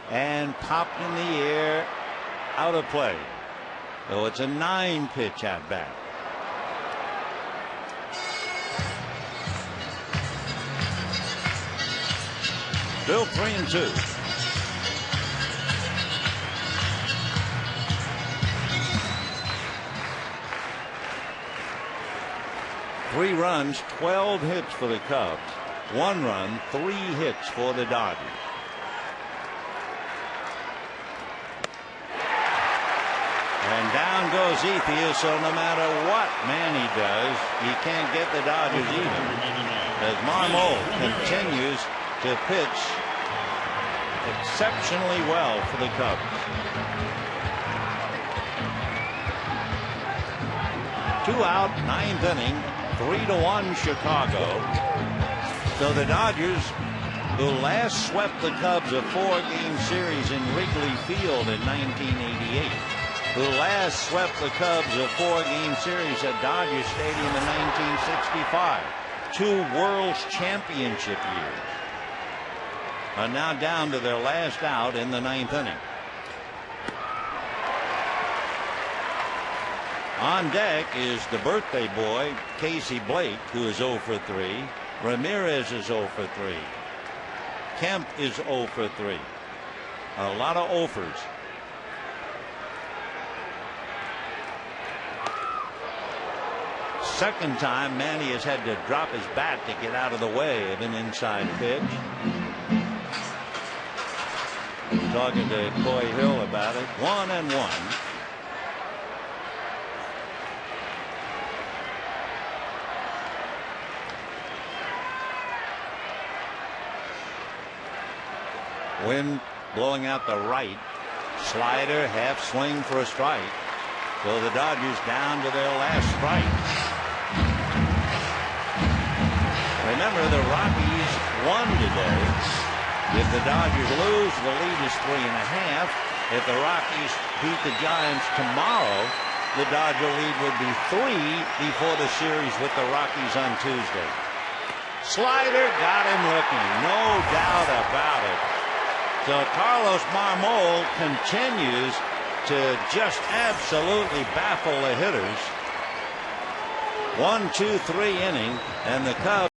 And popped in the air, out of play. So it's a 9-pitch at bat. Still 3-2. Three runs, 12 hits for the Cubs. 1 run, 3 hits for the Dodgers. And down goes Ethier, so no matter what Manny does, he can't get the Dodgers even. As Marmol continues to pitch exceptionally well for the Cubs. 2 out, 9th inning, 3-1 Chicago. So the Dodgers, who last swept the Cubs a 4-game series in Wrigley Field in 1988, who last swept the Cubs a 4-game series at Dodger Stadium in 1965, 2 World Championship years, are now down to their last out in the 9th inning. On deck is the birthday boy, Casey Blake, who is 0 for 3. Ramirez is 0 for 3. Kemp is 0 for 3. A lot of 0-fers. Second time Manny has had to drop his bat to get out of the way of an inside pitch. Talking to Coy Hill about it. 1-1. Wind blowing out the right. Slider, half swing for a strike. So the Dodgers down to their last strike. Remember, the Rockies won today. If the Dodgers lose, the lead is 3.5. If the Rockies beat the Giants tomorrow, the Dodger lead would be 3 before the series with the Rockies on Tuesday. Slider got him looking, no doubt about it. So Carlos Marmol continues to just absolutely baffle the hitters. 1, 2, 3 inning, and the Cubs